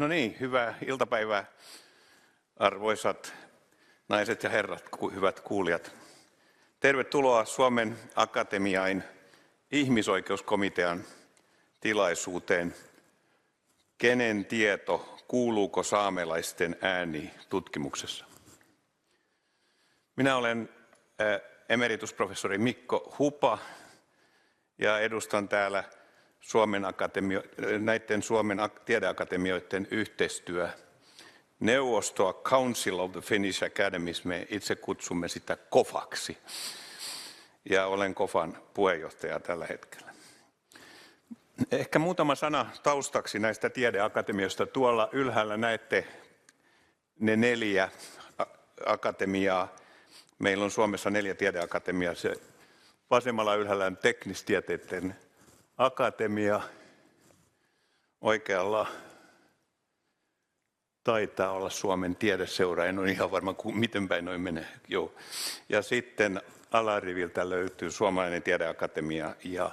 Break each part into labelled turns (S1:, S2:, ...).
S1: No niin, hyvää iltapäivää, arvoisat naiset ja herrat, hyvät kuulijat. Tervetuloa Suomen Akatemiain ihmisoikeuskomitean tilaisuuteen. Kenen tieto, kuuluuko saamelaisten ääni tutkimuksessa? Minä olen emeritusprofessori Mikko Hupa ja edustan täällä näiden Suomen tiedeakatemioiden yhteistyöneuvostoa Council of the Finnish Academies. Me itse kutsumme sitä KOFAksi ja olen KOFAn puheenjohtaja tällä hetkellä. Ehkä muutama sana taustaksi näistä tiedeakatemioista. Tuolla ylhäällä näette ne 4 akatemiaa. Meillä on Suomessa 4 tiedeakatemiaa. Se vasemmalla ylhäällä on teknistieteiden akatemia. Oikealla taitaa olla Suomen tiedeseura. En ole ihan varma, miten päin noin menee. Joo. Ja sitten alariviltä löytyy Suomalainen tiedeakatemia ja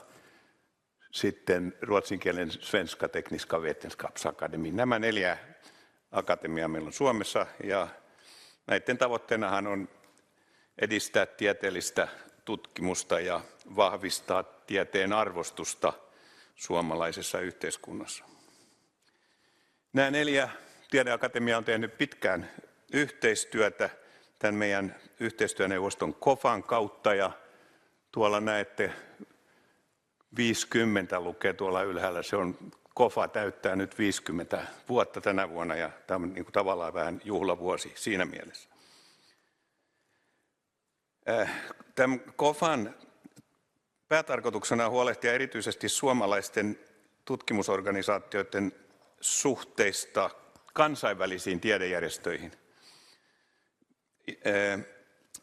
S1: sitten ruotsinkielinen Svenska Tekniska Vetenskapsakademi. Nämä 4 akatemiaa meillä on Suomessa ja näiden tavoitteenahan on edistää tieteellistä tutkimusta ja vahvistaa tieteen arvostusta suomalaisessa yhteiskunnassa. Nämä 4 tiedeakatemiaa on tehnyt pitkään yhteistyötä tämän meidän yhteistyöneuvoston KOFAn kautta ja tuolla näette 50 lukee tuolla ylhäällä. Se on KOFA täyttää nyt 50 vuotta tänä vuonna ja tämä on niin kuin tavallaan vähän juhlavuosi siinä mielessä. Tämän KOFAn päätarkoituksena on huolehtia erityisesti suomalaisten tutkimusorganisaatioiden suhteista kansainvälisiin tiedejärjestöihin.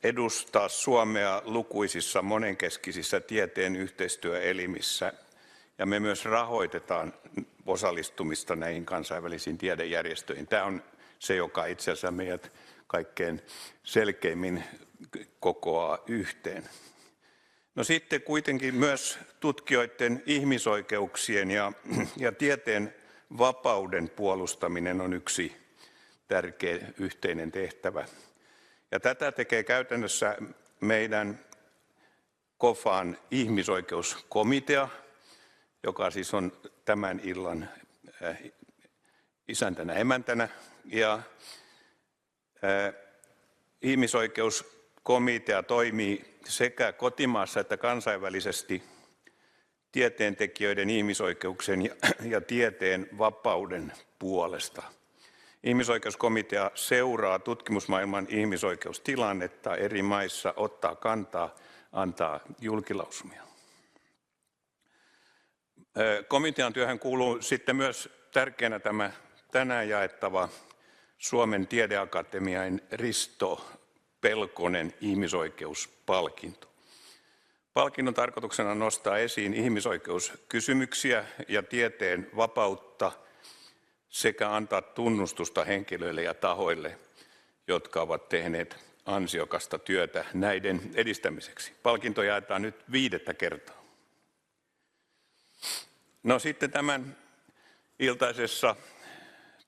S1: Edustaa Suomea lukuisissa monenkeskisissä tieteen yhteistyöelimissä ja me myös rahoitetaan osallistumista näihin kansainvälisiin tiedejärjestöihin. Tämä on se, joka itse asiassa meidät kaikkein selkeimmin kokoaa yhteen. No sitten kuitenkin myös tutkijoiden ihmisoikeuksien ja tieteen vapauden puolustaminen on yksi tärkeä yhteinen tehtävä. Ja tätä tekee käytännössä meidän KOFAn ihmisoikeuskomitea, joka siis on tämän illan isäntänä emäntänä. Ja ihmisoikeuskomitea toimii sekä kotimaassa että kansainvälisesti tieteentekijöiden ihmisoikeuksien ja tieteen vapauden puolesta. Ihmisoikeuskomitea seuraa tutkimusmaailman ihmisoikeustilannetta eri maissa, ottaa kantaa, antaa julkilausumia. Komitean työhön kuuluu sitten myös tärkeänä tämä tänään jaettava Suomen tiedeakatemiain Risto Pelkonen ihmisoikeuspalkinto. Palkinnon tarkoituksena on nostaa esiin ihmisoikeuskysymyksiä ja tieteen vapautta sekä antaa tunnustusta henkilöille ja tahoille, jotka ovat tehneet ansiokasta työtä näiden edistämiseksi. Palkinto jaetaan nyt 5. kertaa. No sitten tämän iltaisessa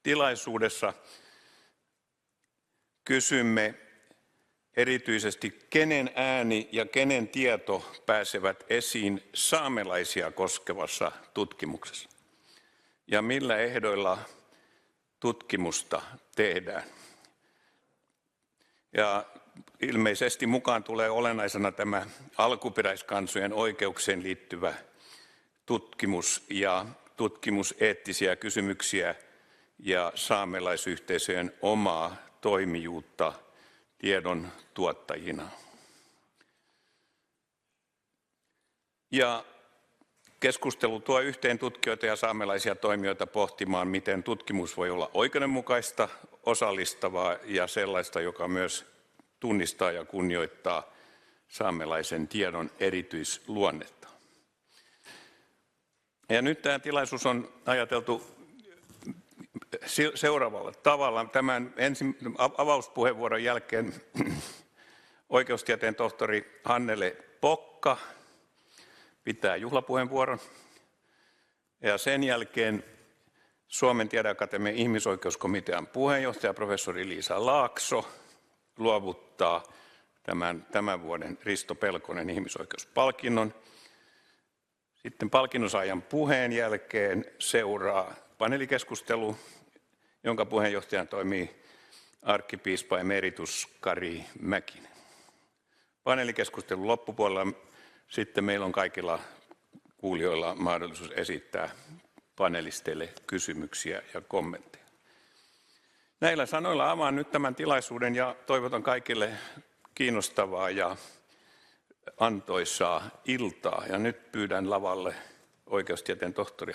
S1: tilaisuudessa kysymme erityisesti, kenen ääni ja kenen tieto pääsevät esiin saamelaisia koskevassa tutkimuksessa ja millä ehdoilla tutkimusta tehdään. Ja ilmeisesti mukaan tulee olennaisena tämä alkuperäiskansojen oikeuksien liittyvä tutkimus ja tutkimuseettisiä kysymyksiä ja saamelaisyhteisöjen omaa toimijuutta tiedon tuottajina. Ja keskustelu tuo yhteen tutkijoita ja saamelaisia toimijoita pohtimaan, miten tutkimus voi olla oikeudenmukaista, osallistavaa ja sellaista, joka myös tunnistaa ja kunnioittaa saamelaisen tiedon erityisluonnetta. Ja nyt tämä tilaisuus on ajateltu seuraavalla tavalla. Tämän avauspuheenvuoron jälkeen oikeustieteen tohtori Hannele Pokka pitää juhlapuheenvuoron. Ja sen jälkeen Suomen tiedeakatemian ihmisoikeuskomitean puheenjohtaja professori Liisa Laakso luovuttaa tämän vuoden Risto Pelkonen ihmisoikeuspalkinnon. Sitten palkinnosaajan puheen jälkeen seuraa paneelikeskustelu, jonka puheenjohtajana toimii arkkipiispa emeritus Kari Mäkinen. Paneelikeskustelun loppupuolella sitten meillä on kaikilla kuulijoilla mahdollisuus esittää panelisteille kysymyksiä ja kommentteja. Näillä sanoilla avaan nyt tämän tilaisuuden ja toivotan kaikille kiinnostavaa ja antoisaa iltaa. Ja nyt pyydän lavalle oikeustieteen tohtori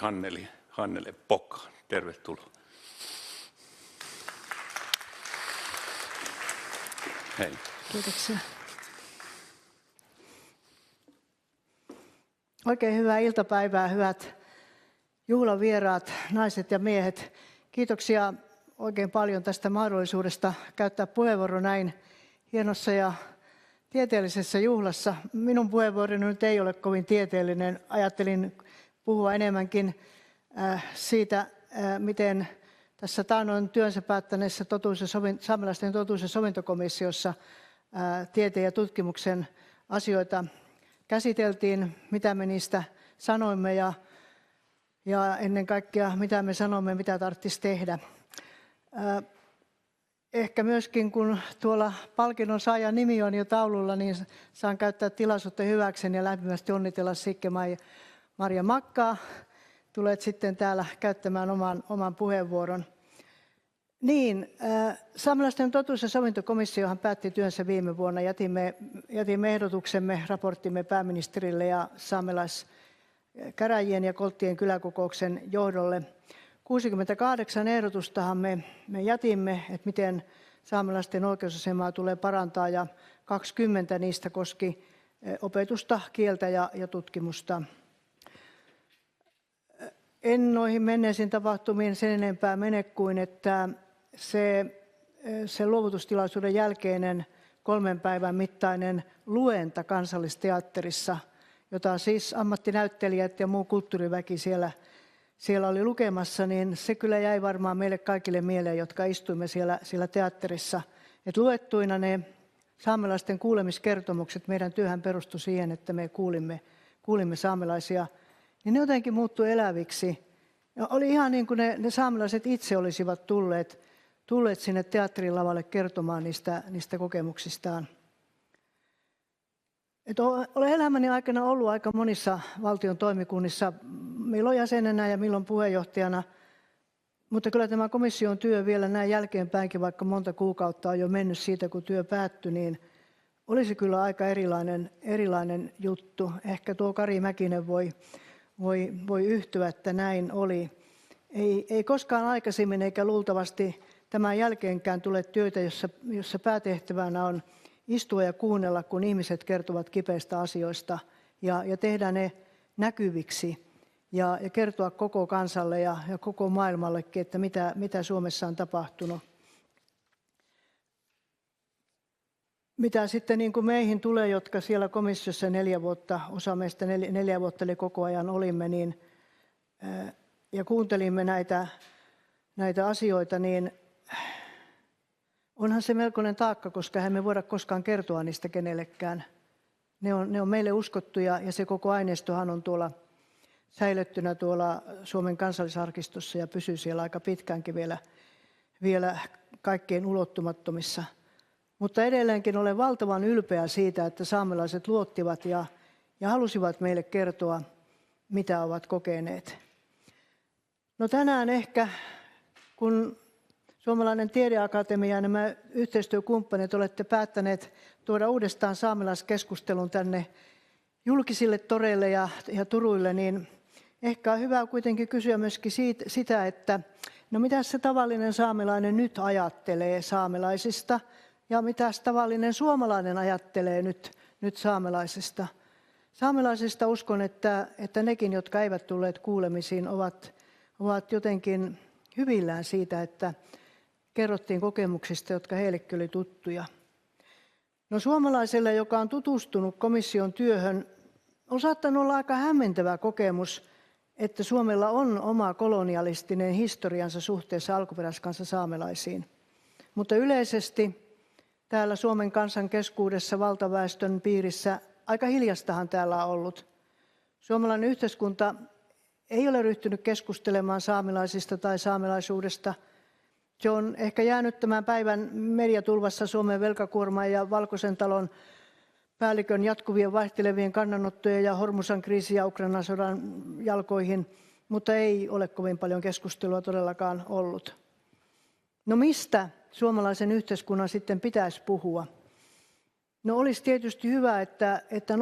S1: Hannele Pokaan. Tervetuloa. Hei.
S2: Kiitoksia. Oikein hyvää iltapäivää, hyvät juhlavieraat, naiset ja miehet. Kiitoksia oikein paljon tästä mahdollisuudesta käyttää puheenvuoro näin hienossa ja tieteellisessä juhlassa. Minun puheenvuoroni nyt ei ole kovin tieteellinen. Ajattelin puhua enemmänkin siitä, miten tässä taannoin työnsä päättäneessä saamelaisten totuus- ja sovintokomissiossa tieteen ja tutkimuksen asioita käsiteltiin, mitä me niistä sanoimme ja ennen kaikkea mitä me sanomme, mitä tarvitsisi tehdä. Ehkä myöskin kun tuolla palkinnon saajan nimi on jo taululla, niin saan käyttää tilaisuutta hyväkseni ja lämpimästi onnitella Sikke-Maria Makkaa. Tulet sitten täällä käyttämään oman puheenvuoron. Niin, saamelaisten totuus- ja sovintokomissiohan päätti työnsä viime vuonna. Jätimme ehdotuksemme, raporttimme pääministerille ja saamelaiskäräjien ja Kolttien kyläkokouksen johdolle. 68 ehdotustahan me jätimme, että miten saamelaisten oikeusasemaa tulee parantaa, ja 20 niistä koski opetusta, kieltä ja tutkimusta. En noihin menneisiin tapahtumiin sen enempää mene kuin, että se luovutustilaisuuden jälkeinen 3 päivän mittainen luenta Kansallisteatterissa, jota siis ammattinäyttelijät ja muu kulttuuriväki siellä oli lukemassa, niin se kyllä jäi varmaan meille kaikille mieleen, jotka istuimme siellä teatterissa. Et luettuina ne saamelaisten kuulemiskertomukset, meidän työhän perustui siihen, että me kuulimme saamelaisia, niin ne jotenkin muuttui eläviksi. Ja oli ihan niin kuin ne saamelaiset itse olisivat tulleet sinne teatterilavalle kertomaan niistä kokemuksistaan. Olen elämäni aikana ollut aika monissa valtion toimikunnissa, milloin jäsenenä ja milloin puheenjohtajana, mutta kyllä tämä komission työ vielä näin jälkeenpäinkin, vaikka monta kuukautta on jo mennyt siitä, kun työ päättyi, niin olisi kyllä aika erilainen juttu. Ehkä tuo Kari Mäkinen voi yhtyä, että näin oli. Ei koskaan aikaisemmin eikä luultavasti tämän jälkeenkään tule työtä, jossa päätehtävänä on istua ja kuunnella, kun ihmiset kertovat kipeistä asioista ja tehdä ne näkyviksi ja kertoa koko kansalle ja koko maailmallekin, että mitä Suomessa on tapahtunut. Mitä sitten niin kuin meihin tulee, jotka siellä komissiossa 4 vuotta, osa meistä 4 vuotta eli koko ajan olimme, niin, ja kuuntelimme näitä asioita, niin onhan se melkoinen taakka, koska emme me voida koskaan kertoa niistä kenellekään. Ne on meille uskottuja ja se koko aineistohan on tuolla säilyttynä tuolla Suomen kansallisarkistossa ja pysyy siellä aika pitkäänkin vielä kaikkein ulottumattomissa. Mutta edelleenkin olen valtavan ylpeä siitä, että saamelaiset luottivat ja halusivat meille kertoa, mitä ovat kokeneet. No tänään ehkä, kun Suomalainen tiedeakatemia ja nämä yhteistyökumppanit olette päättäneet tuoda uudestaan saamelaiskeskustelun tänne julkisille toreille ja turuille, niin ehkä on hyvä kuitenkin kysyä myöskin sitä, että no mitä se tavallinen saamelainen nyt ajattelee saamelaisista ja mitä tavallinen suomalainen ajattelee nyt saamelaisista. Saamelaisista uskon, että nekin, jotka eivät tulleet kuulemisiin, ovat jotenkin hyvillään siitä, että kerrottiin kokemuksista, jotka heillekin oli tuttuja. No suomalaiselle, joka on tutustunut komission työhön, on saattanut olla aika hämmentävä kokemus, että Suomella on oma kolonialistinen historiansa suhteessa alkuperäiskansa saamelaisiin. Mutta yleisesti täällä Suomen kansan keskuudessa valtaväestön piirissä aika hiljastahan täällä on ollut. Suomalainen yhteiskunta ei ole ryhtynyt keskustelemaan saamelaisista tai saamelaisuudesta. Se on ehkä jäänyt tämän päivän mediatulvassa Suomen velkakuorman ja Valkoisen talon päällikön jatkuvien vaihtelevien kannanottojen ja Hormuzan kriisin ja Ukrainan sodan jalkoihin, mutta ei ole kovin paljon keskustelua todellakaan ollut. No mistä suomalaisen yhteiskunnan sitten pitäisi puhua? No olisi tietysti hyvä, että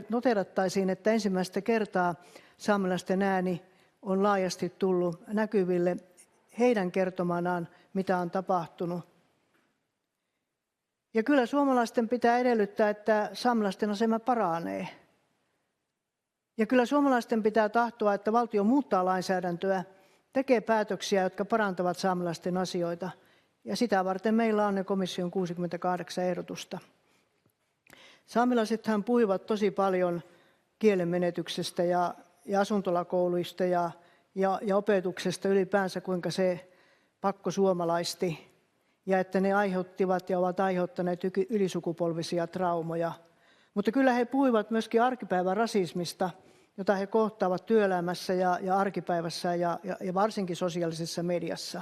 S2: noterattaisiin, että ensimmäistä kertaa saamelaisten ääni on laajasti tullut näkyville heidän kertomanaan, mitä on tapahtunut. Ja kyllä suomalaisten pitää edellyttää, että saamelaisten asema paranee. Ja kyllä suomalaisten pitää tahtoa, että valtio muuttaa lainsäädäntöä, tekee päätöksiä, jotka parantavat saamelaisten asioita. Ja sitä varten meillä on ne komission 68 ehdotusta. Saamelaisethan puhuivat tosi paljon kielenmenetyksestä ja asuntolakouluista ja opetuksesta ylipäänsä, kuinka se pakkosuomalaisti ja että ne aiheuttivat ja ovat aiheuttaneet ylisukupolvisia traumoja. Mutta kyllä he puhuivat myöskin arkipäivän rasismista, jota he kohtaavat työelämässä ja arkipäivässä ja varsinkin sosiaalisessa mediassa.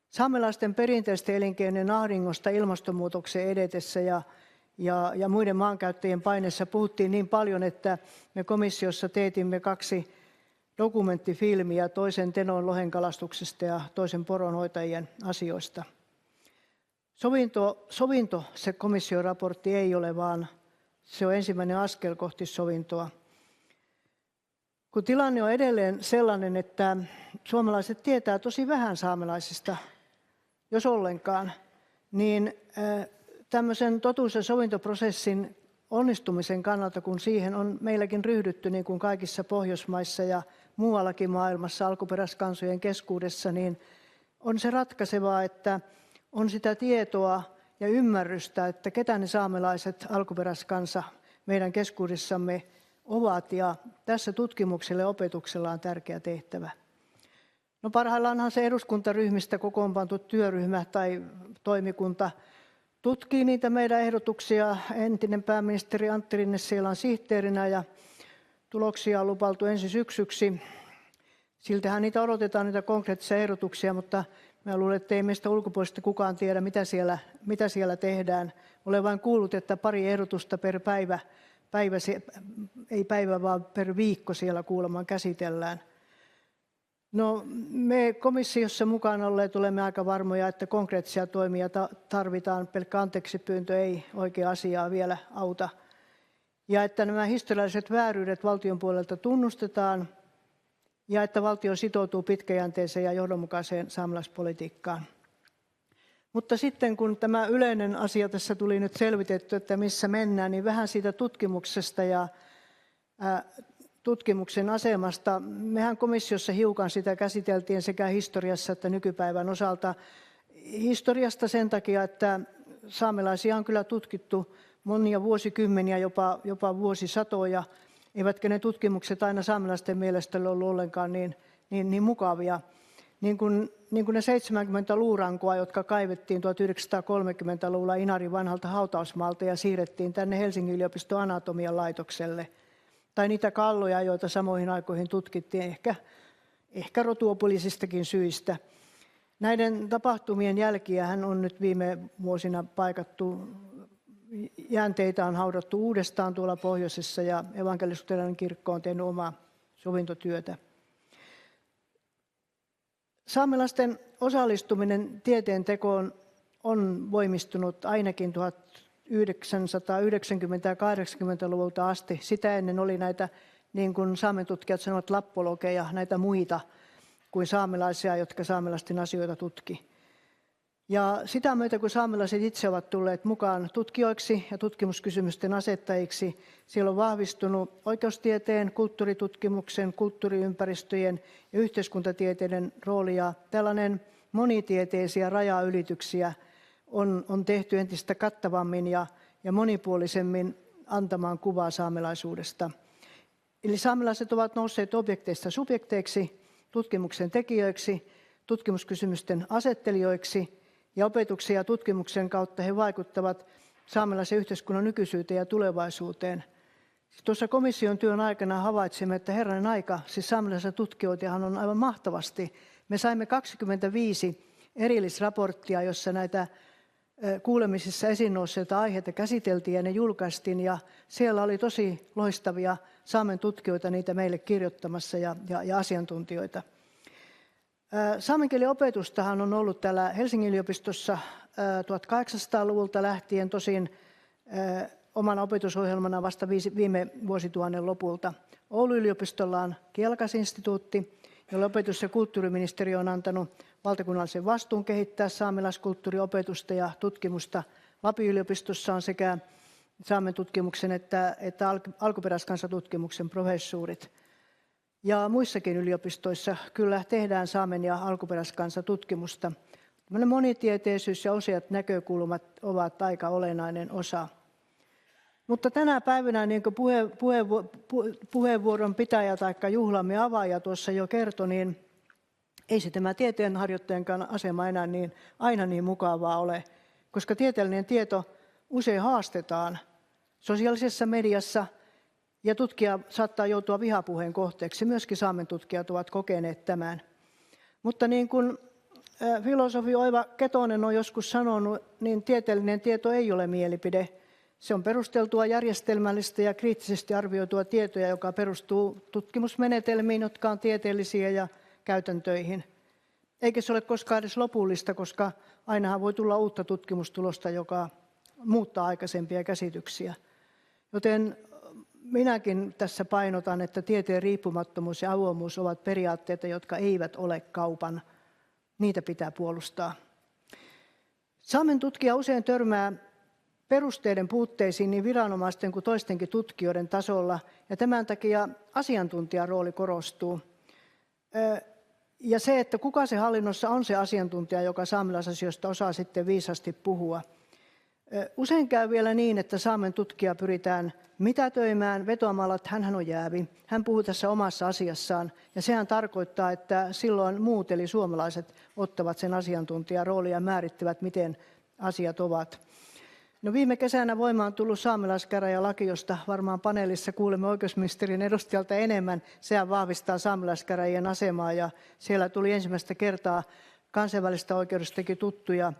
S2: Saamelaisten perinteisten elinkeinojen ahdingosta ilmastonmuutoksen edetessä ja muiden maankäyttäjien paineessa puhuttiin niin paljon, että me komissiossa teetimme 2 dokumenttifilmiä, toisen Tenon lohenkalastuksesta ja toisen poronhoitajien asioista. Sovinto se komission raportti ei ole, vaan se on ensimmäinen askel kohti sovintoa. Kun tilanne on edelleen sellainen, että suomalaiset tietää tosi vähän saamelaisista, jos ollenkaan, niin tämmöisen totuus- ja sovintoprosessin onnistumisen kannalta, kun siihen on meilläkin ryhdytty niin kuin kaikissa Pohjoismaissa ja muuallakin maailmassa alkuperäiskansojen keskuudessa, niin on se ratkaisevaa, että on sitä tietoa ja ymmärrystä, että ketä ne saamelaiset alkuperäiskansa meidän keskuudessamme ovat, ja tässä tutkimukselle ja opetuksella on tärkeä tehtävä. No parhaillaanhan se eduskuntaryhmistä kokoonpantu työryhmä tai toimikunta tutkii niitä meidän ehdotuksia. Entinen pääministeri Antti Rinne siellä on sihteerinä ja tuloksia on lupailtu ensi syksyksi. Siltähän niitä odotetaan, niitä konkreettisia ehdotuksia, mutta mä luulen, että ei meistä ulkopuolista kukaan tiedä, mitä siellä tehdään. Olen vain kuullut, että 2 ehdotusta per päivä, ei päivä, vaan per viikko siellä kuulemaan käsitellään. No, me komissiossa mukana olleet olemme aika varmoja, että konkreettisia toimia tarvitaan. Pelkkä anteeksipyyntö ei oikea asiaa vielä auta. Ja että nämä historialliset vääryydet valtion puolelta tunnustetaan ja että valtio sitoutuu pitkäjänteiseen ja johdonmukaiseen saamelaispolitiikkaan. Mutta sitten kun tämä yleinen asia tässä tuli nyt selvitetty, että missä mennään, niin vähän siitä tutkimuksesta ja tutkimuksen asemasta. Mehän komissiossa hiukan sitä käsiteltiin sekä historiassa että nykypäivän osalta. Historiasta sen takia, että saamelaisia on kyllä tutkittu monia vuosikymmeniä, jopa vuosisatoja, eivätkä ne tutkimukset aina saamelaisten mielestä ole ollut ollenkaan niin mukavia. Niin kuin ne 70 luurankoa, jotka kaivettiin 1930-luvulla Inarin vanhalta hautausmaalta ja siirrettiin tänne Helsingin yliopiston anatomian laitokselle. Tai niitä kalloja, joita samoihin aikoihin tutkittiin ehkä rotuopillisistakin syistä. Näiden tapahtumien jälkiähän on nyt viime vuosina paikattu. Jäänteitä on haudattu uudestaan tuolla pohjoisessa ja evankelis-luterilainen kirkko on tehnyt omaa sovintotyötä. Saamelaisten osallistuminen tieteentekoon on voimistunut ainakin 1990- ja 80-luvulta asti. Sitä ennen oli näitä, niin kuin saamentutkijat sanovat, lappologeja, näitä muita kuin saamelaisia, jotka saamelaisten asioita tutki. Ja sitä myötä, kun saamelaiset itse ovat tulleet mukaan tutkijoiksi ja tutkimuskysymysten asettajiksi, siellä on vahvistunut oikeustieteen, kulttuuritutkimuksen, kulttuuriympäristöjen ja yhteiskuntatieteiden rooli. Ja tällainen monitieteisiä rajaylityksiä on tehty entistä kattavammin ja monipuolisemmin antamaan kuvaa saamelaisuudesta. Eli saamelaiset ovat nousseet objekteista subjekteiksi, tutkimuksen tekijöiksi, tutkimuskysymysten asettelijoiksi ja opetuksen ja tutkimuksen kautta he vaikuttavat saamelaisen yhteiskunnan nykyisyyteen ja tulevaisuuteen. Tuossa komission työn aikana havaitsimme, että herranen aika, siis saamelaisia tutkijoitahan on aivan mahtavasti. Me saimme 25 erillisraporttia, jossa näitä kuulemisissa esiin nousseita aiheita käsiteltiin ja ne julkaistiin. Ja siellä oli tosi loistavia saamen tutkijoita niitä meille kirjoittamassa ja asiantuntijoita. Saamen kielen opetustahan on ollut täällä Helsingin yliopistossa 1800-luvulta lähtien, tosin omana opetusohjelmana vasta viime vuosituhannen lopulta. Oulun yliopistolla on kielikasinstituutti, jolle opetus- ja kulttuuriministeriö on antanut valtakunnallisen vastuun kehittää saamelaiskulttuuriopetusta ja tutkimusta. Lapin yliopistossa on sekä saamen tutkimuksen että alkuperäiskansatutkimuksen professuurit. Ja muissakin yliopistoissa kyllä tehdään saamen ja alkuperäiskansatutkimusta. Tällainen monitieteisyys ja useat näkökulmat ovat aika olennainen osa. Mutta tänä päivänä, niin kuin puheenvuoron pitäjä tai juhlamme avaaja tuossa jo kertoi, niin ei se tämä tieteenharjoittajankaan asema enää aina niin mukavaa ole, koska tieteellinen tieto usein haastetaan sosiaalisessa mediassa ja tutkija saattaa joutua vihapuheen kohteeksi. Myöskin saamen tutkijat ovat kokeneet tämän. Mutta niin kuin filosofi Oiva Ketonen on joskus sanonut, niin tieteellinen tieto ei ole mielipide. Se on perusteltua, järjestelmällistä ja kriittisesti arvioitua tietoa, joka perustuu tutkimusmenetelmiin, jotka on tieteellisiä ja käytäntöihin. Eikä se ole koskaan edes lopullista, koska ainahan voi tulla uutta tutkimustulosta, joka muuttaa aikaisempia käsityksiä. Joten minäkin tässä painotan, että tieteen riippumattomuus ja avoimuus ovat periaatteita, jotka eivät ole kaupan. Niitä pitää puolustaa. Saamen tutkija usein törmää perusteiden puutteisiin niin viranomaisten kuin toistenkin tutkijoiden tasolla, ja tämän takia asiantuntijan rooli korostuu. Ja se, että kuka se hallinnossa on se asiantuntija, joka saamelaisasioista osaa sitten viisasti puhua. Usein käy vielä niin, että saamen tutkija pyritään mitätöimään vetoamalla, että hänhän on jäävi. Hän puhuu tässä omassa asiassaan, ja sehän tarkoittaa, että silloin muut eli suomalaiset ottavat sen asiantuntijan roolin ja määrittävät, miten asiat ovat. No viime kesänä voimaan tullut saamelaiskäräjälaki, josta varmaan paneelissa kuulemme oikeusministerin edustajalta enemmän. Sehän vahvistaa saamelaiskäräjien asemaa ja siellä tuli ensimmäistä kertaa kansainvälistä oikeudestakin tuttuja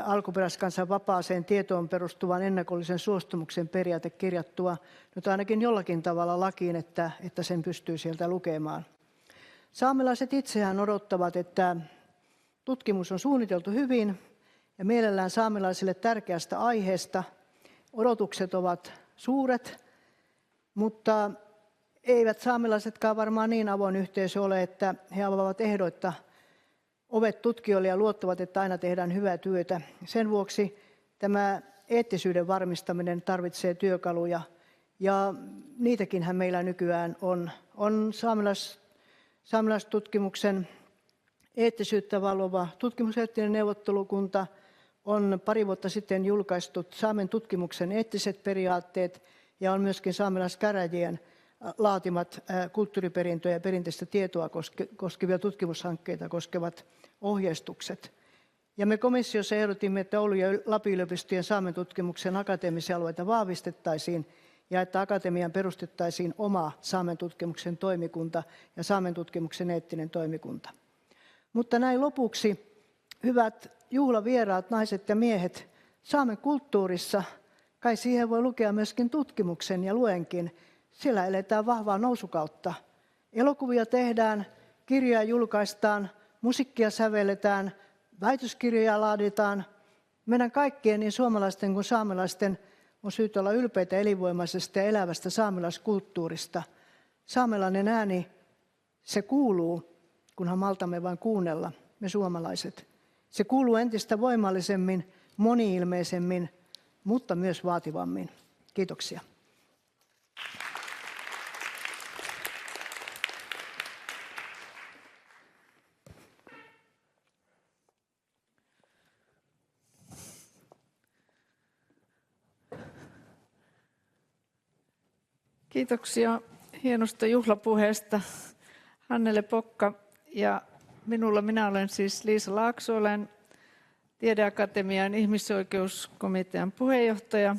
S2: alkuperäiskansan vapaaseen tietoon perustuvan ennakollisen suostumuksen periaate kirjattua nyt ainakin jollakin tavalla lakiin, että sen pystyy sieltä lukemaan. Saamelaiset itseään odottavat, että tutkimus on suunniteltu hyvin ja mielellään saamelaisille tärkeästä aiheesta. Odotukset ovat suuret, mutta eivät saamelaisetkaan varmaan niin avoin yhteisö ole, että he avaavat ehdoitta ovet tutkijoille ja luottavat, että aina tehdään hyvää työtä. Sen vuoksi tämä eettisyyden varmistaminen tarvitsee työkaluja, ja niitäkinhän meillä nykyään on. On saamelaistutkimuksen eettisyyttä valvova tutkimuseettinen neuvottelukunta, on pari vuotta sitten julkaistut Saamen tutkimuksen eettiset periaatteet, ja on myöskin saamelaiskäräjien laatimat kulttuuriperintöä ja perinteistä tietoa koskevia tutkimushankkeita koskevat ohjeistukset. Ja me komissiossa ehdotimme, että Oulun ja Lapin yliopistojen saamen tutkimuksen akateemisia alueita vahvistettaisiin ja että akatemiaan perustettaisiin oma saamen tutkimuksen toimikunta ja saamen tutkimuksen eettinen toimikunta. Mutta näin lopuksi, hyvät juhlavieraat, naiset ja miehet, saamen kulttuurissa, kai siihen voi lukea myöskin tutkimuksen ja luenkin. Siellä eletään vahvaa nousukautta. Elokuvia tehdään, kirjoja julkaistaan, musiikkia sävelletään, väitöskirjoja laaditaan. Meidän kaikkien, niin suomalaisten kuin saamelaisten, on syytä olla ylpeitä elinvoimaisesta ja elävästä saamelaiskulttuurista. Saamelainen ääni, se kuuluu, kunhan maltamme vain kuunnella, me suomalaiset. Se kuuluu entistä voimallisemmin, moni-ilmeisemmin, mutta myös vaativammin. Kiitoksia.
S3: Kiitoksia hienosta juhlapuheesta Hannele Pokka. Ja minä olen siis Liisa Laakso, olen Tiedeakatemian ihmisoikeuskomitean puheenjohtaja.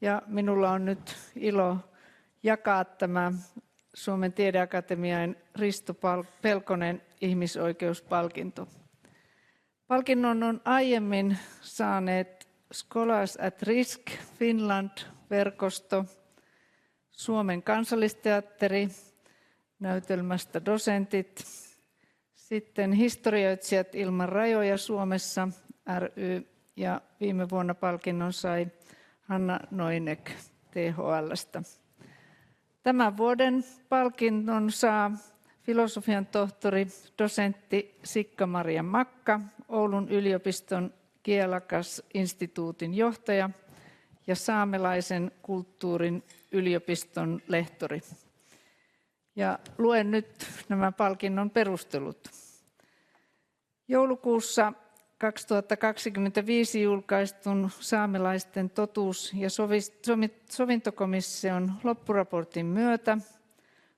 S3: Ja minulla on nyt ilo jakaa tämä Suomen Tiedeakatemian Risto Pelkonen ihmisoikeuspalkinto. Palkinnon on aiemmin saaneet Scholars at Risk Finland-verkosto, Suomen Kansallisteatteri, näytelmästä dosentit, sitten Historioitsijat ilman rajoja Suomessa ry ja viime vuonna palkinnon sai Hanna Noinek THL:stä. Tämän vuoden palkinnon saa filosofian tohtori, dosentti Sikka-Maria Makka, Oulun yliopiston Kielakas-instituutin johtaja ja saamelaisen kulttuurin yliopiston lehtori. Ja luen nyt nämä palkinnon perustelut. Joulukuussa 2025 julkaistun saamelaisten totuus- ja sovintokomission loppuraportin myötä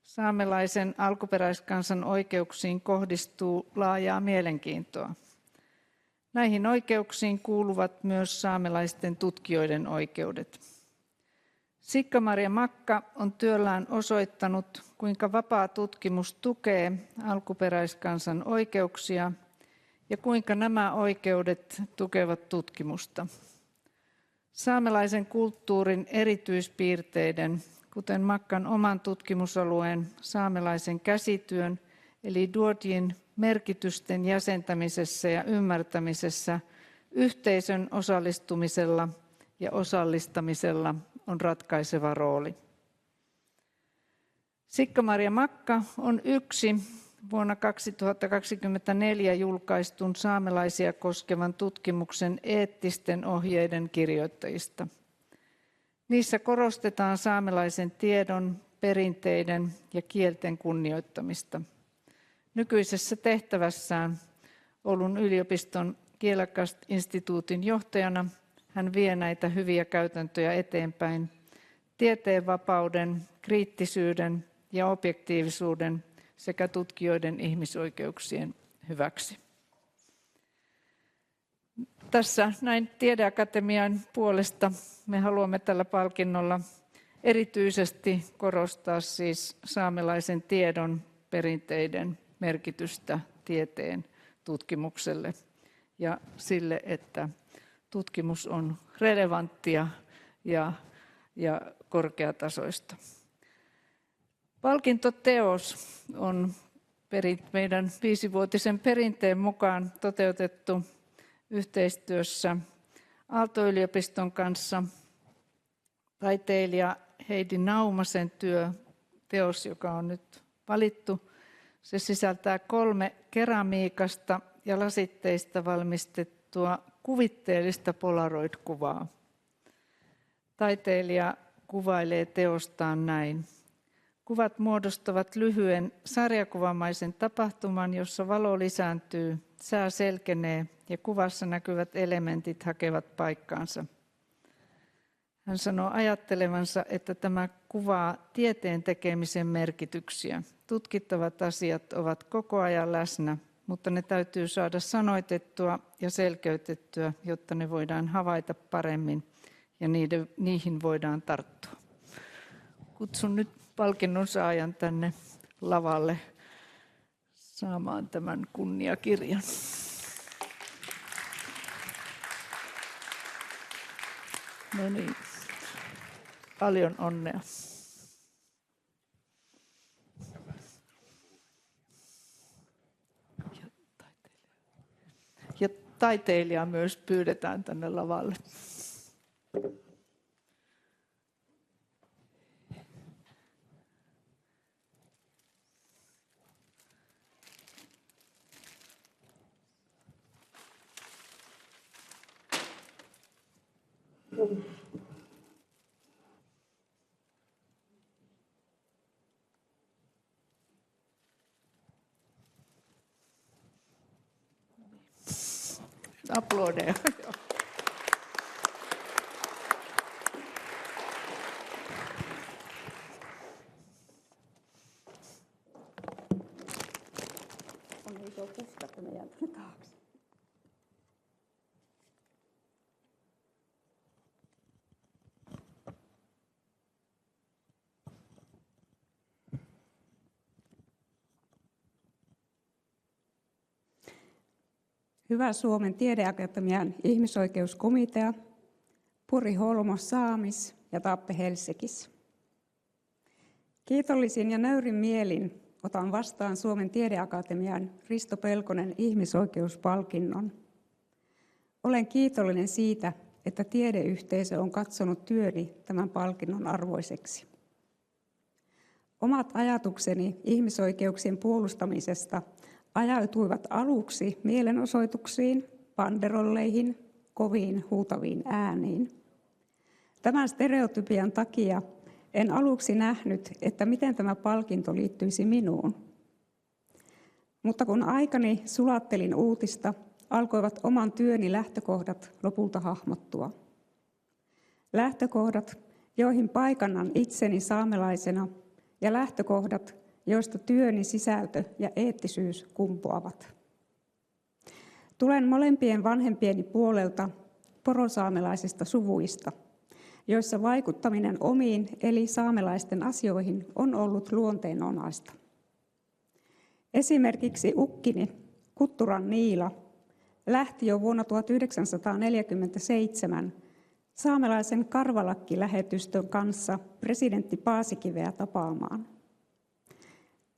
S3: saamelaisen alkuperäiskansan oikeuksiin kohdistuu laajaa mielenkiintoa. Näihin oikeuksiin kuuluvat myös saamelaisten tutkijoiden oikeudet. Sikka-Maria Makka on työllään osoittanut, kuinka vapaa tutkimus tukee alkuperäiskansan oikeuksia ja kuinka nämä oikeudet tukevat tutkimusta. Saamelaisen kulttuurin erityispiirteiden, kuten Makkan oman tutkimusalueen saamelaisen käsityön eli duodjin merkitysten jäsentämisessä ja ymmärtämisessä, yhteisön osallistumisella ja osallistamisella on ratkaiseva rooli. Sikka-Maria Makka on yksi vuonna 2024 julkaistun saamelaisia koskevan tutkimuksen eettisten ohjeiden kirjoittajista. Niissä korostetaan saamelaisen tiedon, perinteiden ja kielten kunnioittamista. Nykyisessä tehtävässään Oulun yliopiston Kielakas-instituutin johtajana hän vie näitä hyviä käytäntöjä eteenpäin tieteenvapauden, kriittisyyden ja objektiivisuuden sekä tutkijoiden ihmisoikeuksien hyväksi. Tässä näin Tiedeakatemian puolesta me haluamme tällä palkinnolla erityisesti korostaa siis saamelaisen tiedon perinteiden merkitystä tieteen tutkimukselle ja sille, että tutkimus on relevanttia ja korkeatasoista. Palkintoteos on meidän 5-vuotisen perinteen mukaan toteutettu yhteistyössä Aalto-yliopiston kanssa. Taiteilija Heidi Naumasen teos, joka on nyt valittu, se sisältää 3 keramiikasta ja lasitteista valmistettua kuvitteellista polaroid-kuvaa. Taiteilija kuvailee teostaan näin. Kuvat muodostavat lyhyen sarjakuvamaisen tapahtuman, jossa valo lisääntyy, sää selkenee ja kuvassa näkyvät elementit hakevat paikkaansa. Hän sanoo ajattelevansa, että tämä kuvaa tieteen tekemisen merkityksiä. Tutkittavat asiat ovat koko ajan läsnä, mutta ne täytyy saada sanoitettua ja selkeytettyä, jotta ne voidaan havaita paremmin ja niihin voidaan tarttua. Kutsun nyt palkinnon saajan tänne lavalle saamaan tämän kunniakirjan. No niin, paljon onnea. Ja taiteilija myös pyydetään tänne lavalle. Aplodeja.
S4: mä jään tuonne taakse. Hyvä Suomen tiedeakatemian ihmisoikeuskomitea, Puri Holmo Saamis ja Tappe Helsikis. Kiitollisin ja nöyrin mielin otan vastaan Suomen tiedeakatemian Risto Pelkonen ihmisoikeuspalkinnon. Olen kiitollinen siitä, että tiedeyhteisö on katsonut työni tämän palkinnon arvoiseksi. Omat ajatukseni ihmisoikeuksien puolustamisesta ajautuivat aluksi mielenosoituksiin, banderolleihin, koviin huutaviin ääniin. Tämän stereotypian takia en aluksi nähnyt, että miten tämä palkinto liittyisi minuun. Mutta kun aikani sulattelin uutista, alkoivat oman työni lähtökohdat lopulta hahmottua. Lähtökohdat, joihin paikannan itseni saamelaisena, ja lähtökohdat, joista työni sisältö ja eettisyys kumpuavat. Tulen molempien vanhempieni puolelta porosaamelaisista suvuista, joissa vaikuttaminen omiin eli saamelaisten asioihin on ollut luonteenomaista. Esimerkiksi ukkini, Kutturan Niila, lähti jo vuonna 1947 saamelaisen Karvalakki-lähetystön kanssa presidentti Paasikiveä tapaamaan.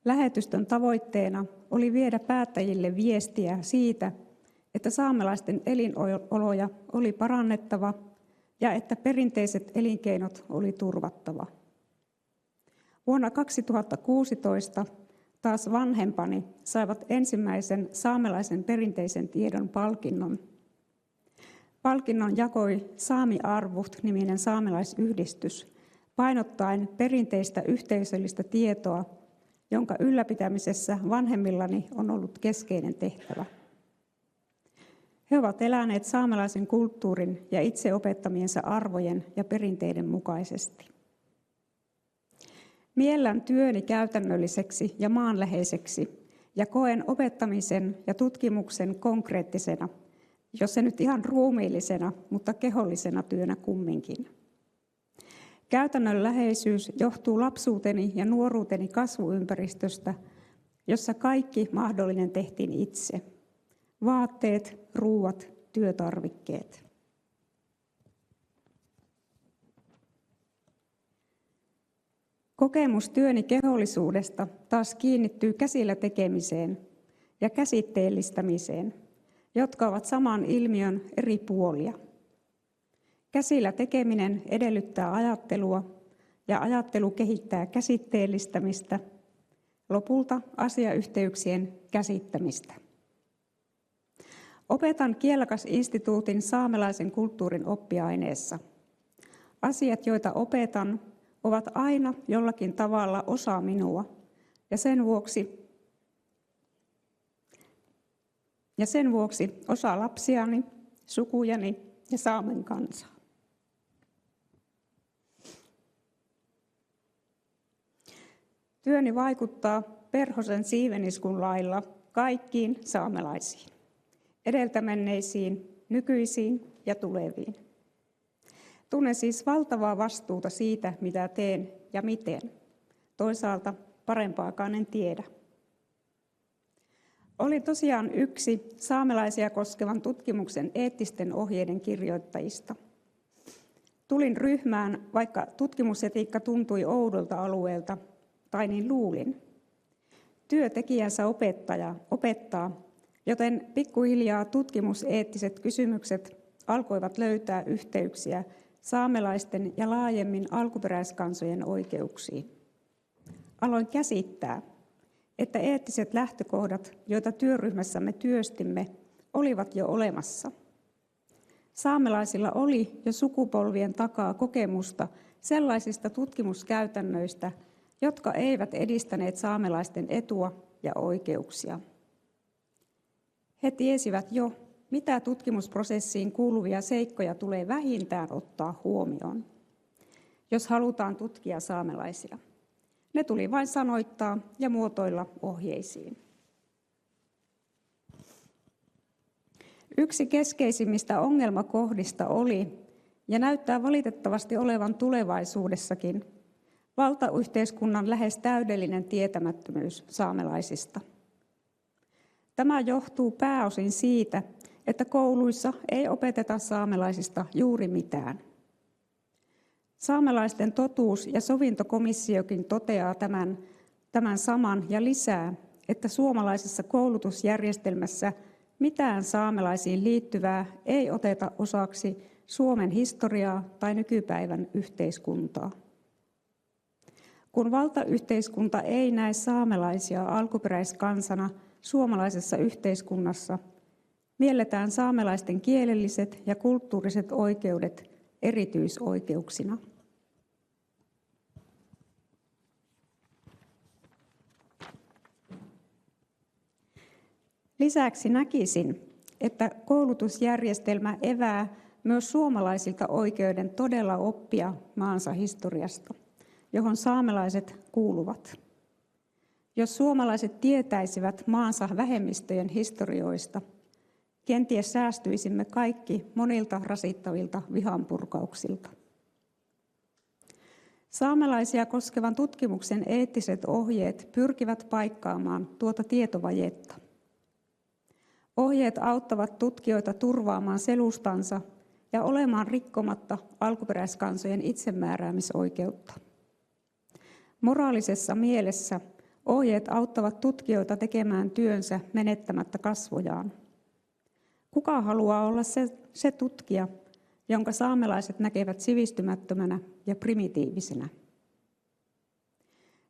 S4: Lähetystön tavoitteena oli viedä päättäjille viestiä siitä, että saamelaisten elinoloja oli parannettava ja että perinteiset elinkeinot oli turvattava. Vuonna 2016 taas vanhempani saivat ensimmäisen saamelaisen perinteisen tiedon palkinnon. Palkinnon jakoi Saami Arvuht-niminen saamelaisyhdistys, painottaen perinteistä yhteisöllistä tietoa, jonka ylläpitämisessä vanhemmillani on ollut keskeinen tehtävä. He ovat eläneet saamelaisen kulttuurin ja itse opettamiensa arvojen ja perinteiden mukaisesti. Miellän työni käytännölliseksi ja maanläheiseksi ja koen opettamisen ja tutkimuksen konkreettisena, jos se nyt ihan ruumiillisena, mutta kehollisena työnä kumminkin. Käytännönläheisyys johtuu lapsuuteni ja nuoruuteni kasvuympäristöstä, jossa kaikki mahdollinen tehtiin itse. Vaatteet, ruuat, työtarvikkeet. Kokemus työni kehollisuudesta taas kiinnittyy käsillä tekemiseen ja käsitteellistämiseen, jotka ovat saman ilmiön eri puolia. Käsillä tekeminen edellyttää ajattelua ja ajattelu kehittää käsitteellistämistä, lopulta asiayhteyksien käsittämistä. Opetan Kielakas-instituutin saamelaisen kulttuurin oppiaineessa. Asiat, joita opetan, ovat aina jollakin tavalla osa minua, ja sen vuoksi osa lapsiani, sukujani ja saamen kansaa. Työni vaikuttaa Perhosen Siiveniskun lailla kaikkiin saamelaisiin, edeltämenneisiin, nykyisiin ja tuleviin. Tunnen siis valtavaa vastuuta siitä, mitä teen ja miten. Toisaalta parempaakaan en tiedä. Olin tosiaan yksi saamelaisia koskevan tutkimuksen eettisten ohjeiden kirjoittajista. Tulin ryhmään, vaikka tutkimusetiikka tuntui oudolta alueelta, tai niin luulin. Työtekijänsä opettaja opettaa, joten pikkuhiljaa tutkimuseettiset kysymykset alkoivat löytää yhteyksiä saamelaisten ja laajemmin alkuperäiskansojen oikeuksiin. Aloin käsittää, että eettiset lähtökohdat, joita työryhmässämme työstimme, olivat jo olemassa. Saamelaisilla oli jo sukupolvien takaa kokemusta sellaisista tutkimuskäytännöistä, jotka eivät edistäneet saamelaisten etua ja oikeuksia. He tiesivät jo, mitä tutkimusprosessiin kuuluvia seikkoja tulee vähintään ottaa huomioon, jos halutaan tutkia saamelaisia. Ne tuli vain sanoittaa ja muotoilla ohjeisiin. Yksi keskeisimmistä ongelmakohdista oli, ja näyttää valitettavasti olevan tulevaisuudessakin, valtayhteiskunnan lähes täydellinen tietämättömyys saamelaisista. Tämä johtuu pääosin siitä, että kouluissa ei opeteta saamelaisista juuri mitään. Saamelaisten totuus- ja sovintokomissiokin toteaa tämän saman ja lisää, että suomalaisessa koulutusjärjestelmässä mitään saamelaisiin liittyvää ei oteta osaksi Suomen historiaa tai nykypäivän yhteiskuntaa. Kun valtayhteiskunta ei näe saamelaisia alkuperäiskansana suomalaisessa yhteiskunnassa, mielletään saamelaisten kielelliset ja kulttuuriset oikeudet erityisoikeuksina. Lisäksi näkisin, että koulutusjärjestelmä evää myös suomalaisilta oikeuden todella oppia maansa historiasta, johon saamelaiset kuuluvat. Jos suomalaiset tietäisivät maansa vähemmistöjen historioista, kenties säästyisimme kaikki monilta rasittavilta vihanpurkauksilta. Saamelaisia koskevan tutkimuksen eettiset ohjeet pyrkivät paikkaamaan tuota tietovajetta. Ohjeet auttavat tutkijoita turvaamaan selustansa ja olemaan rikkomatta alkuperäiskansojen itsemääräämisoikeutta. Moraalisessa mielessä ohjeet auttavat tutkijoita tekemään työnsä menettämättä kasvojaan. Kuka haluaa olla se tutkija, jonka saamelaiset näkevät sivistymättömänä ja primitiivisenä?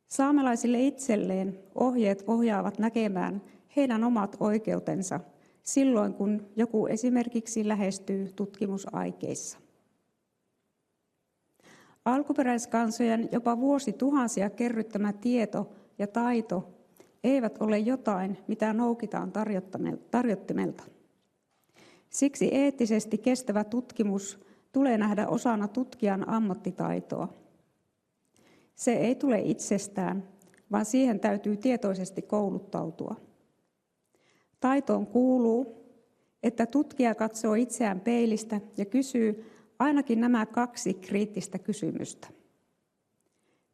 S4: Saamelaisille itselleen ohjeet ohjaavat näkemään heidän omat oikeutensa silloin, kun joku esimerkiksi lähestyy tutkimusaikeissa. Alkuperäiskansojen jopa vuosituhansia kerryttämä tieto ja taito eivät ole jotain, mitä noukitaan tarjottimelta. Siksi eettisesti kestävä tutkimus tulee nähdä osana tutkijan ammattitaitoa. Se ei tule itsestään, vaan siihen täytyy tietoisesti kouluttautua. Taitoon kuuluu, että tutkija katsoo itseään peilistä ja kysyy ainakin nämä 2 kriittistä kysymystä.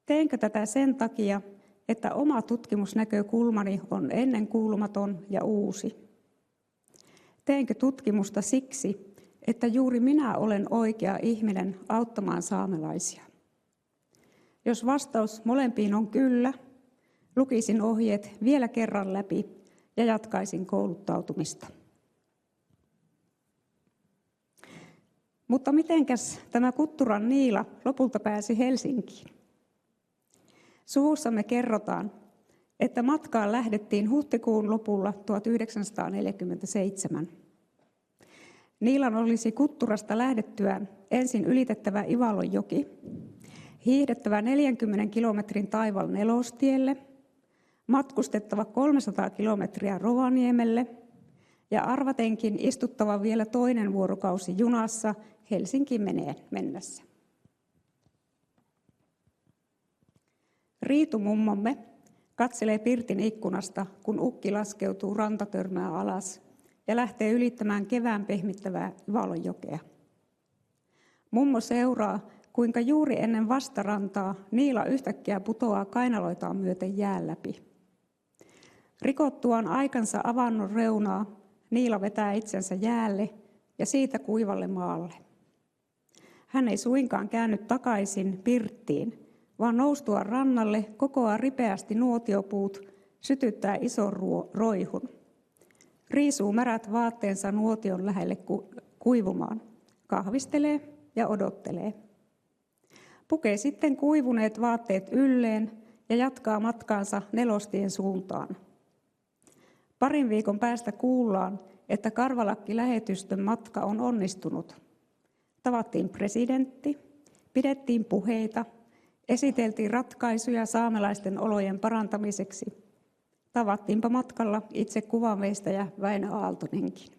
S4: Teenkö tätä sen takia, että oma tutkimusnäkökulmani on ennenkuulumaton ja uusi? Teenkö tutkimusta siksi, että juuri minä olen oikea ihminen auttamaan saamelaisia? Jos vastaus molempiin on kyllä, lukisin ohjeet vielä kerran läpi ja jatkaisin kouluttautumista. Mutta mitenkäs tämä Kutturan Niila lopulta pääsi Helsinkiin? Suvussamme kerrotaan, että matkaan lähdettiin huhtikuun lopulla 1947. Niilan olisi Kutturasta lähdettyään ensin ylitettävä Ivalonjoki, hiihdettävä 40 kilometrin taival Nelostielle, matkustettava 300 kilometriä Rovaniemelle ja arvatenkin istuttava vielä toinen vuorokausi junassa Helsinkiin mennessä. Riitu-mummomme katselee pirtin ikkunasta, kun ukki laskeutuu rantatörmää alas ja lähtee ylittämään kevään pehmittävää Ivalonjokea. Mummo seuraa, kuinka juuri ennen vastarantaa Niila yhtäkkiä putoaa kainaloitaan myöten jään läpi. Rikottuaan aikansa avannon reunaa, Niila vetää itsensä jäälle ja siitä kuivalle maalle. Hän ei suinkaan käänny takaisin pirttiin, vaan noustua rannalle kokoaa ripeästi nuotiopuut, sytyttää ison roihun. Riisuu märät vaatteensa nuotion lähelle kuivumaan, kahvistelee ja odottelee. Pukee sitten kuivuneet vaatteet ylleen ja jatkaa matkaansa Nelostien suuntaan. Parin viikon päästä kuullaan, että Karvalakki-lähetystön matka on onnistunut. Tavattiin presidentti, pidettiin puheita, esiteltiin ratkaisuja saamelaisten olojen parantamiseksi. Tavattiinpa matkalla itse kuvanveistäjä Väinö Aaltonenkin.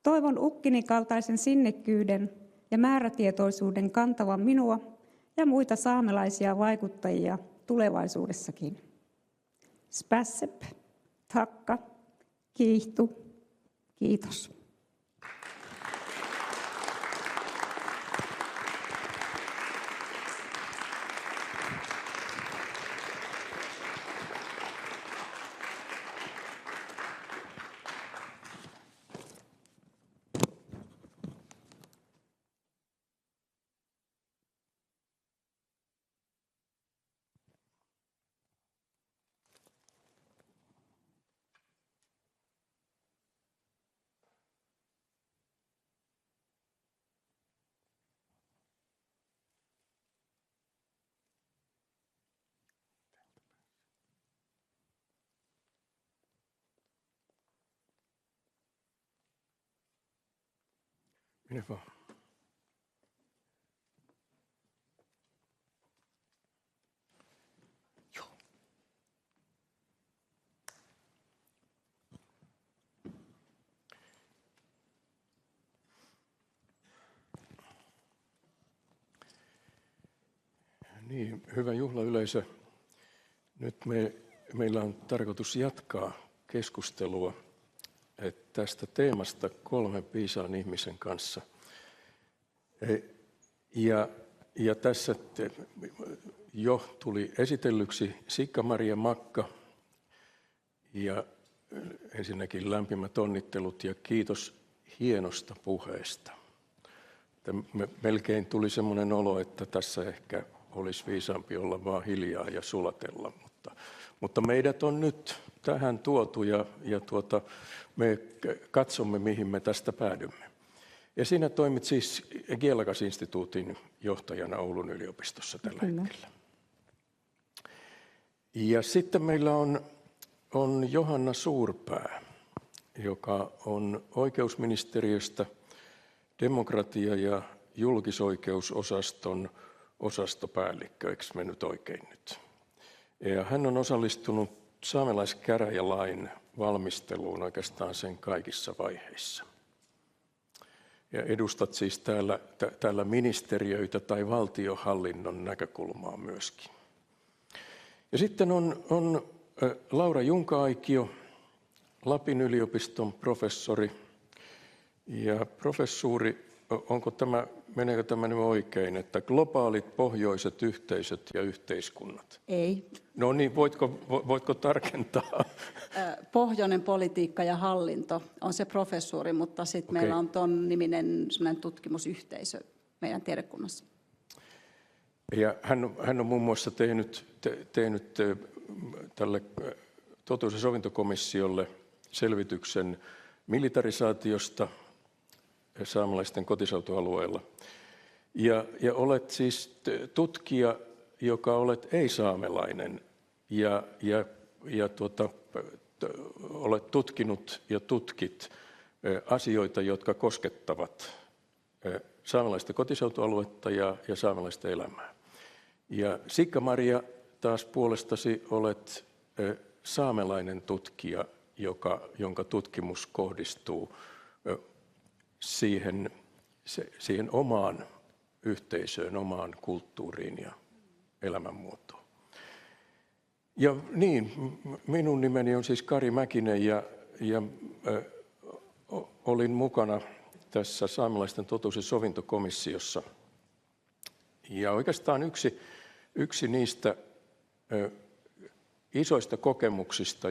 S4: Toivon ukkini kaltaisen sinnikkyyden ja määrätietoisuuden kantavan minua ja muita saamelaisia vaikuttajia tulevaisuudessakin. Spässep, takka, kiihtu, Kiitos.
S5: Mene vaan. Joo. Niin, hyvä juhlayleisö. Nyt meillä on tarkoitus jatkaa keskustelua tästä teemasta 3 viisaan ihmisen kanssa. Ja tässä jo tuli esitellyksi Sikka-Maria Makka. Ja ensinnäkin lämpimät onnittelut ja kiitos hienosta puheesta. Melkein tuli semmoinen olo, että tässä ehkä olisi viisaampi olla vaan hiljaa ja sulatella. Mutta meidät on nyt tähän tuotu ja me katsomme, mihin me tästä päädymme. Ja sinä toimit siis Gielagas-instituutin johtajana Oulun yliopistossa tällä hetkellä. Ja sitten meillä on Johanna Suurpää, joka on oikeusministeriöstä demokratia- ja julkisoikeusosaston osastopäällikkö, eikö mennyt oikein nyt? Ja hän on osallistunut saamelaiskäräjälain valmisteluun oikeastaan sen kaikissa vaiheissa. Ja edustat siis täällä ministeriöitä tai valtionhallinnon näkökulmaa myöskin. Ja sitten on Laura Junka-Aikio, Lapin yliopiston professori. Ja professuuri, meneekö tämä nyt oikein, että globaalit pohjoiset yhteisöt ja yhteiskunnat?
S6: Ei.
S5: No niin, voitko tarkentaa?
S6: Pohjoinen politiikka ja hallinto on se professuuri, mutta sitten meillä on ton niminen tutkimusyhteisö meidän tiedekunnassa.
S5: Ja hän on muun muassa tehnyt tälle totuus- ja sovintokomissiolle selvityksen militarisaatiosta saamelaisten kotiseutualueella. Ja olet siis tutkija, joka olet ei-saamelainen ja olet tutkinut ja tutkit asioita, jotka koskettavat saamelaista kotiseutualuetta ja saamelaista elämää. Ja Sikka-Maria taas puolestasi olet saamelainen tutkija, jonka tutkimus kohdistuu siihen omaan yhteisöön, omaan kulttuuriin ja elämänmuotoon. Ja niin, minun nimeni on siis Kari Mäkinen ja olin mukana tässä saamelaisten totuus- ja sovintokomissiossa. Ja oikeastaan yksi niistä isoista kokemuksista,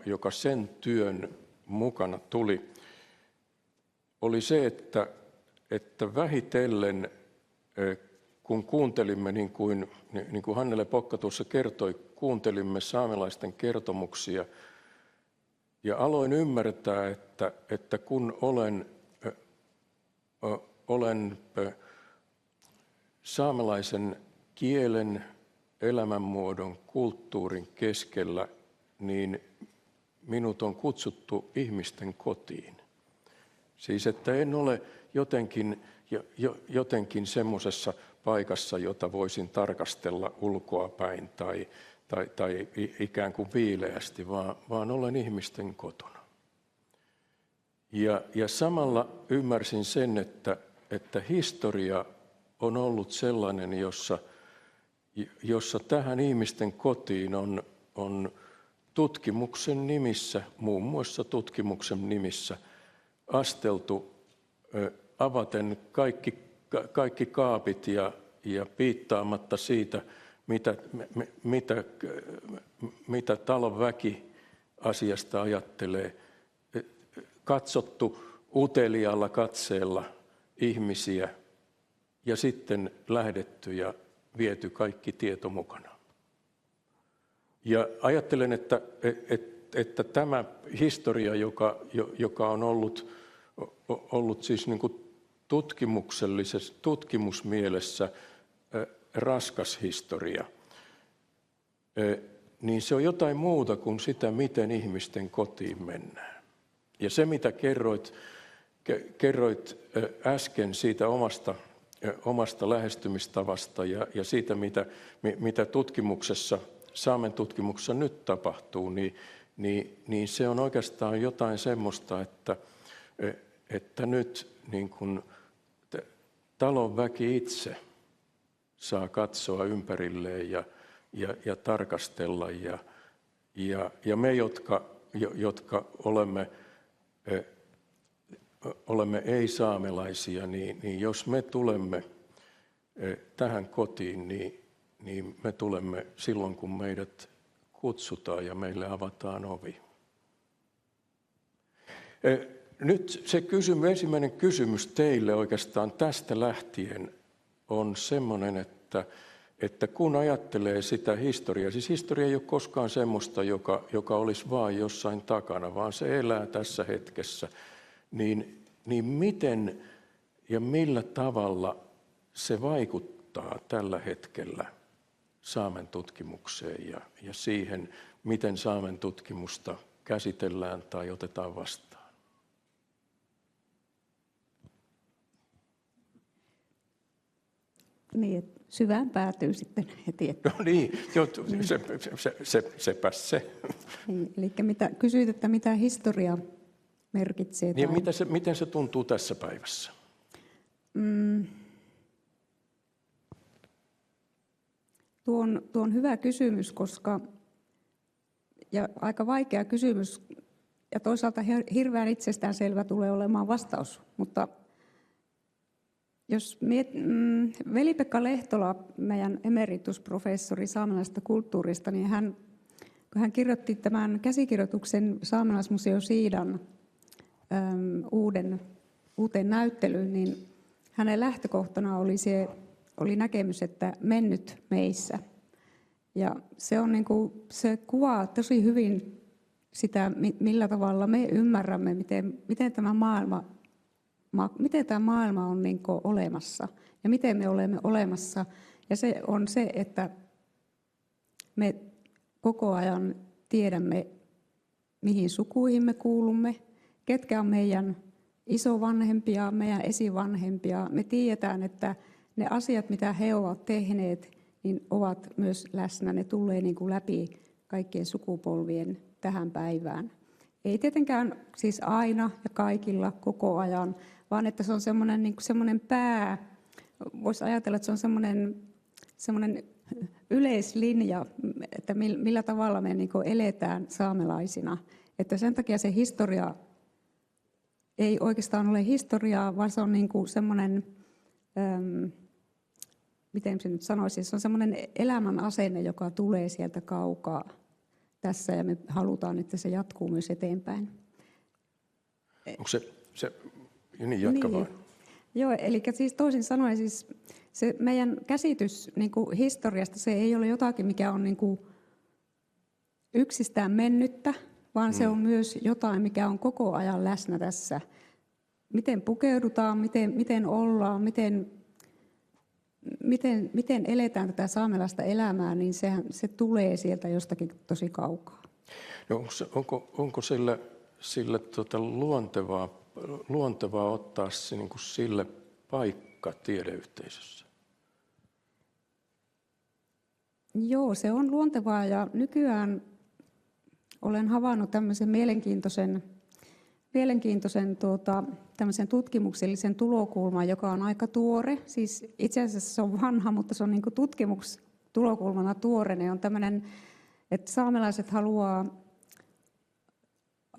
S5: joka sen työn mukana tuli, oli se, että vähitellen, kun kuuntelimme, niin kuin Hannele Pokka tuossa kertoi, kuuntelimme saamelaisten kertomuksia ja aloin ymmärtää, että kun olen saamelaisen kielen, elämänmuodon, kulttuurin keskellä, niin minut on kutsuttu ihmisten kotiin. Siis että en ole jotenkin semmoisessa paikassa, jota voisin tarkastella ulkoapäin tai ikään kuin viileästi, vaan olen ihmisten kotona. Ja samalla ymmärsin sen, että historia on ollut sellainen, jossa tähän ihmisten kotiin on tutkimuksen nimissä, muun muassa tutkimuksen nimissä, asteltu avaten kaikki kaapit ja piittaamatta siitä, mitä talon väki asiasta ajattelee. Katsottu uteliaalla katseella ihmisiä ja sitten lähdetty ja viety kaikki tieto mukana. Ja ajattelen, että tämä historia, joka on ollut siis niin kuin tutkimusmielessä raskas historia, niin se on jotain muuta kuin sitä, miten ihmisten kotiin mennään. Ja se, mitä kerroit äsken siitä omasta lähestymistavasta ja siitä, mitä tutkimuksessa, Saamen tutkimuksessa nyt tapahtuu, niin se on oikeastaan jotain semmoista, että nyt niin kuin talon väki itse saa katsoa ympärilleen ja tarkastella. Ja me, jotka olemme ei-saamelaisia, niin jos me tulemme tähän kotiin, niin me tulemme silloin, kun meidät kutsutaan ja meille avataan ovi. Nyt se ensimmäinen kysymys teille oikeastaan tästä lähtien on semmoinen, että kun ajattelee sitä historiaa, siis historia ei ole koskaan semmoista, joka olisi vaan jossain takana, vaan se elää tässä hetkessä, niin miten ja millä tavalla se vaikuttaa tällä hetkellä Saamen tutkimukseen ja siihen, miten Saamen tutkimusta käsitellään tai otetaan vastaan?
S4: Niin, että syvään päätyy sitten heti. Että...
S5: No niin, sepäs se.
S4: Niin, eli kysyit, että mitä historia merkitsee?
S5: Niin, miten se tuntuu tässä päivässä?
S4: Tuo on hyvä kysymys, ja aika vaikea kysymys, ja toisaalta hirveän itsestäänselvä tulee olemaan vastaus, mutta jos Veli-Pekka Lehtola, meidän emeritusprofessori saamelaisesta kulttuurista, niin kun hän kirjoitti tämän käsikirjoituksen Saamelaismuseo Siidan uuteen näyttelyyn, niin hänen lähtökohtana oli näkemys, että mennyt meissä. Ja se kuvaa tosi hyvin sitä, millä tavalla me ymmärrämme, miten tämä maailma on niin kuin olemassa ja miten me olemme olemassa. Ja se on se, että me koko ajan tiedämme, mihin sukuihin me kuulumme, ketkä on meidän isovanhempia, meidän esivanhempia. Me tiedetään, että ne asiat, mitä he ovat tehneet, niin ovat myös läsnä. Ne tulee niin kuin läpi kaikkien sukupolvien tähän päivään. Ei tietenkään siis aina ja kaikilla koko ajan, vaan että se on semmoinen voisi ajatella, että se on semmoinen yleislinja, että millä tavalla me niin kuin eletään saamelaisina. Että sen takia se historia ei oikeastaan ole historiaa, vaan se on niin kuin semmoinen, miten se nyt sanoisi, se on semmoinen elämän asenne, joka tulee sieltä kaukaa tässä, ja me halutaan, että se jatkuu myös eteenpäin.
S5: Onko se niin jatka vaan.
S4: Joo, eli siis toisin sanoen siis se meidän käsitys niin kuin historiasta, se ei ole jotakin, mikä on niin kuin yksistään mennyttä, vaan se on myös jotain, mikä on koko ajan läsnä tässä. Miten pukeudutaan, miten ollaan, miten eletään tätä saamelaista elämää, niin se tulee sieltä jostakin tosi kaukaa.
S5: No, onko sille luontevaa ottaa se niin kuin sille paikka tiedeyhteisössä?
S4: Joo, se on luontevaa, ja nykyään olen havainnut tämmöisen mielenkiintoisen tämmöisen tutkimuksellisen tulokulman, joka on aika tuore. Siis itse asiassa se on vanha, mutta se on niin kuin tutkimustulokulmana tuore. Ne on tämmöinen, että saamelaiset haluaa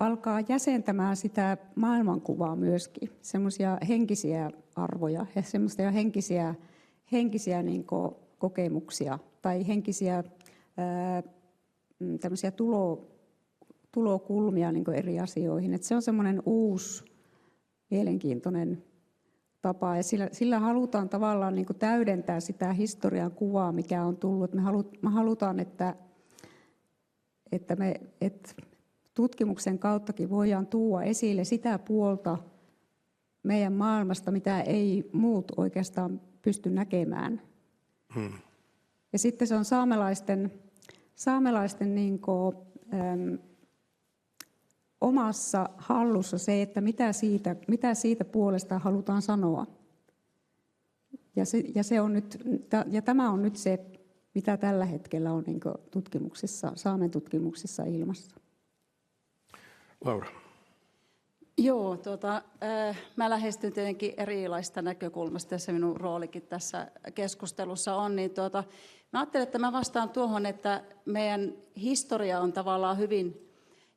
S4: alkaa jäsentämään sitä maailmankuvaa myöskin, semmoisia henkisiä arvoja ja semmoisia henkisiä niin kuin kokemuksia tai henkisiä tämmöisiä tulokulmia niin kuin eri asioihin. Et se on semmoinen uusi, mielenkiintoinen tapa ja sillä halutaan tavallaan niin kuin täydentää sitä historian kuvaa, mikä on tullut. Me halutaan, että tutkimuksen kauttakin voidaan tuoda esille sitä puolta meidän maailmasta, mitä ei muut oikeastaan pysty näkemään. Ja sitten se on saamelaisten niin kuin, omassa hallussa se, että mitä siitä puolesta halutaan sanoa. Ja tämä on nyt se, mitä tällä hetkellä on niin kuin Saamen tutkimuksissa ilmassa.
S5: Laura.
S6: Joo, mä lähestyn tietenkin erilaista näkökulmasta, ja se minun roolikin tässä keskustelussa on. Niin mä ajattelen, että mä vastaan tuohon, että meidän historia on tavallaan hyvin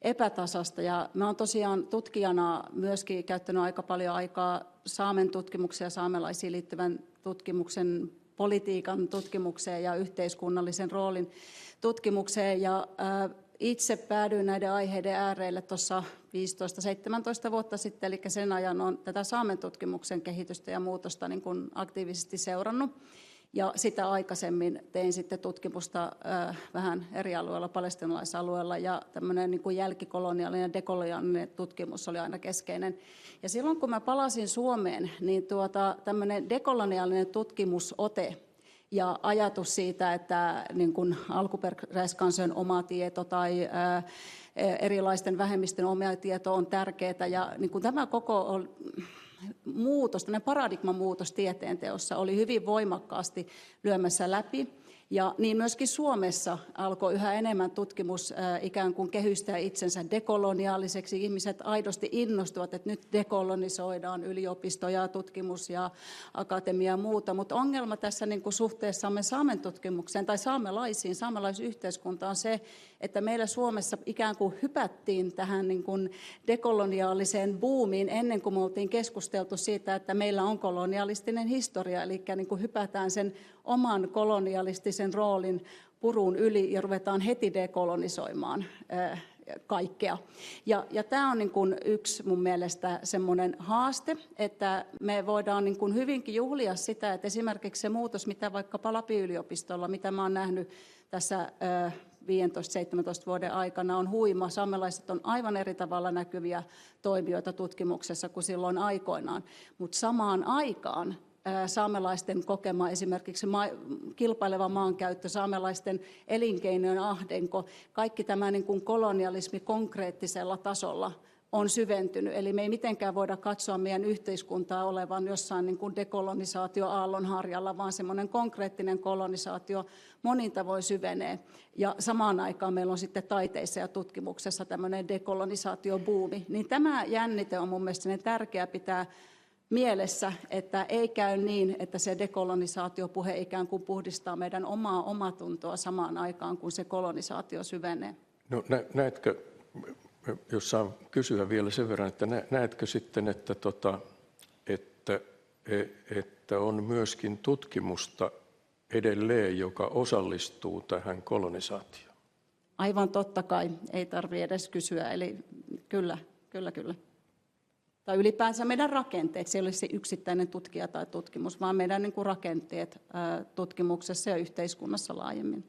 S6: epätasasta, ja mä oon tosiaan tutkijana myöskin käyttänyt aika paljon aikaa Saamen tutkimukseen ja saamelaisiin liittyvän tutkimuksen, politiikan tutkimukseen ja yhteiskunnallisen roolin tutkimukseen, ja itse päädyin näiden aiheiden ääreille tuossa 15-17 vuotta sitten, eli sen ajan on tätä Saamen tutkimuksen kehitystä ja muutosta niin kuin aktiivisesti seurannut. Ja sitä aikaisemmin tein sitten tutkimusta vähän eri alueilla, palestiinalaisalueella, ja tämmöinen niin kuin jälkikoloniaalinen ja dekoloniaalinen tutkimus oli aina keskeinen. Ja silloin kun mä palasin Suomeen, niin tämmöinen dekoloniaalinen tutkimusote ja ajatus siitä, että niin kuin alkuperäiskansojen oma tieto tai erilaisten vähemmistön oma tieto on tärkeää, ja niin kuin tämä koko muutos, paradigman muutos tieteenteossa oli hyvin voimakkaasti lyömässä läpi. Ja niin myöskin Suomessa alkoi yhä enemmän tutkimus ikään kuin kehystää itsensä dekoloniaaliseksi. Ihmiset aidosti innostuvat, että nyt dekolonisoidaan yliopistoja, tutkimus ja akatemia ja muuta. Mutta ongelma tässä niin kuin suhteessamme Saamen tutkimukseen tai saamelaisiin, saamelaisyhteiskunta on se, että meillä Suomessa ikään kuin hypättiin tähän niin kuin dekoloniaaliseen buumiin ennen kuin me oltiin keskusteltu siitä, että meillä on kolonialistinen historia, eli niin kuin hypätään sen oman kolonialistisen roolin purun yli ja ruvetaan heti dekolonisoimaan kaikkea. Ja tämä on niin kuin yksi mun mielestä semmoinen haaste, että me voidaan niin kuin hyvinkin juhlia sitä, että esimerkiksi se muutos, mitä vaikkapa Lapin-yliopistolla, mitä mä oon nähnyt tässä 15-17 vuoden aikana, on huima. Saamelaiset on aivan eri tavalla näkyviä toimijoita tutkimuksessa kuin silloin aikoinaan, mutta samaan aikaan saamelaisten kokema esimerkiksi kilpaileva maankäyttö, saamelaisten elinkeinojen ahdinko, kaikki tämä niin kuin kolonialismi konkreettisella tasolla on syventynyt. Eli me ei mitenkään voida katsoa meidän yhteiskuntaa olevan jossain niin kuin dekolonisaatio-aallonharjalla, vaan semmoinen konkreettinen kolonisaatio monin tavoin syvenee. Ja samaan aikaan meillä on sitten taiteissa ja tutkimuksessa tämmöinen dekolonisaatiobuumi. Niin tämä jännite on mun mielestä tärkeää pitää mielessä, että ei käy niin, että se dekolonisaatiopuhe ikään kuin puhdistaa meidän omaa omatuntoa samaan aikaan, kun se kolonisaatio syvenee.
S5: No näetkö, jos saan kysyä vielä sen verran, että näetkö sitten, että on myöskin tutkimusta edelleen, joka osallistuu tähän kolonisaatioon?
S6: Aivan totta kai, ei tarvitse edes kysyä, eli kyllä. Tai ylipäänsä meidän rakenteet, se ei ole se yksittäinen tutkija tai tutkimus, vaan meidän niin kuin rakenteet tutkimuksessa ja yhteiskunnassa laajemmin.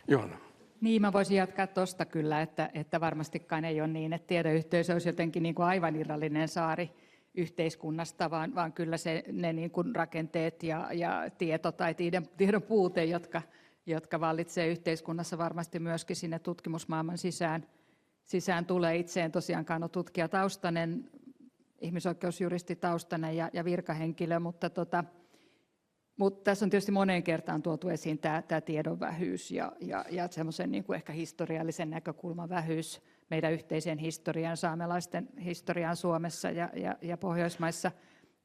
S5: Johanna.
S7: Niin, mä voisin jatkaa tuosta kyllä, että varmastikaan ei ole niin, että tiedeyhteisö olisi jotenkin niin kuin aivan irrallinen saari yhteiskunnasta, vaan kyllä ne niin kuin rakenteet ja tieto tai tiedon puute, jotka vallitsee yhteiskunnassa varmasti myöskin sinne tutkimusmaailman sisään tulee. Itse en tosiaankaan ole tutkijataustainen, ihmisoikeusjuristitaustainen ja virkahenkilö, mutta tässä on tietysti moneen kertaan tuotu esiin tämä tiedon vähyys ja semmoisen niin kuin ehkä historiallisen näkökulman vähyys meidän yhteiseen historiaan, saamelaisten historiaan Suomessa ja Pohjoismaissa.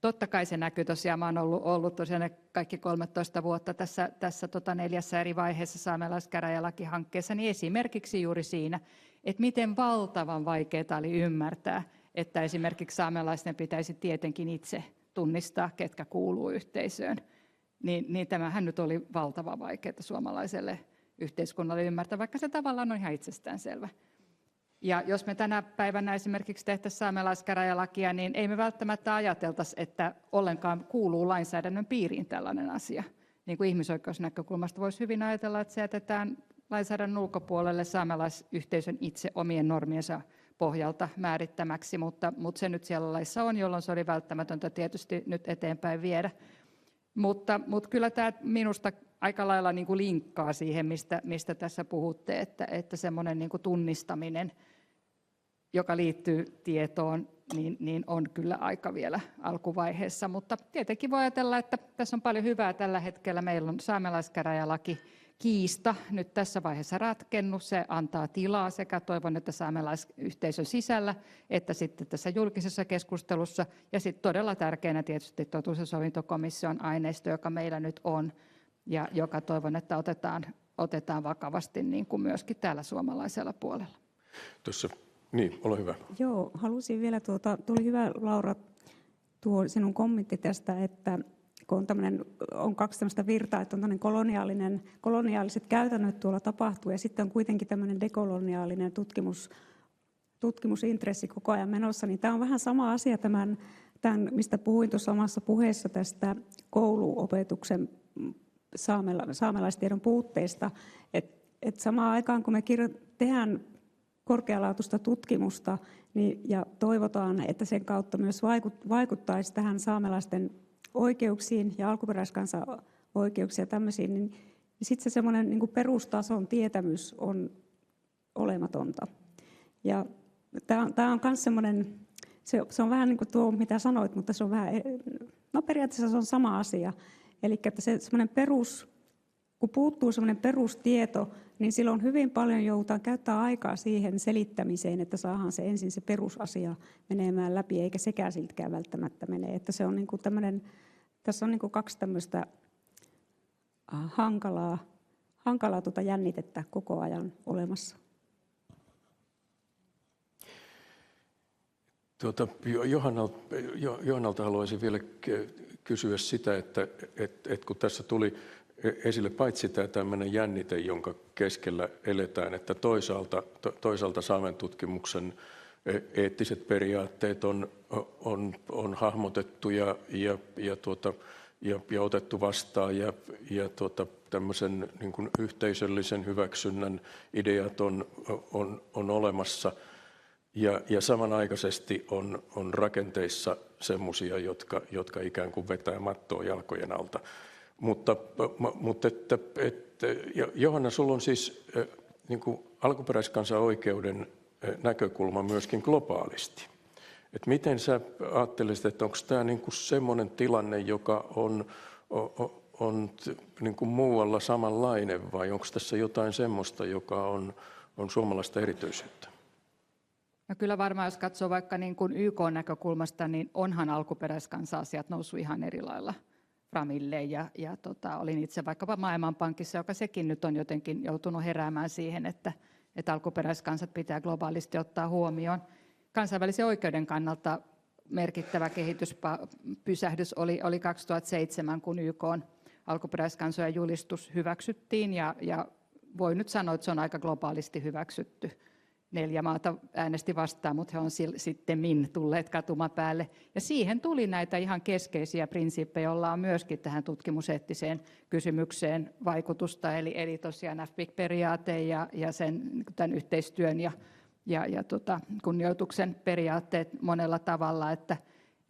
S7: totta kai se näkyy tosiaan. Mä oon ollut tosiaan ne kaikki 13 vuotta tässä 4 eri vaiheessa saamelaiskäräjälakihankkeessa, niin esimerkiksi juuri siinä, että miten valtavan vaikeaa oli ymmärtää, että esimerkiksi saamelaisten pitäisi tietenkin itse tunnistaa, ketkä kuuluu yhteisöön. Niin tämähän nyt oli valtavan vaikeaa suomalaiselle yhteiskunnalle ymmärtää, vaikka se tavallaan on ihan itsestäänselvä. Ja jos me tänä päivänä esimerkiksi tehtäisiin saamelaiskäräjälakia, niin ei me välttämättä ajateltaisi, että ollenkaan kuuluu lainsäädännön piiriin tällainen asia. Niin kuin ihmisoikeusnäkökulmasta voisi hyvin ajatella, että se jätetään lainsäädännön ulkopuolelle saamelaisyhteisön itse omien normiensa pohjalta määrittämäksi, mutta se nyt siellä laissa on, jolloin se oli välttämätöntä tietysti nyt eteenpäin viedä. Mutta kyllä tämä minusta aika lailla niin kuin linkkaa siihen, mistä tässä puhutte, että semmoinen niin kuin tunnistaminen, joka liittyy tietoon, niin on kyllä aika vielä alkuvaiheessa. Mutta tietenkin voi ajatella, että tässä on paljon hyvää tällä hetkellä. Meillä on saamelaiskäräjälaki kiista nyt tässä vaiheessa ratkennut. Se antaa tilaa sekä toivon, että saamelaisyhteisön sisällä, että sitten tässä julkisessa keskustelussa. Ja sitten todella tärkeänä tietysti totuus- ja sovintokomission aineisto, joka meillä nyt on, ja joka toivon, että otetaan vakavasti niin kuin myöskin täällä suomalaisella puolella.
S5: Tuossa, niin, ole hyvä.
S4: Joo, halusin vielä, tuli hyvä Laura, tuo sinun kommentti tästä, että kun on kaksi tämmöistä virtaa, että on tämmöinen koloniaaliset käytännöt tuolla tapahtuu, ja sitten on kuitenkin tämmöinen dekoloniaalinen tutkimusintressi koko ajan menossa, niin tämä on vähän sama asia tämän mistä puhuin tuossa omassa puheessa tästä kouluopetuksen saamelaistiedon puutteesta, että samaan aikaan kun me tehdään korkealaatuista tutkimusta niin, ja toivotaan, että sen kautta myös vaikuttaisi tähän saamelaisten oikeuksiin ja alkuperäiskansan oikeuksia ja tämmöisiin, niin sitten se semmoinen niin kuin perustason tietämys on olematonta. Ja tämä on myös semmoinen, se on vähän niin kuin tuo, mitä sanoit, mutta se on vähän, no periaatteessa se on sama asia. Eli että se semmoinen kun puuttuu semmoinen perustieto, niin silloin hyvin paljon joudutaan käyttää aikaa siihen selittämiseen, että saadaan se ensin se perusasia menemään läpi, eikä sekään siltikään välttämättä mene. Että se on niin kuin tämmöinen, tässä on niin kuin kaksi tämmöistä hankalaa jännitettä koko ajan olemassa.
S5: Johannalta haluaisin vielä kysyä sitä, että kun tässä tuli esille paitsi tämä tämmöinen jännite, jonka keskellä eletään, että toisaalta saamen tutkimuksen eettiset periaatteet on hahmotettu ja otettu vastaan ja tämmöisen niin kuin yhteisöllisen hyväksynnän ideat on olemassa. Ja samanaikaisesti on rakenteissa semmoisia, jotka ikään kuin vetää mattoa jalkojen alta. Mutta Johanna, sulla on siis niin kuin alkuperäiskansan oikeuden näkökulma myöskin globaalisti. Et miten sä ajattelisit, että onko tämä niin kuin semmoinen tilanne, joka on niin kuin muualla samanlainen, vai onko tässä jotain semmoista, joka on suomalaista erityisyyttä?
S7: No kyllä varmaan, jos katsoo vaikka niin kuin YK-näkökulmasta, niin onhan alkuperäiskansa-asiat noussut ihan eri lailla framille. Ja olin itse vaikkapa Maailmanpankissa, joka sekin nyt on jotenkin joutunut heräämään siihen, että alkuperäiskansat pitää globaalisti ottaa huomioon. Kansainvälisen oikeuden kannalta merkittävä kehityspysähdys oli 2007, kun YK:n alkuperäiskansojen julistus hyväksyttiin, ja voi nyt sanoa, että se on aika globaalisti hyväksytty. 4 maata äänesti vastaan, mutta he on sitten tulleet katumapäälle. Ja siihen tuli näitä ihan keskeisiä prinsiippejä, joilla on myöskin tähän tutkimuseettiseen kysymykseen vaikutusta. Eli tosiaan FPIC-periaate ja sen tämän yhteistyön ja kunnioituksen periaatteet monella tavalla.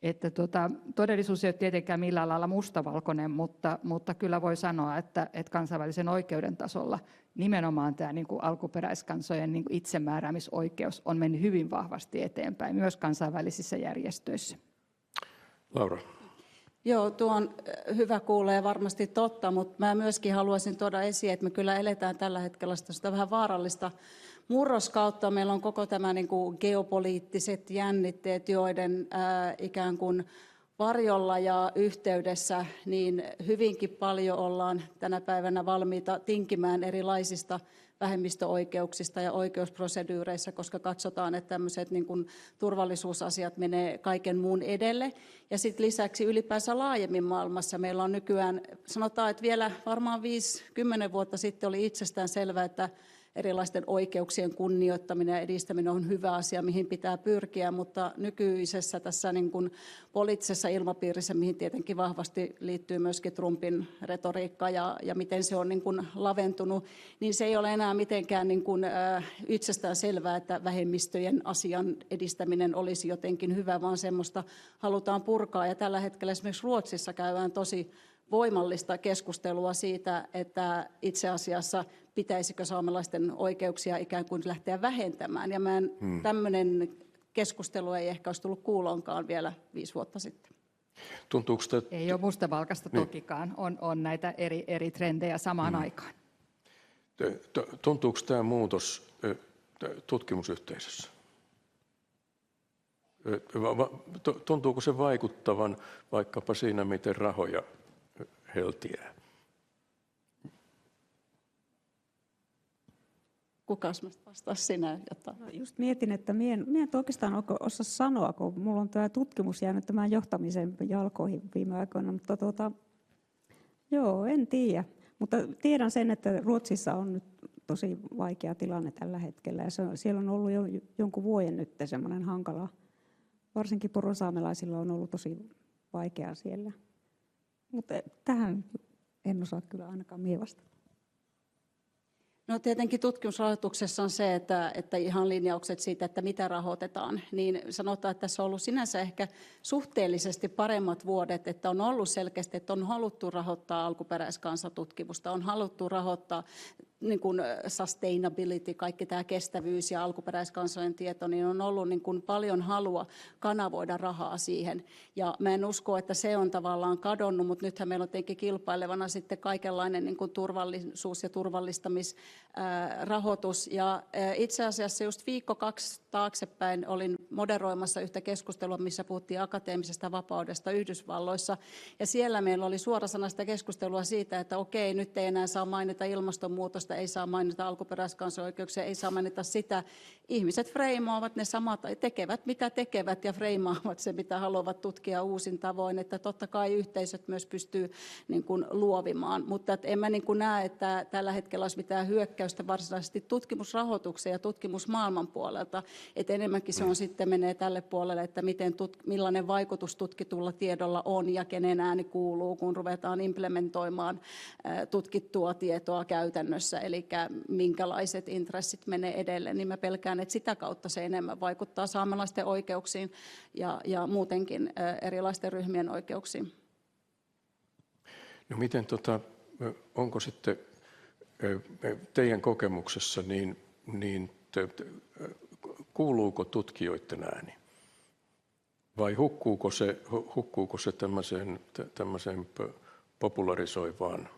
S7: Että todellisuus ei ole tietenkään millään lailla mustavalkoinen, mutta kyllä voi sanoa, että kansainvälisen oikeuden tasolla nimenomaan tämä niin kuin alkuperäiskansojen niin kuin itsemääräämisoikeus on mennyt hyvin vahvasti eteenpäin, myös kansainvälisissä järjestöissä.
S5: Laura.
S6: Joo, tuo on hyvä kuulla ja varmasti totta, mutta mä myöskin haluaisin tuoda esiin, että me kyllä eletään tällä hetkellä sitä vähän vaarallista murroskautta. Meillä on koko tämä niin kuin geopoliittiset jännitteet, joiden ikään kuin varjolla ja yhteydessä, niin hyvinkin paljon ollaan tänä päivänä valmiita tinkimään erilaisista vähemmistöoikeuksista ja oikeusproseduureissa, koska katsotaan, että tämmöiset niin kuin turvallisuusasiat menee kaiken muun edelle. Ja sitten lisäksi ylipäänsä laajemmin maailmassa meillä on nykyään, sanotaan, että vielä varmaan 5-10 vuotta sitten oli itsestään selvää, että erilaisten oikeuksien kunnioittaminen ja edistäminen on hyvä asia, mihin pitää pyrkiä, mutta nykyisessä tässä niin kuin poliittisessa ilmapiirissä, mihin tietenkin vahvasti liittyy myöskin Trumpin retoriikka ja miten se on niin kuin laventunut, niin se ei ole enää mitenkään niin kuin, itsestään selvää, että vähemmistöjen asian edistäminen olisi jotenkin hyvä, vaan semmoista halutaan purkaa. Ja tällä hetkellä esimerkiksi Ruotsissa käydään tosi voimallista keskustelua siitä, että itse asiassa pitäisikö saamelaisten oikeuksia ikään kuin lähteä vähentämään. Ja tämmöinen keskustelu ei ehkä olisi tullut kuuloonkaan vielä 5 vuotta sitten.
S5: Tuntuuko sitä...
S7: Ei ole mustavalkoista tokikaan, on näitä eri trendejä samaan aikaan.
S5: Tuntuuko tämä muutos tutkimusyhteisössä? Tuntuuko se vaikuttavan vaikkapa siinä, miten rahoja heltiää?
S6: Kukas vastaa sinä jotain?
S4: No just mietin, että minä en oikeastaan osaa sanoa, kun minulla on tämä tutkimus jäänyt tämän johtamisen jalkoihin viime aikoina, mutta joo, en tiedä. Mutta tiedän sen, että Ruotsissa on nyt tosi vaikea tilanne tällä hetkellä ja siellä on ollut jo jonkun vuoden nyt semmoinen hankala. Varsinkin porosaamelaisilla on ollut tosi vaikeaa siellä. Mutta tähän en osaa kyllä ainakaan minä vastata.
S6: No tietenkin tutkimusrahoituksessa on se, että ihan linjaukset siitä, että mitä rahoitetaan, niin sanotaan, että tässä on ollut sinänsä ehkä suhteellisesti paremmat vuodet, että on ollut selkeästi, että on haluttu rahoittaa alkuperäiskansatutkimusta, on haluttu rahoittaa niin kuin sustainability, kaikki tämä kestävyys ja alkuperäiskansojen tieto, niin on ollut niin kuin paljon halua kanavoida rahaa siihen. Ja mä en usko, että se on tavallaan kadonnut, mutta nythän meillä on tietenkin kilpailevana sitten kaikenlainen niin kuin turvallisuus- ja turvallistamisrahoitus. Ja itse asiassa just 1-2 viikkoa taaksepäin olin moderoimassa yhtä keskustelua, missä puhuttiin akateemisesta vapaudesta Yhdysvalloissa. Ja siellä meillä oli suorasanaista keskustelua siitä, että okei, nyt ei enää saa mainita ilmastonmuutosta, ei saa mainita alkuperäiskansoikeuksia, ei saa mainita sitä. Ihmiset freimaavat ne samat, tekevät mitä tekevät ja freimaavat se, mitä haluavat tutkia uusin tavoin. Että totta kai yhteisöt myös pystyy niin kuin luovimaan, mutta en mä niin kuin näe, että tällä hetkellä olisi mitään hyökkäystä varsinaisesti tutkimusrahoituksen ja tutkimusmaailman puolelta. Että enemmänkin se on sitten menee tälle puolelle, että millainen vaikutus tutkitulla tiedolla on ja kenen ääni kuuluu, kun ruvetaan implementoimaan tutkittua tietoa käytännössä. Eli minkälaiset intressit menee edelleen, niin mä pelkään, että sitä kautta se enemmän vaikuttaa saamelaisten oikeuksiin ja muutenkin erilaisten ryhmien oikeuksiin.
S5: No miten onko sitten teidän kokemuksessa, kuuluuko tutkijoiden ääni? Vai hukkuuko se tämmöiseen popularisoivaan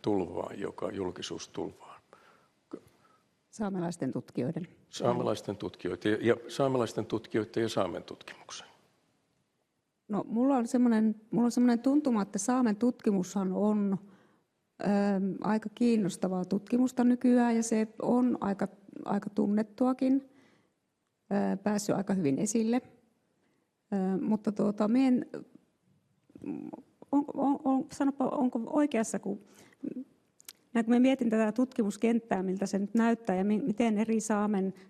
S5: tulvaan, joka julkisuustulvaan?
S4: Saamelaisten tutkijoiden.
S5: Saamelaisten tutkijoiden ja Saamen tutkimuksen.
S4: No, mulla on semmoinen tuntuma, että Saamen tutkimushan on aika kiinnostavaa tutkimusta nykyään ja se on aika tunnettuakin, päässyt aika hyvin esille. Mutta onko oikeassa, kun mä mietin tätä tutkimuskenttää, miltä se nyt näyttää ja miten eri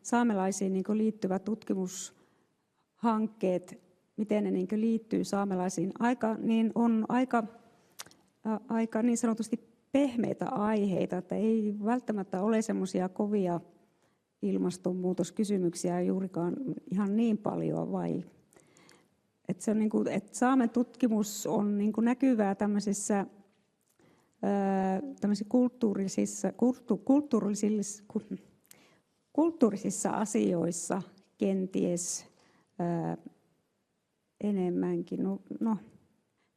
S4: saamelaisiin niin liittyvät tutkimushankkeet, miten ne niin liittyy saamelaisiin, on aika niin sanotusti pehmeitä aiheita, että ei välttämättä ole semmoisia kovia ilmastonmuutoskysymyksiä juurikaan ihan niin paljon, vai? Että se on niin kuin, että Saamen tutkimus on niin kuin näkyvää tämmöisissä kulttuurisissa asioissa kenties enemmänkin. No,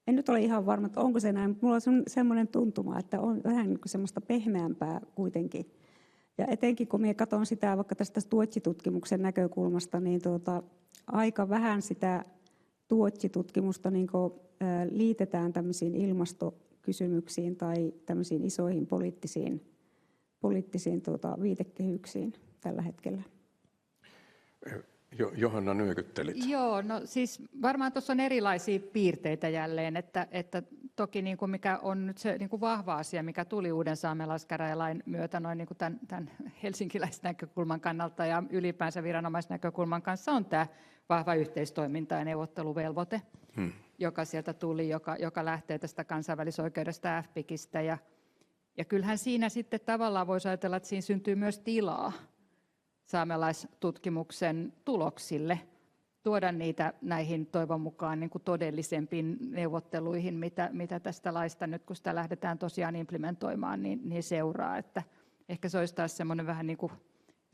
S4: en nyt ole ihan varma, että onko se näin, mutta minulla on semmoinen tuntuma, että on vähän niin kuin semmoista pehmeämpää kuitenkin. Ja etenkin kun minä katson sitä vaikka tästä Tuetsi-tutkimuksen näkökulmasta, niin aika vähän sitä Tuotsi-tutkimusta niin liitetään tämmöisiin ilmastokysymyksiin tai tämmöisiin isoihin poliittisiin viitekehyksiin tällä hetkellä?
S5: Johanna, nyökyttelit.
S7: Joo, no siis varmaan tuossa on erilaisia piirteitä jälleen, että toki niin kuin mikä on nyt se niin kuin vahva asia, mikä tuli uuden saamelaiskäräjälain myötä noin niin kuin tämän helsinkiläisnäkökulman kannalta ja ylipäänsä viranomaisnäkökulman kanssa on tämä vahva yhteistoiminta ja neuvotteluvelvoite, joka sieltä tuli, joka lähtee tästä kansainvälisoikeudesta FPICistä ja kyllähän siinä sitten tavallaan voisi ajatella, että siinä syntyy myös tilaa saamelaistutkimuksen tuloksille, tuoda niitä näihin toivon mukaan niin kuin todellisempiin neuvotteluihin, mitä tästä laista nyt, kun sitä lähdetään tosiaan implementoimaan, niin seuraa. Että ehkä se olisi taas semmoinen vähän niin kuin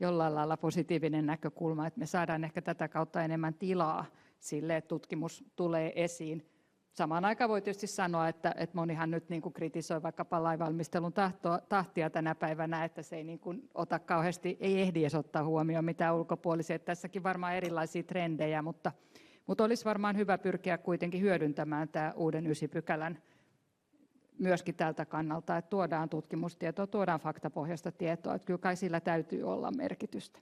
S7: jollain lailla positiivinen näkökulma, että me saadaan ehkä tätä kautta enemmän tilaa sille, että tutkimus tulee esiin. Samaan aikaan voi tietysti sanoa, että monihan nyt niin kuin kritisoi vaikkapa lainvalmistelun tahtia tänä päivänä, että se ei niin kuin ota kauheasti, ei ehdi edes ottaa huomioon mitään ulkopuolisia. Tässäkin varmaan erilaisia trendejä, mutta olisi varmaan hyvä pyrkiä kuitenkin hyödyntämään tämä uuden 9 pykälän myöskin tältä kannalta, että tuodaan tutkimustietoa, tuodaan faktapohjaista tietoa, että kyllä kai sillä täytyy olla merkitystä.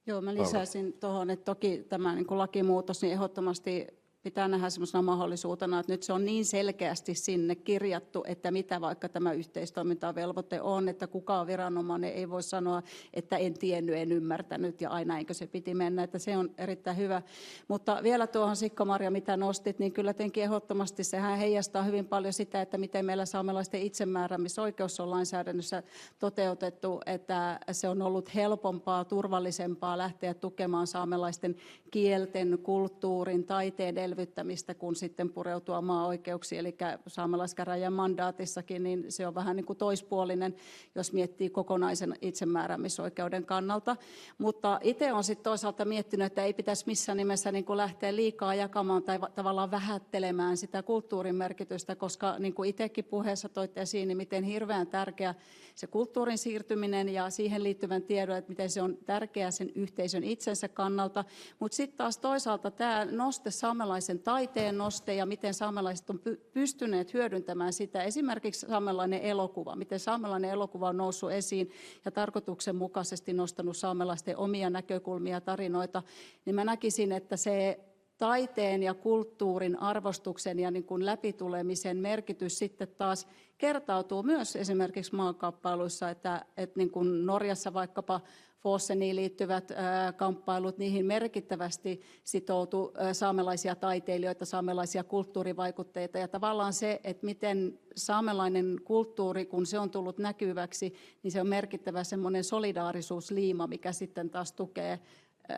S6: Joo, mä lisäisin tuohon, että toki tämä niin kuin lakimuutos niin ehdottomasti pitää nähdä sellaisena mahdollisuutena, että nyt se on niin selkeästi sinne kirjattu, että mitä vaikka tämä yhteistoimintavelvoite on, että kukaan viranomainen ei voi sanoa, että en tiennyt, en ymmärtänyt ja aina eikö se piti mennä, että se on erittäin hyvä. Mutta vielä tuohon Sikka-Maria, mitä nostit, niin kyllä tietenkin ehdottomasti sehän heijastaa hyvin paljon sitä, että miten meillä saamelaisten itsemääräämisoikeus on lainsäädännössä toteutettu, että se on ollut helpompaa, turvallisempaa lähteä tukemaan saamelaisten kielten, kulttuurin, taiteen elvyttämistä, kun sitten pureutua maa-oikeuksiin. Eli saamelaiskäräjien mandaatissakin niin se on vähän niin kuin toispuolinen, jos miettii kokonaisen itsemääräämisoikeuden kannalta. Mutta itse olen sitten toisaalta miettinyt, että ei pitäisi missään nimessä niin kuin lähteä liikaa jakamaan tai tavallaan vähättelemään sitä kulttuurin merkitystä, koska niin kuin itsekin puheessa toitte esiin, niin miten hirveän tärkeä se kulttuurin siirtyminen ja siihen liittyvän tiedon, että miten se on tärkeää sen yhteisön itsensä kannalta. Mutta sitten taas toisaalta tämä noste, saamelaisen taiteen noste ja miten saamelaiset on pystyneet hyödyntämään sitä. Esimerkiksi saamelainen elokuva, miten saamelainen elokuva on noussut esiin ja tarkoituksenmukaisesti nostanut saamelaisten omia näkökulmia ja tarinoita, niin mä näkisin, että se taiteen ja kulttuurin arvostuksen ja niin kuin läpitulemisen merkitys sitten taas kertautuu myös esimerkiksi maankamppailuissa, että niin kuin Norjassa vaikkapa Fosseniin liittyvät kamppailut, niihin merkittävästi sitoutuu saamelaisia taiteilijoita, saamelaisia kulttuurivaikutteita ja tavallaan se, että miten saamelainen kulttuuri, kun se on tullut näkyväksi, niin se on merkittävä semmoinen solidaarisuusliima, mikä sitten taas tukee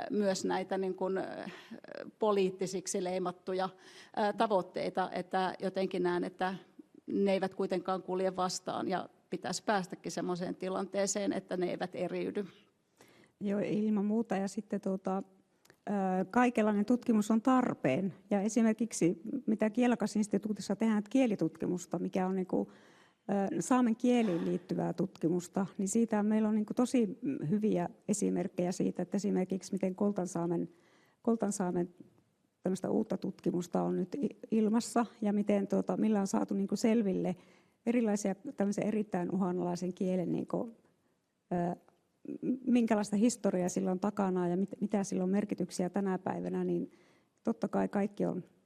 S6: myös näitä niin kuin poliittisiksi leimattuja tavoitteita, että jotenkin näen, että ne eivät kuitenkaan kulje vastaan ja pitäisi päästäkin semmoiseen tilanteeseen, että ne eivät eriydy.
S4: Joo, ilman muuta. Ja sitten kaikenlainen tutkimus on tarpeen. Ja esimerkiksi mitä Kielakas-instituutissa tehdään kielitutkimusta, mikä on niin kuin saamen kieliin liittyvää tutkimusta, niin siitä meillä on niin kuin tosi hyviä esimerkkejä siitä, että esimerkiksi miten Koltansaamen tämmöistä uutta tutkimusta on nyt ilmassa ja miten, millä on saatu niin kuin selville erilaisia tämmöisen erittäin uhanalaisen kielen, niin kuin, minkälaista historiaa sillä on takana ja mitä sillä on merkityksiä tänä päivänä, niin totta kai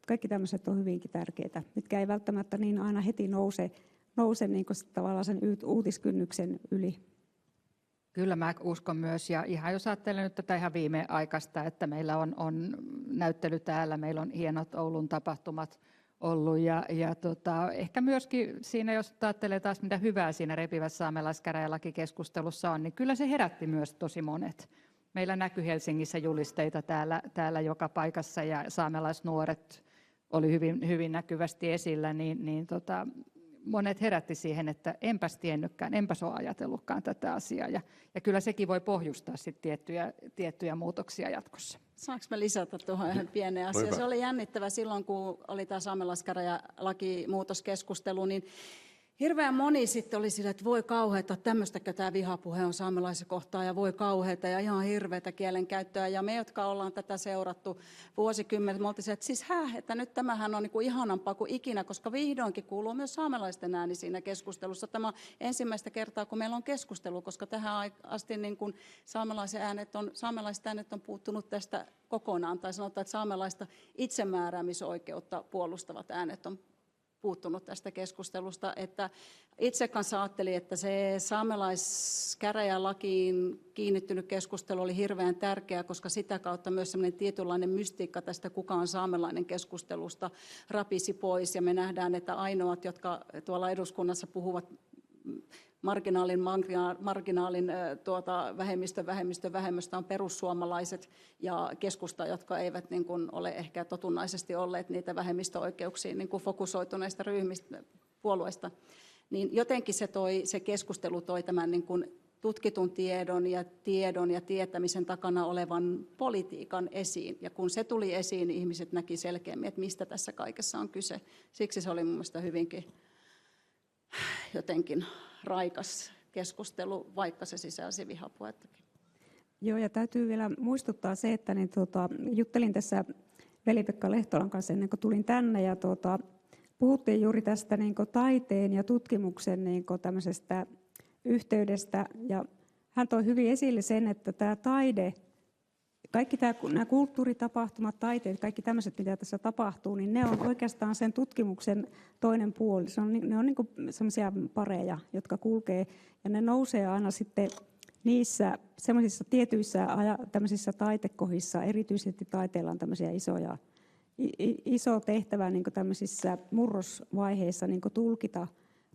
S4: kaikki tämmöiset on hyvinkin tärkeitä, mitkä ei välttämättä niin aina heti nouse niin kuin tavallaan sen uutiskynnyksen yli.
S7: Kyllä mä uskon myös, ja ihan jos ajattelen nyt tätä ihan viimeaikaista, että meillä on näyttely täällä, meillä on hienot Oulun tapahtumat ollut, ja ehkä myöskin siinä, jos ajattelee taas mitä hyvää siinä repivässä saamelaiskäräjälakikeskustelussa on, niin kyllä se herätti myös tosi monet. Meillä näkyi Helsingissä julisteita täällä joka paikassa, ja saamelaisnuoret oli hyvin näkyvästi esillä, niin monet herätti siihen, että enpäs tiennytkään, enpäs ole ajatellutkaan tätä asiaa. Ja kyllä sekin voi pohjustaa sit tiettyjä muutoksia jatkossa.
S6: Saanko mä lisätä tuohon yhden pienen asian? Se oli jännittävä silloin, kun oli tämä saamelaiskäräjälakimuutoskeskustelu, niin hirveän moni sitten oli sillä, että voi kauheata, tämmöistäkö tämä vihapuhe on saamelaisia kohtaan ja voi kauheata ja ihan hirveätä kielenkäyttöä. Ja me, jotka ollaan tätä seurattu vuosikymmenet, me oltiin että siis että nyt tämähän on niin kuin ihanampaa kuin ikinä, koska vihdoinkin kuuluu myös saamelaisten ääni siinä keskustelussa. Tämä on ensimmäistä kertaa, kun meillä on keskustelu, koska tähän asti niin kuin saamelaiset äänet on puuttunut tästä kokonaan, tai sanotaan, että saamelaista itsemääräämisoikeutta puolustavat äänet on puuttunut tästä keskustelusta, että itse kanssa ajattelin, että se saamelaiskäräjälakiin kiinnittynyt keskustelu oli hirveän tärkeä, koska sitä kautta myös semmoinen tietynlainen mystiikka tästä kuka on saamelainen keskustelusta rapisi pois, ja me nähdään, että ainoat, jotka tuolla eduskunnassa puhuvat marginaalin vähemmistö on perussuomalaiset ja keskusta, jotka eivät niin kuin ole ehkä totunnaisesti olleet niitä vähemmistöoikeuksiin niin kuin fokusoituneista ryhmistä, puolueista. Niin jotenkin se keskustelu toi tämän niin kuin tutkitun tiedon ja tietämisen takana olevan politiikan esiin. Ja kun se tuli esiin, niin ihmiset näki selkeämmin, että mistä tässä kaikessa on kyse. Siksi se oli mun mielestä hyvinkin jotenkin raikas keskustelu, vaikka se sisälsi vihapuhettakin.
S4: Joo, ja täytyy vielä muistuttaa se, että juttelin tässä Veli-Pekka Lehtolan kanssa ennen kuin tulin tänne, ja puhuttiin juuri tästä taiteen ja tutkimuksen tämmöisestä yhteydestä, ja hän toi hyvin esille sen, että tämä taide, kaikki nämä kulttuuritapahtumat, taiteet, kaikki tämmöiset, mitä tässä tapahtuu, niin ne on oikeastaan sen tutkimuksen toinen puoli. Ne on semmoisia pareja, jotka kulkee, ja ne nousee aina sitten niissä semmoisissa tietyissä tämmöisissä taitekohdissa, erityisesti taiteella on tämmöisiä iso tehtävä tämmöisissä murrosvaiheissa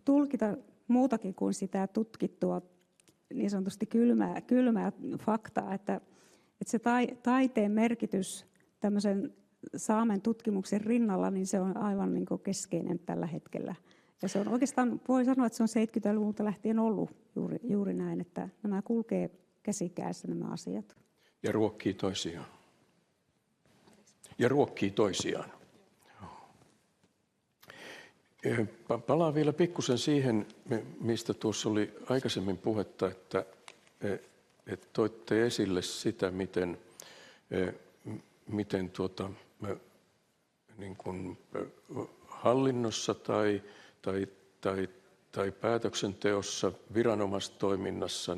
S4: tulkita muutakin kuin sitä tutkittua niin sanotusti kylmää faktaa, että se taiteen merkitys tämmöisen saamen tutkimuksen rinnalla, niin se on aivan keskeinen tällä hetkellä. Ja se on oikeastaan, voi sanoa, että se on 70-luvulta lähtien ollut juuri näin, että nämä kulkee käsi kädessä nämä asiat.
S5: Ja ruokkii toisiaan. Palaan vielä pikkusen siihen, mistä tuossa oli aikaisemmin puhetta, että toitte esille sitä, miten niin kuin hallinnossa tai päätöksenteossa, viranomaistoiminnassa,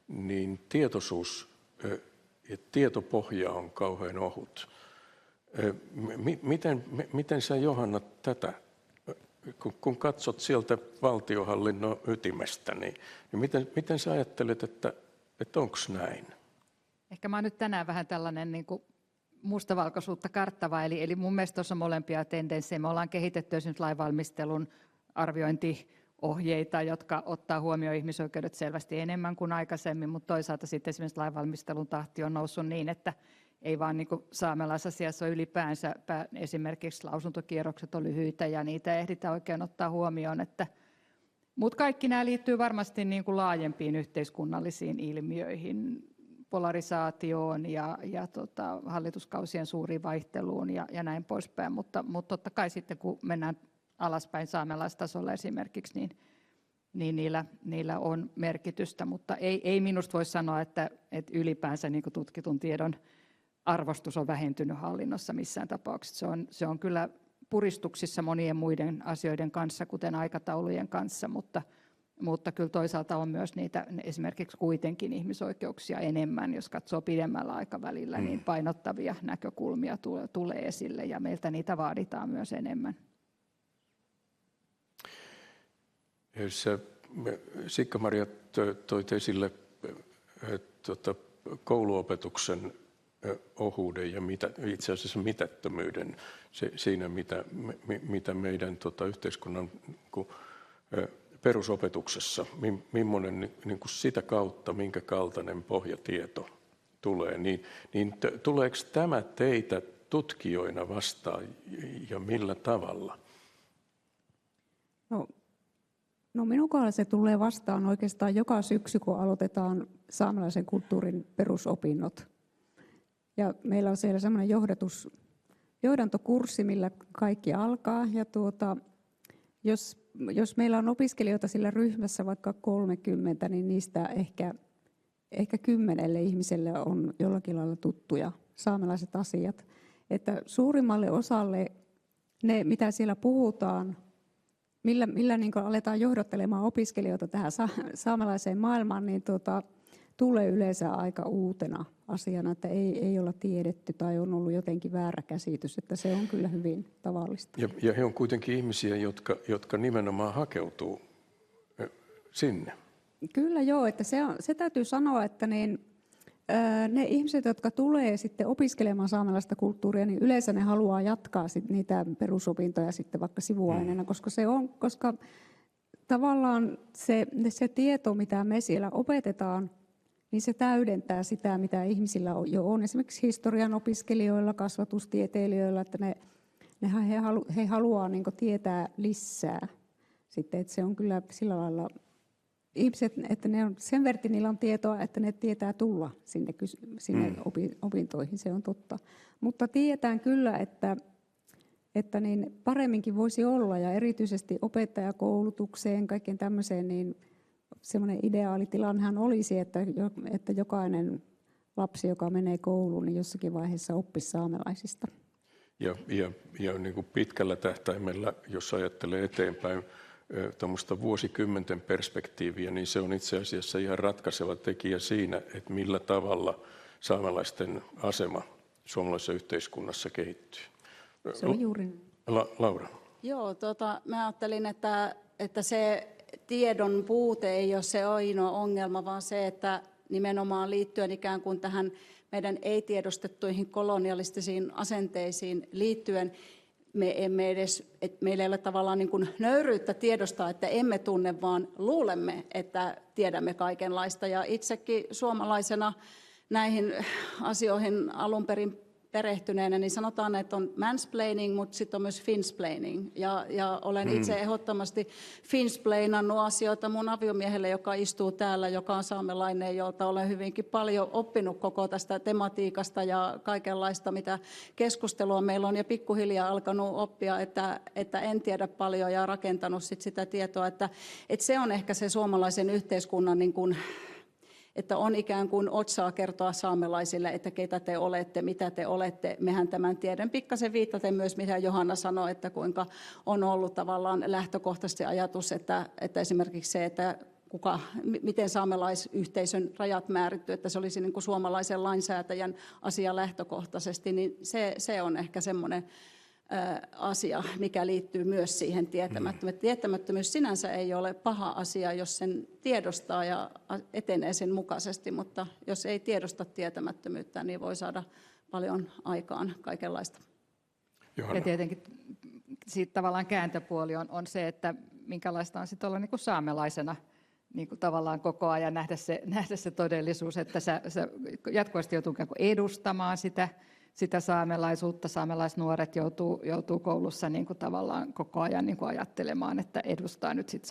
S5: niin tietoisuus ja tietopohja on kauhean ohut. Miten sä, Johanna, tätä, kun katsot sieltä valtionhallinnon ytimestä, niin miten sä ajattelet, että onko näin?
S7: Ehkä mä oon nyt tänään vähän tällainen niin kuin mustavalkoisuutta karttava, eli mun mielestä tuossa on molempia tendenssejä. Me ollaan kehitetty esimerkiksi lainvalmistelun arviointiohjeita, jotka ottaa huomioon ihmisoikeudet selvästi enemmän kuin aikaisemmin, mutta toisaalta sitten esimerkiksi lainvalmistelun tahti on noussut niin, että ei vaan niin kuin saamelaisasiassa ole ylipäänsä, esimerkiksi lausuntokierrokset on lyhyitä ja niitä ei ehditä oikein ottaa huomioon. Mutta kaikki nämä liittyy varmasti niin kuin laajempiin yhteiskunnallisiin ilmiöihin, polarisaatioon ja hallituskausien suuriin vaihteluun ja näin poispäin. Mutta totta kai sitten kun mennään alaspäin saamelaistasolla esimerkiksi, niin niillä on merkitystä, mutta ei minusta voi sanoa, että ylipäänsä niin kuin tutkitun tiedon arvostus on vähentynyt hallinnossa missään tapauksessa. Se on kyllä puristuksissa monien muiden asioiden kanssa, kuten aikataulujen kanssa, mutta kyllä toisaalta on myös niitä esimerkiksi kuitenkin ihmisoikeuksia enemmän, jos katsoo pidemmällä aikavälillä, niin painottavia näkökulmia tulee esille ja meiltä niitä vaaditaan myös enemmän.
S5: Siikka-Maria toit esille kouluopetuksen ohuuden ja itse asiassa mitättömyyden siinä, mitä meidän yhteiskunnan perusopetuksessa, millainen niin kuin sitä kautta, minkä kaltainen pohjatieto tulee, niin tuleeko tämä teitä tutkijoina vastaan ja millä tavalla?
S4: No minun kohdalla se tulee vastaan oikeastaan joka syksy, kun aloitetaan saamelaisen kulttuurin perusopinnot. Ja meillä on siellä semmoinen johdantokurssi, millä kaikki alkaa. Ja jos jos meillä on opiskelijoita sillä ryhmässä vaikka 30, niin niistä ehkä 10 ihmiselle on jollakin lailla tuttuja saamelaiset asiat. Että suurimmalle osalle ne, mitä siellä puhutaan, millä niin kuin aletaan johdattelemaan opiskelijoita tähän saamelaiseen maailmaan, niin tulee yleensä aika uutena asiana, että ei olla tiedetty tai on ollut jotenkin väärä käsitys, että se on kyllä hyvin tavallista.
S5: Ja he on kuitenkin ihmisiä, jotka nimenomaan hakeutuu sinne.
S4: Kyllä joo, että se täytyy sanoa, että ne ihmiset, jotka tulee sitten opiskelemaan saamelaista kulttuuria, niin yleensä ne haluaa jatkaa sit niitä perusopintoja sitten vaikka sivuaineena, koska tavallaan se tieto, mitä me siellä opetetaan, niin se täydentää sitä, mitä ihmisillä jo on. Esimerkiksi historian opiskelijoilla, kasvatustieteilijöillä, että he haluaa niin kuin tietää lisää. Sitten, että se on kyllä sillä lailla ihmiset, että sen verran niillä on tietoa, että ne tietää tulla sinne opintoihin, se on totta. Mutta tiedetään kyllä, että niin paremminkin voisi olla, ja erityisesti opettajakoulutukseen, kaikkeen tämmöiseen, niin semmoinen ideaalitilannehan olisi, että jokainen lapsi, joka menee kouluun, niin jossakin vaiheessa oppisi saamelaisista.
S5: Ja niin kuin pitkällä tähtäimellä, jos ajattelee eteenpäin tuommoista vuosikymmenten perspektiiviä, niin se on itse asiassa ihan ratkaiseva tekijä siinä, että millä tavalla saamelaisten asema suomalaisessa yhteiskunnassa kehittyy.
S4: Se on juuri.
S5: Laura.
S6: Joo, mä ajattelin, että se tiedon puute ei ole se ainoa ongelma, vaan se, että nimenomaan liittyen ikään kuin tähän meidän ei-tiedostettuihin kolonialistisiin asenteisiin liittyen, meillä ei ole tavallaan niin kuin nöyryyttä tiedostaa, että emme tunne, vaan luulemme, että tiedämme kaikenlaista. Ja itsekin suomalaisena näihin asioihin alun perin perehtyneenä, niin sanotaan, että on mansplaining, mutta sitten on myös finsplaining. Ja olen itse ehdottomasti finsplainannut asioita mun aviomiehelle, joka istuu täällä, joka on saamelainen, jolta olen hyvinkin paljon oppinut koko tästä tematiikasta ja kaikenlaista, mitä keskustelua meillä on, ja pikkuhiljaa alkanut oppia, että en tiedä paljon, ja rakentanut sitä tietoa, että se on ehkä se suomalaisen yhteiskunnan niin kuin, että on ikään kuin otsaa kertoa saamelaisille, että keitä te olette, mitä te olette. Mehän tämän tiedän pikkasen viitaten myös, mitä Johanna sanoi, että kuinka on ollut tavallaan lähtökohtaisesti ajatus, että esimerkiksi se, että miten saamelaisyhteisön rajat määrittyy, että se olisi niin kuin suomalaisen lainsäätäjän asia lähtökohtaisesti, niin se on ehkä semmoinen asia, mikä liittyy myös siihen tietämättömyyteen. Tietämättömyys sinänsä ei ole paha asia, jos sen tiedostaa ja etenee sen mukaisesti, mutta jos ei tiedosta tietämättömyyttä, niin voi saada paljon aikaan kaikenlaista.
S7: Ja tietenkin siitä tavallaan kääntöpuoli on se, että minkälaista on sitten olla niin kuin saamelaisena niin kuin tavallaan koko ajan nähdä se todellisuus, että sä jatkuvasti joutuu edustamaan sitä saamelaisuutta. Saamelaisnuoret joutuu koulussa niin kuin tavallaan koko ajan niin kuin ajattelemaan, että edustaa nyt sit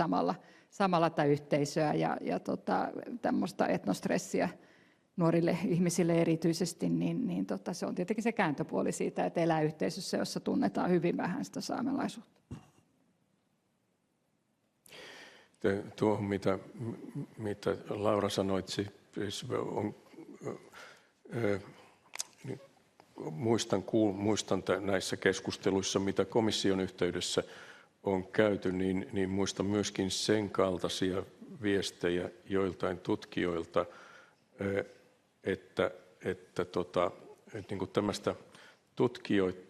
S7: samalla tätä yhteisöä ja tämmöistä etnostressiä nuorille ihmisille erityisesti, niin se on tietenkin se kääntöpuoli siitä, että elää yhteisössä, jossa tunnetaan hyvin vähän sitä saamelaisuutta.
S5: Tuohon, mitä Laura sanoit, siis on, muistan näissä keskusteluissa, mitä komission yhteydessä on käyty, niin muistan myöskin sen kaltaisia viestejä joiltain tutkijoilta, että niin kuin tämmöistä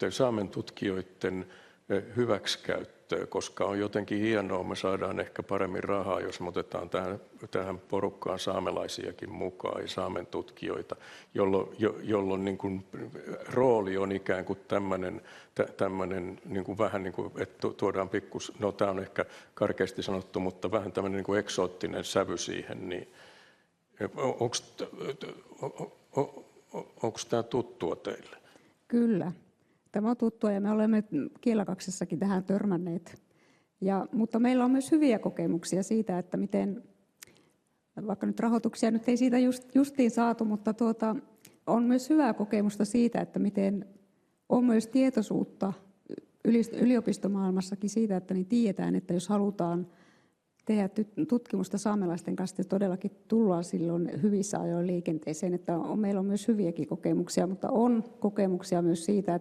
S5: saamen tutkijoiden hyväksikäyttöä, koska on jotenkin hienoa, me saadaan ehkä paremmin rahaa, jos me otetaan tähän porukkaan saamelaisiakin mukaan ja saamen tutkijoita, jolloin niin kuin rooli on ikään kuin tämmöinen niin kuin vähän niin kuin, että tuodaan no tämä on ehkä karkeasti sanottu, mutta vähän tämmöinen niin kuin eksoottinen sävy siihen, niin onko tämä tuttua teille?
S4: Kyllä. Tämä on tuttua ja me olemme Kielakaksessakin tähän törmänneet. Mutta meillä on myös hyviä kokemuksia siitä, että miten, vaikka nyt rahoituksia nyt ei siitä justiin saatu, mutta on myös hyvää kokemusta siitä, että miten on myös tietoisuutta yliopistomaailmassakin siitä, että niin tiedetään, että jos halutaan tehdä tutkimusta saamelaisten kanssa, todellakin tullaan silloin hyvissä ajoin liikenteeseen. Että meillä on myös hyviäkin kokemuksia, mutta on kokemuksia myös siitä,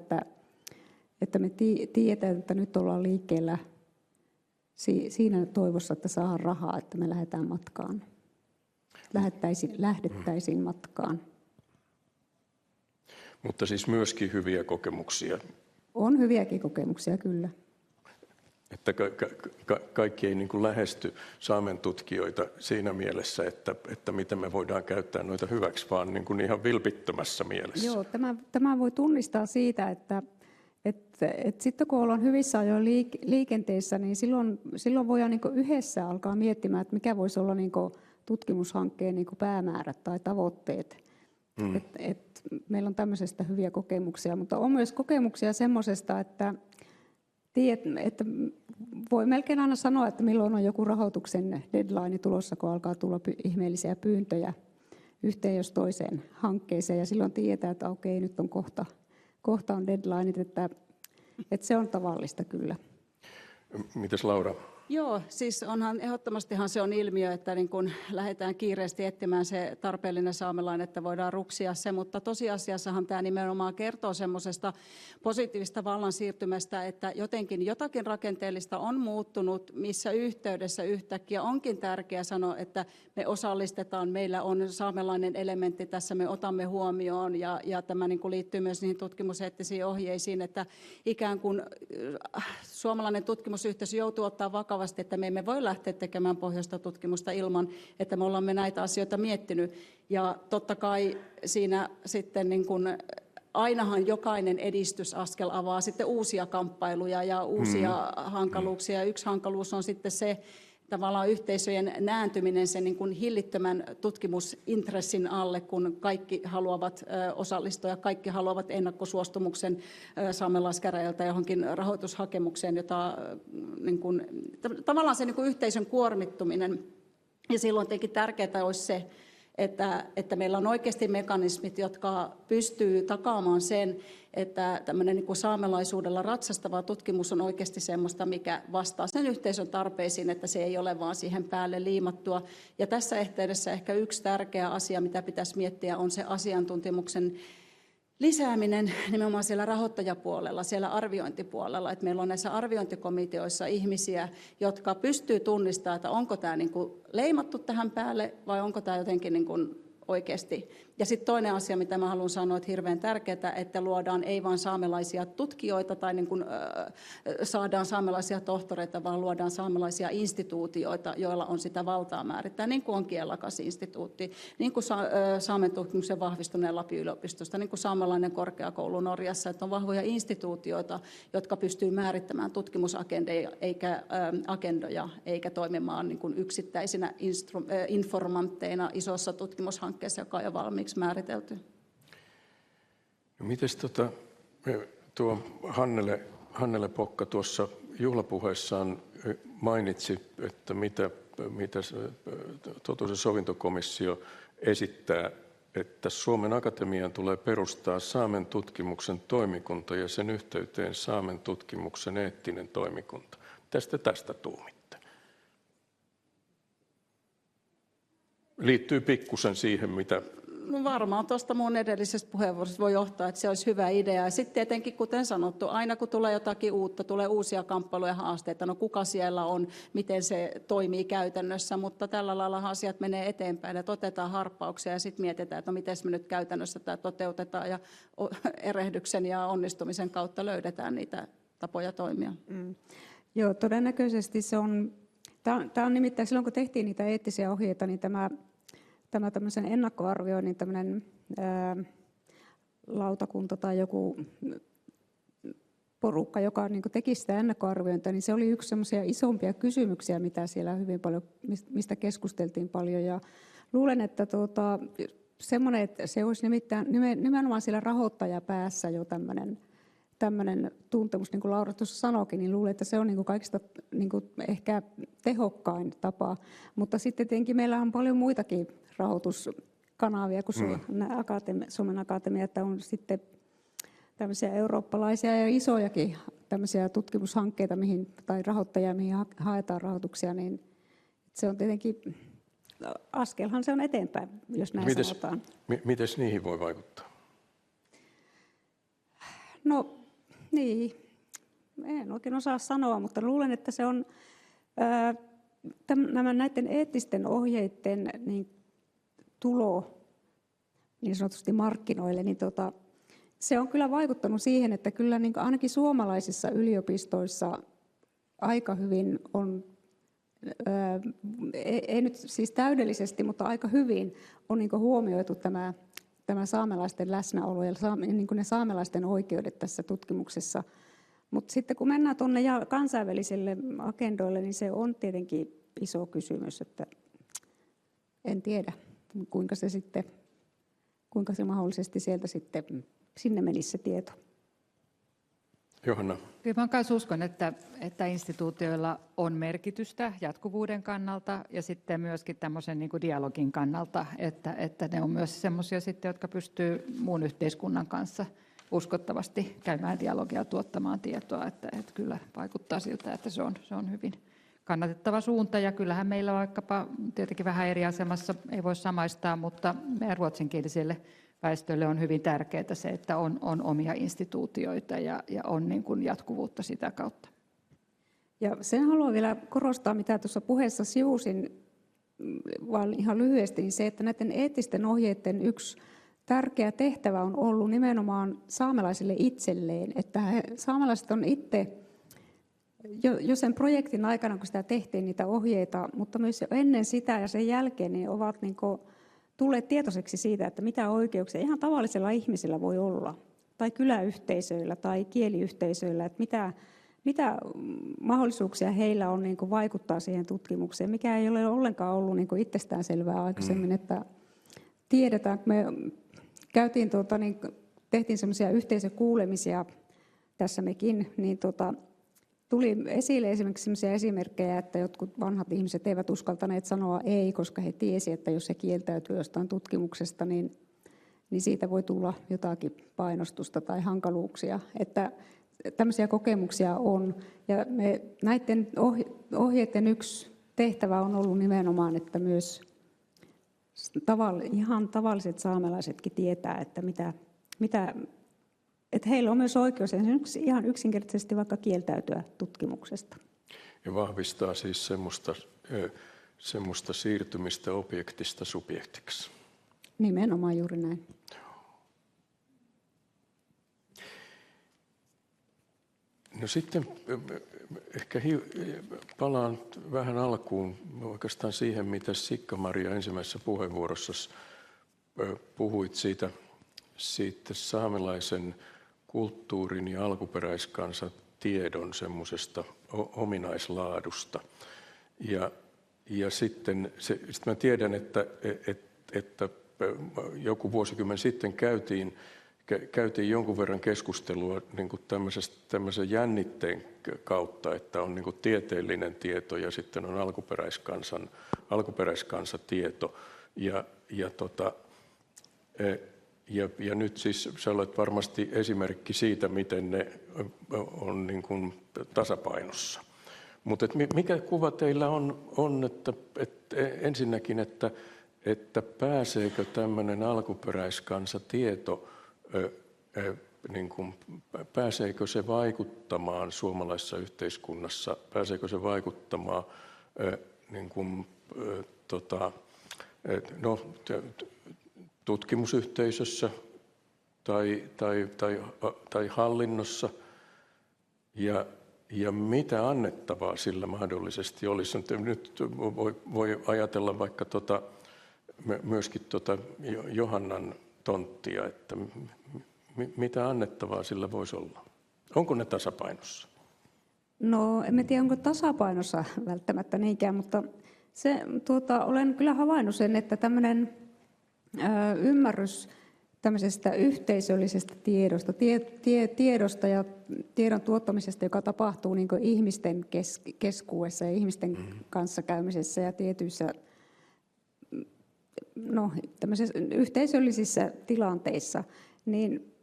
S4: että me tiedetään, että nyt ollaan liikkeellä siinä toivossa, että saadaan rahaa, että me lähdetään matkaan. Lähdettäisiin matkaan.
S5: Mutta siis myöskin hyviä kokemuksia.
S4: On hyviäkin kokemuksia, kyllä.
S5: Että kaikki ei niin kuin lähesty saamen tutkijoita siinä mielessä, että miten me voidaan käyttää noita hyväksi, vaan niin kuin ihan vilpittömässä mielessä.
S4: Joo, tämä voi tunnistaa siitä, että sitten kun ollaan hyvissä ajoin liikenteessä, niin silloin voidaan niin kuin yhdessä alkaa miettimään, että mikä voisi olla niin kuin tutkimushankkeen niin kuin päämäärät tai tavoitteet. Meillä on tämmöisestä hyviä kokemuksia, mutta on myös kokemuksia semmoisesta, että voi melkein aina sanoa, että milloin on joku rahoituksen deadline tulossa, kun alkaa tulla ihmeellisiä pyyntöjä yhteen jos toiseen hankkeeseen. Ja silloin tietää, että okei, nyt on kohta on deadlineit, että se on tavallista kyllä.
S5: Mites Laura?
S6: Joo, siis ehdottomastihan se on ilmiö, että niin kun lähdetään kiireesti etsimään se tarpeellinen saamelainen, että voidaan ruksia se, mutta tosiasiassahan tämä nimenomaan kertoo semmoisesta positiivista vallan siirtymästä, että jotenkin jotakin rakenteellista on muuttunut, missä yhteydessä yhtäkkiä onkin tärkeää sanoa, että me osallistetaan, meillä on saamelainen elementti tässä, me otamme huomioon ja tämä niin kuin liittyy myös niihin tutkimuseettisiin ohjeisiin, että ikään kuin suomalainen tutkimusyhteisö joutuu ottaa vakavasti, että me emme voi lähteä tekemään pohjoista tutkimusta ilman, että me olemme näitä asioita miettinyt. Ja totta kai siinä sitten niin kuin ainahan jokainen edistysaskel avaa sitten uusia kamppailuja ja uusia hankaluuksia. Yksi hankaluus on sitten se, tavallaan yhteisöjen nääntyminen sen niin kuin hillittömän tutkimusintressin alle, kun kaikki haluavat osallistua ja kaikki haluavat ennakkosuostumuksen saamelaiskäräjältä johonkin rahoitushakemukseen, jota niin kuin, tavallaan se niin kuin yhteisön kuormittuminen. Ja silloin tietenkin tärkeää olisi se, että meillä on oikeasti mekanismit, jotka pystyy takaamaan sen, että tämmöinen niin kuin saamelaisuudella ratsastava tutkimus on oikeasti semmoista, mikä vastaa sen yhteisön tarpeisiin, että se ei ole vaan siihen päälle liimattua. Ja tässä yhteydessä ehkä yksi tärkeä asia, mitä pitäisi miettiä, on se asiantuntemuksen lisääminen nimenomaan siellä rahoittajapuolella, siellä arviointipuolella, että meillä on näissä arviointikomiteoissa ihmisiä, jotka pystyy tunnistamaan, että onko tämä niin kuin leimattu tähän päälle vai onko tämä jotenkin niin kuin oikeasti. Ja sitten toinen asia, mitä mä haluan sanoa, että hirveän tärkeää, että luodaan ei vain saamelaisia tutkijoita tai niin kuin, saadaan saamelaisia tohtoreita, vaan luodaan saamelaisia instituutioita, joilla on sitä valtaa määrittää, niin kuin on Kielakas-instituutti, niin kuin Saamen tutkimuksen vahvistuneen Lapin-yliopistosta, niin kuin saamelainen korkeakoulu Norjassa, että on vahvoja instituutioita, jotka pystyy määrittämään tutkimusagendoja eikä toimimaan niin kuin yksittäisinä informantteina isossa tutkimushankkeessa, joka on jo valmiiksi määritelty.
S5: No mites tuo Hannele Pokka tuossa juhlapuheessaan mainitsi, että mitä totuus- ja sovintokomissio esittää, että Suomen Akatemiaan tulee perustaa Saamen tutkimuksen toimikunta ja sen yhteyteen Saamen tutkimuksen eettinen toimikunta. Tästä tuumitte. Liittyy pikkusen siihen, mitä...
S6: No varmaan tuosta mun edellisestä puheenvuorosta voi johtaa, että se olisi hyvä idea. Ja sitten tietenkin, kuten sanottu, aina kun tulee jotakin uutta, tulee uusia kamppailuja ja haasteita, no kuka siellä on, miten se toimii käytännössä, mutta tällä lailla asiat menee eteenpäin, että otetaan harppauksia ja sitten mietitään, että no miten me nyt käytännössä tämä toteutetaan ja erehdyksen ja onnistumisen kautta löydetään niitä tapoja toimia.
S4: Joo, todennäköisesti se on, tämä on nimittäin silloin kun tehtiin niitä eettisiä ohjeita, niin tämä tämmöisen ennakkoarvioinnin tämmöinen lautakunta tai joku porukka, joka niin kuin teki sitä ennakkoarviointia, niin se oli yksi semmoisia isompia kysymyksiä, mitä siellä hyvin paljon, mistä keskusteltiin paljon. Ja luulen, että semmoinen, että se olisi nimenomaan siellä rahoittajapäässä jo tämmöinen tuntemus, niin kuin Laura tuossa sanoikin, niin luulen, että se on niin kuin kaikista niin kuin ehkä tehokkain tapa. Mutta sitten tietenkin meillä on paljon muitakin rahoituskanavia kuin Suomen Akatemia, että on sitten tämmöisiä eurooppalaisia ja isojakin tämmöisiä tutkimushankkeita tai rahoittajia, mihin haetaan rahoituksia, niin se on tietenkin, askelhan se on eteenpäin, jos näin sanotaan.
S5: Mites niihin voi vaikuttaa?
S4: No niin, en oikein osaa sanoa, mutta luulen, että se on näiden eettisten ohjeiden tulo niin sanotusti markkinoille, niin se on kyllä vaikuttanut siihen, että kyllä niin ainakin suomalaisissa yliopistoissa aika hyvin on, ei nyt siis täydellisesti, mutta aika hyvin on niin huomioitu tämä saamelaisten läsnäolo ja niin ne saamelaisten oikeudet tässä tutkimuksessa. Mutta sitten kun mennään tuonne kansainvälisille agendoille, niin se on tietenkin iso kysymys, että en tiedä, kuinka se mahdollisesti sieltä sitten sinne menisi se tieto.
S5: Johanna.
S7: Kyllä mä myös uskon, että instituutioilla on merkitystä jatkuvuuden kannalta ja sitten myöskin tämmöisen niin kuin dialogin kannalta, että ne on myös semmoisia sitten, jotka pystyy muun yhteiskunnan kanssa uskottavasti käymään dialogia ja tuottamaan tietoa, että kyllä vaikuttaa siltä, että se on hyvin kannatettava suunta ja kyllähän meillä vaikkapa tietenkin vähän eri asemassa ei voi samaistaa, mutta meidän ruotsinkieliselle väestölle on hyvin tärkeää se, että on omia instituutioita ja on niin kuin jatkuvuutta sitä kautta.
S4: Ja sen haluan vielä korostaa, mitä tuossa puheessa sivusin, vaan ihan lyhyesti, niin se, että näiden eettisten ohjeiden yksi tärkeä tehtävä on ollut nimenomaan saamelaisille itselleen, että saamelaiset on itse jo sen projektin aikana, kun sitä tehtiin niitä ohjeita, mutta myös jo ennen sitä ja sen jälkeen, niin ovat niin kuin tulleet tietoiseksi siitä, että mitä oikeuksia ihan tavallisella ihmisellä voi olla, tai kyläyhteisöillä tai kieliyhteisöillä, että mitä mahdollisuuksia heillä on niin kuin vaikuttaa siihen tutkimukseen, mikä ei ole ollenkaan ollut niin kuin itsestäänselvää aikaisemmin, että tiedetään, kun me tehtiin semmoisia yhteisökuulemisia tässä mekin, niin tuli esille esimerkiksi sellaisia esimerkkejä, että jotkut vanhat ihmiset eivät uskaltaneet sanoa ei, koska he tiesivät, että jos he kieltäytyy jostain tutkimuksesta, niin siitä voi tulla jotakin painostusta tai hankaluuksia. Että tämmöisiä kokemuksia on. Ja näiden ohjeiden yksi tehtävä on ollut nimenomaan, että myös ihan tavalliset saamelaisetkin tietää, että että heillä on myös oikeus ihan yksinkertaisesti vaikka kieltäytyä tutkimuksesta.
S5: Ja vahvistaa siis semmoista siirtymistä objektista subjektiksi.
S4: Nimenomaan juuri näin.
S5: No sitten ehkä palaan vähän alkuun oikeastaan siihen, mitä Sikka-Maria ensimmäisessä puheenvuorossa puhuit siitä saamelaisen kulttuurin ja alkuperäiskansan tiedon semmoisesta ominaislaadusta. Ja sitten mä tiedän, että joku vuosikymmen sitten käytiin jonkun verran keskustelua niin kuin tämmöisen jännitteen kautta, että on niin kuin tieteellinen tieto ja sitten on alkuperäiskansatieto. Ja nyt siis sä olet varmasti esimerkki siitä, miten ne on niin kuin tasapainossa. Mutta mikä kuva teillä on että ensinnäkin, että pääseekö tämmöinen alkuperäiskansatieto, niin kuin, pääseekö se vaikuttamaan suomalaisessa yhteiskunnassa, pääseekö se vaikuttamaan niin kuin, tutkimusyhteisössä tai hallinnossa ja mitä annettavaa sillä mahdollisesti olisi. Nyt voi ajatella vaikka myöskin Johannan tonttia, että mitä annettavaa sillä voisi olla. Onko ne tasapainossa?
S4: No, en tiedä, onko tasapainossa välttämättä niinkään, mutta olen kyllä havainnut sen, että tämmöinen ymmärrys tämmöisestä yhteisöllisestä tiedosta ja tiedon tuottamisesta, joka tapahtuu niin kuin ihmisten keskuudessa ja ihmisten kanssakäymisessä ja tietyissä tämmöisissä yhteisöllisissä tilanteissa, niin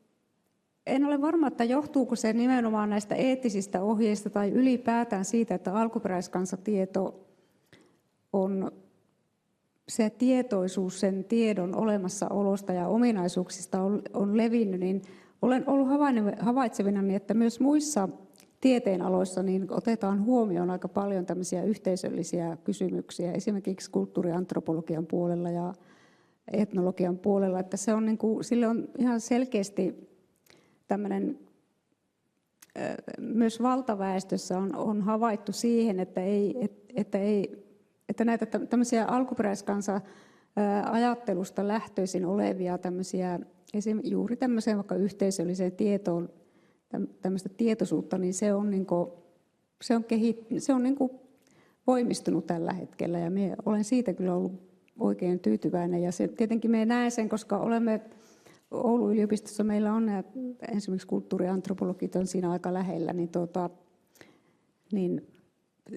S4: En ole varma, että johtuuko se nimenomaan näistä eettisistä ohjeista tai ylipäätään siitä, että alkuperäiskansatieto on se tietoisuus sen tiedon olemassaolosta ja ominaisuuksista on levinnyt, niin olen ollut havaitsevinani, että myös muissa tieteenaloissa niin otetaan huomioon aika paljon tämmöisiä yhteisöllisiä kysymyksiä, esimerkiksi kulttuuriantropologian puolella ja etnologian puolella, että se on niin kuin, sille on ihan selkeästi tämmöinen, myös valtaväestössä on havaittu siihen, että näitä tämmöisiä alkuperäiskansa-ajattelusta lähtöisin olevia tämmöisiä, juuri tämmöiseen vaikka yhteisölliseen tietoon, tämmöistä tietoisuutta, niin se on voimistunut tällä hetkellä ja olen siitä kyllä ollut oikein tyytyväinen. Ja se, tietenkin me näen sen, koska olemme Oulun yliopistossa, meillä on esimerkiksi kulttuuriantropologit on siinä aika lähellä, niin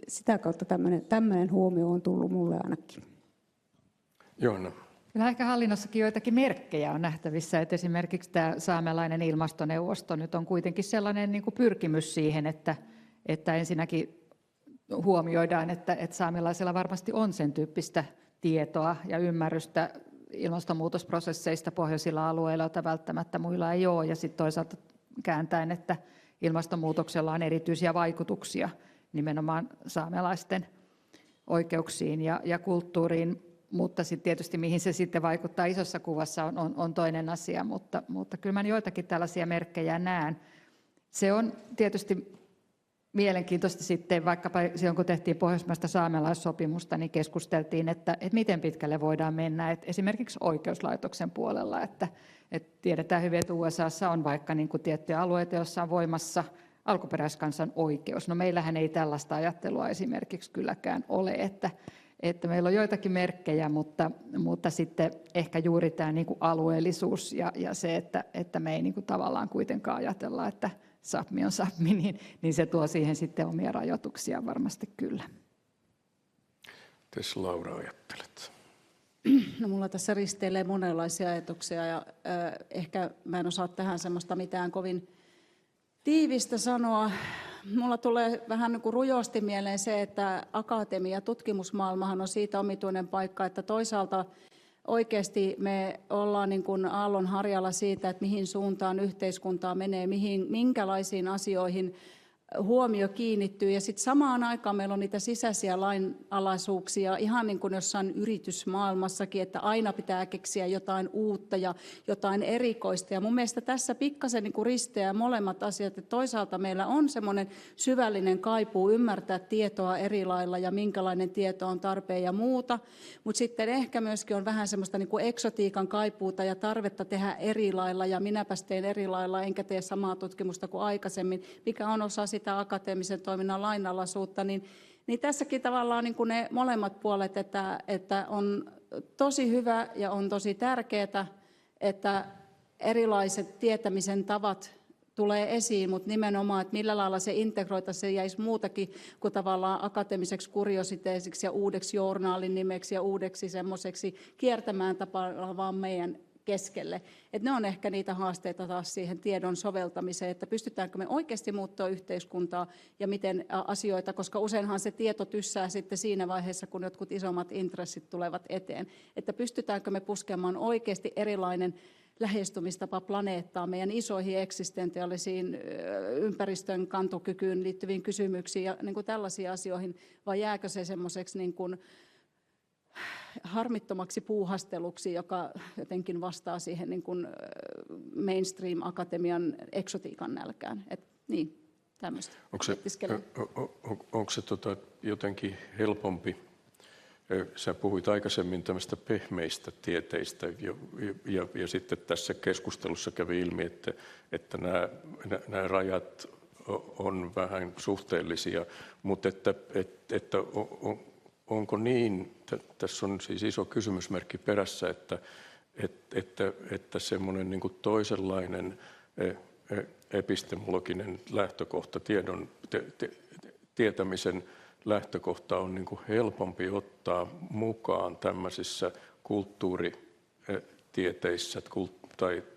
S4: sitä kautta tämmöinen huomio on tullut mulle ainakin.
S5: Johanna.
S7: Kyllä ehkä hallinnossakin joitakin merkkejä on nähtävissä, että esimerkiksi tämä saamelainen ilmastoneuvosto nyt on kuitenkin sellainen niin kuin pyrkimys siihen, että ensinnäkin huomioidaan, että saamelaisilla varmasti on sen tyyppistä tietoa ja ymmärrystä ilmastonmuutosprosesseista pohjoisilla alueilla, joita välttämättä muilla ei ole, ja sitten toisaalta kääntäen, että ilmastonmuutoksella on erityisiä vaikutuksia nimenomaan saamelaisten oikeuksiin ja kulttuuriin, mutta sitten tietysti mihin se sitten vaikuttaa isossa kuvassa on toinen asia, mutta kyllä mä joitakin tällaisia merkkejä näen. Se on tietysti mielenkiintoista sitten, vaikkapa silloin kun tehtiin Pohjoismaista saamelaissopimusta, niin keskusteltiin, että miten pitkälle voidaan mennä, että esimerkiksi oikeuslaitoksen puolella, että tiedetään hyvin, että USAssa on vaikka niin kuin tiettyjä alueita, joissa on voimassa alkuperäiskansan oikeus. No meillähän ei tällaista ajattelua esimerkiksi kylläkään ole, että meillä on joitakin merkkejä, mutta sitten ehkä juuri tämä niin kuin alueellisuus ja se, että me ei niin kuin tavallaan kuitenkaan ajatella, että Sápmi on Sápmi, niin se tuo siihen sitten omia rajoituksia varmasti kyllä.
S5: Mites Laura ajattelet?
S6: No, mulla tässä risteilee monenlaisia ajatuksia ja ehkä mä en osaa tähän semmoista mitään kovin tiivistä sanoa. Mulla tulee vähän niin kuin rujosti mieleen se, että akatemia, tutkimusmaailmahan on siitä omituinen paikka, että toisaalta oikeasti me ollaan niin kuin aallonharjalla siitä, että mihin suuntaan yhteiskuntaa menee, minkälaisiin asioihin huomio kiinnittyy. Ja sitten samaan aikaan meillä on niitä sisäisiä lainalaisuuksia, ihan niin kuin jossain yritysmaailmassakin, että aina pitää keksiä jotain uutta ja jotain erikoista. Ja mun mielestä tässä pikkasen niin kuin risteää molemmat asiat, että toisaalta meillä on semmoinen syvällinen kaipuu ymmärtää tietoa eri lailla ja minkälainen tieto on tarpeen ja muuta. Mutta sitten ehkä myöskin on vähän semmoista niin kuin eksotiikan kaipuuta ja tarvetta tehdä eri lailla ja minäpäs teen eri lailla enkä tee samaa tutkimusta kuin aikaisemmin, mikä on osa sitä akateemisen toiminnan lainalaisuutta, niin tässäkin tavallaan niin kuin ne molemmat puolet, että on tosi hyvä ja on tosi tärkeää, että erilaiset tietämisen tavat tulee esiin, mutta nimenomaan, että millä lailla se integroitaisiin, se jäisi muutakin kuin tavallaan akateemiseksi kuriositeesiksi ja uudeksi journaalin nimeksi ja uudeksi semmoiseksi kiertämään tapaa vaan meidän keskelle. Että ne on ehkä niitä haasteita taas siihen tiedon soveltamiseen, että pystytäänkö me oikeasti muuttaa yhteiskuntaa ja miten asioita, koska useinhan se tieto tyssää sitten siinä vaiheessa, kun jotkut isommat intressit tulevat eteen. Että pystytäänkö me puskemaan oikeasti erilainen lähestymistapa planeettaa meidän isoihin eksistentiaalisiin ympäristön kantokykyyn liittyviin kysymyksiin ja niin kuin tällaisiin asioihin, vai jääkö se semmoiseksi niin kuin harmittomaksi puuhasteluksi, joka jotenkin vastaa siihen niin kuin mainstream-akatemian eksotiikan nälkään. Niin, tämmöistä.
S5: Onko se jotenkin helpompi? Sä puhuit aikaisemmin tämmöistä pehmeistä tieteistä ja sitten tässä keskustelussa kävi ilmi, että nämä rajat on vähän suhteellisia, mutta että onko niin, tässä on siis iso kysymysmerkki perässä, että semmoinen niin kuin toisenlainen epistemologinen lähtökohta, tietämisen lähtökohta on niin kuin helpompi ottaa mukaan tämmöisissä kulttuuritieteissä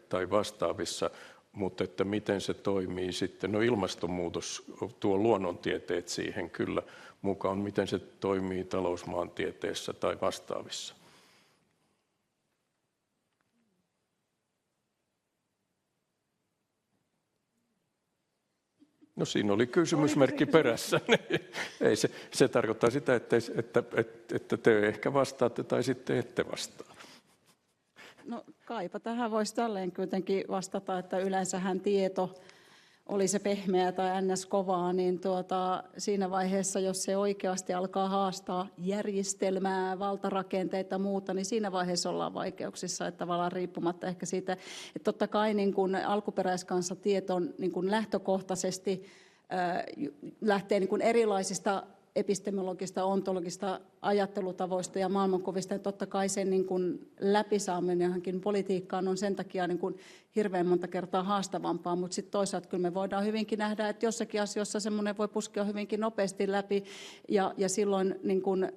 S5: tai vastaavissa mutta että miten se toimii sitten, no ilmastonmuutos tuo luonnontieteet siihen kyllä mukaan, miten se toimii talousmaantieteessä tai vastaavissa. No siinä oli kysymysmerkki perässä. Ei se tarkoittaa sitä, että te ehkä vastaatte tai sitten ette vastaa.
S6: No kaipa tähän voisi tälleen kuitenkin vastata, että yleensähän tieto, oli se pehmeää tai ns-kovaa, niin siinä vaiheessa, jos se oikeasti alkaa haastaa järjestelmää, valtarakenteita ja muuta, niin siinä vaiheessa ollaan vaikeuksissa, että tavallaan riippumatta ehkä siitä, että totta kai niin kuin alkuperäiskansatieto niin kuin lähtökohtaisesti lähtee niin kuin erilaisista epistemologista, ontologista ajattelutavoista ja maailmankuvista. Ja totta kai sen niin kuin läpisaaminen johonkin politiikkaan on sen takia niin kuin hirveän monta kertaa haastavampaa, mutta sitten toisaalta kyllä me voidaan hyvinkin nähdä, että jossakin asioissa semmoinen voi puskea hyvinkin nopeasti läpi ja silloin niin kuin